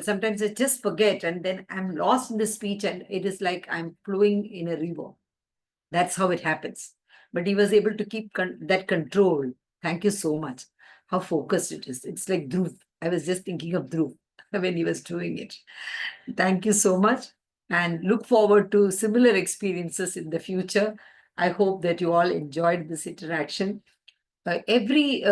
Sometimes I just forget and then I'm lost in the speech and it is like I'm flowing in a river. That's how it happens. But he was able to keep that control. Thank you so much. How focused it is. It's like Dhruv. I was just thinking of Dhruv when he was doing it. Thank you so much and look forward to similar experiences in the future. I hope that you all enjoyed this interaction. Every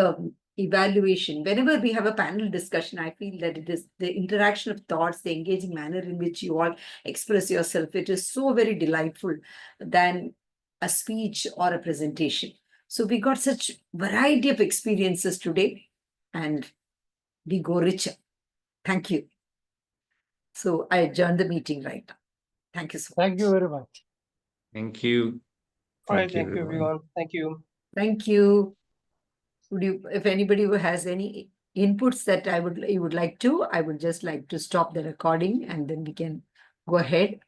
evaluation, whenever we have a panel discussion, I feel that it is the interaction of thoughts, the engaging manner in which you all express yourself. It is so very delightful than a speech or a presentation. So we got such variety of experiences today, and we go richer. Thank you. So I adjourn the meeting right now. Thank you so much. Thank you very much. Thank you. All right, thank you, everyone. Thank you. Thank you. Would you, if anybody who has any inputs that you would like to, I would just like to stop the recording and then we can go ahead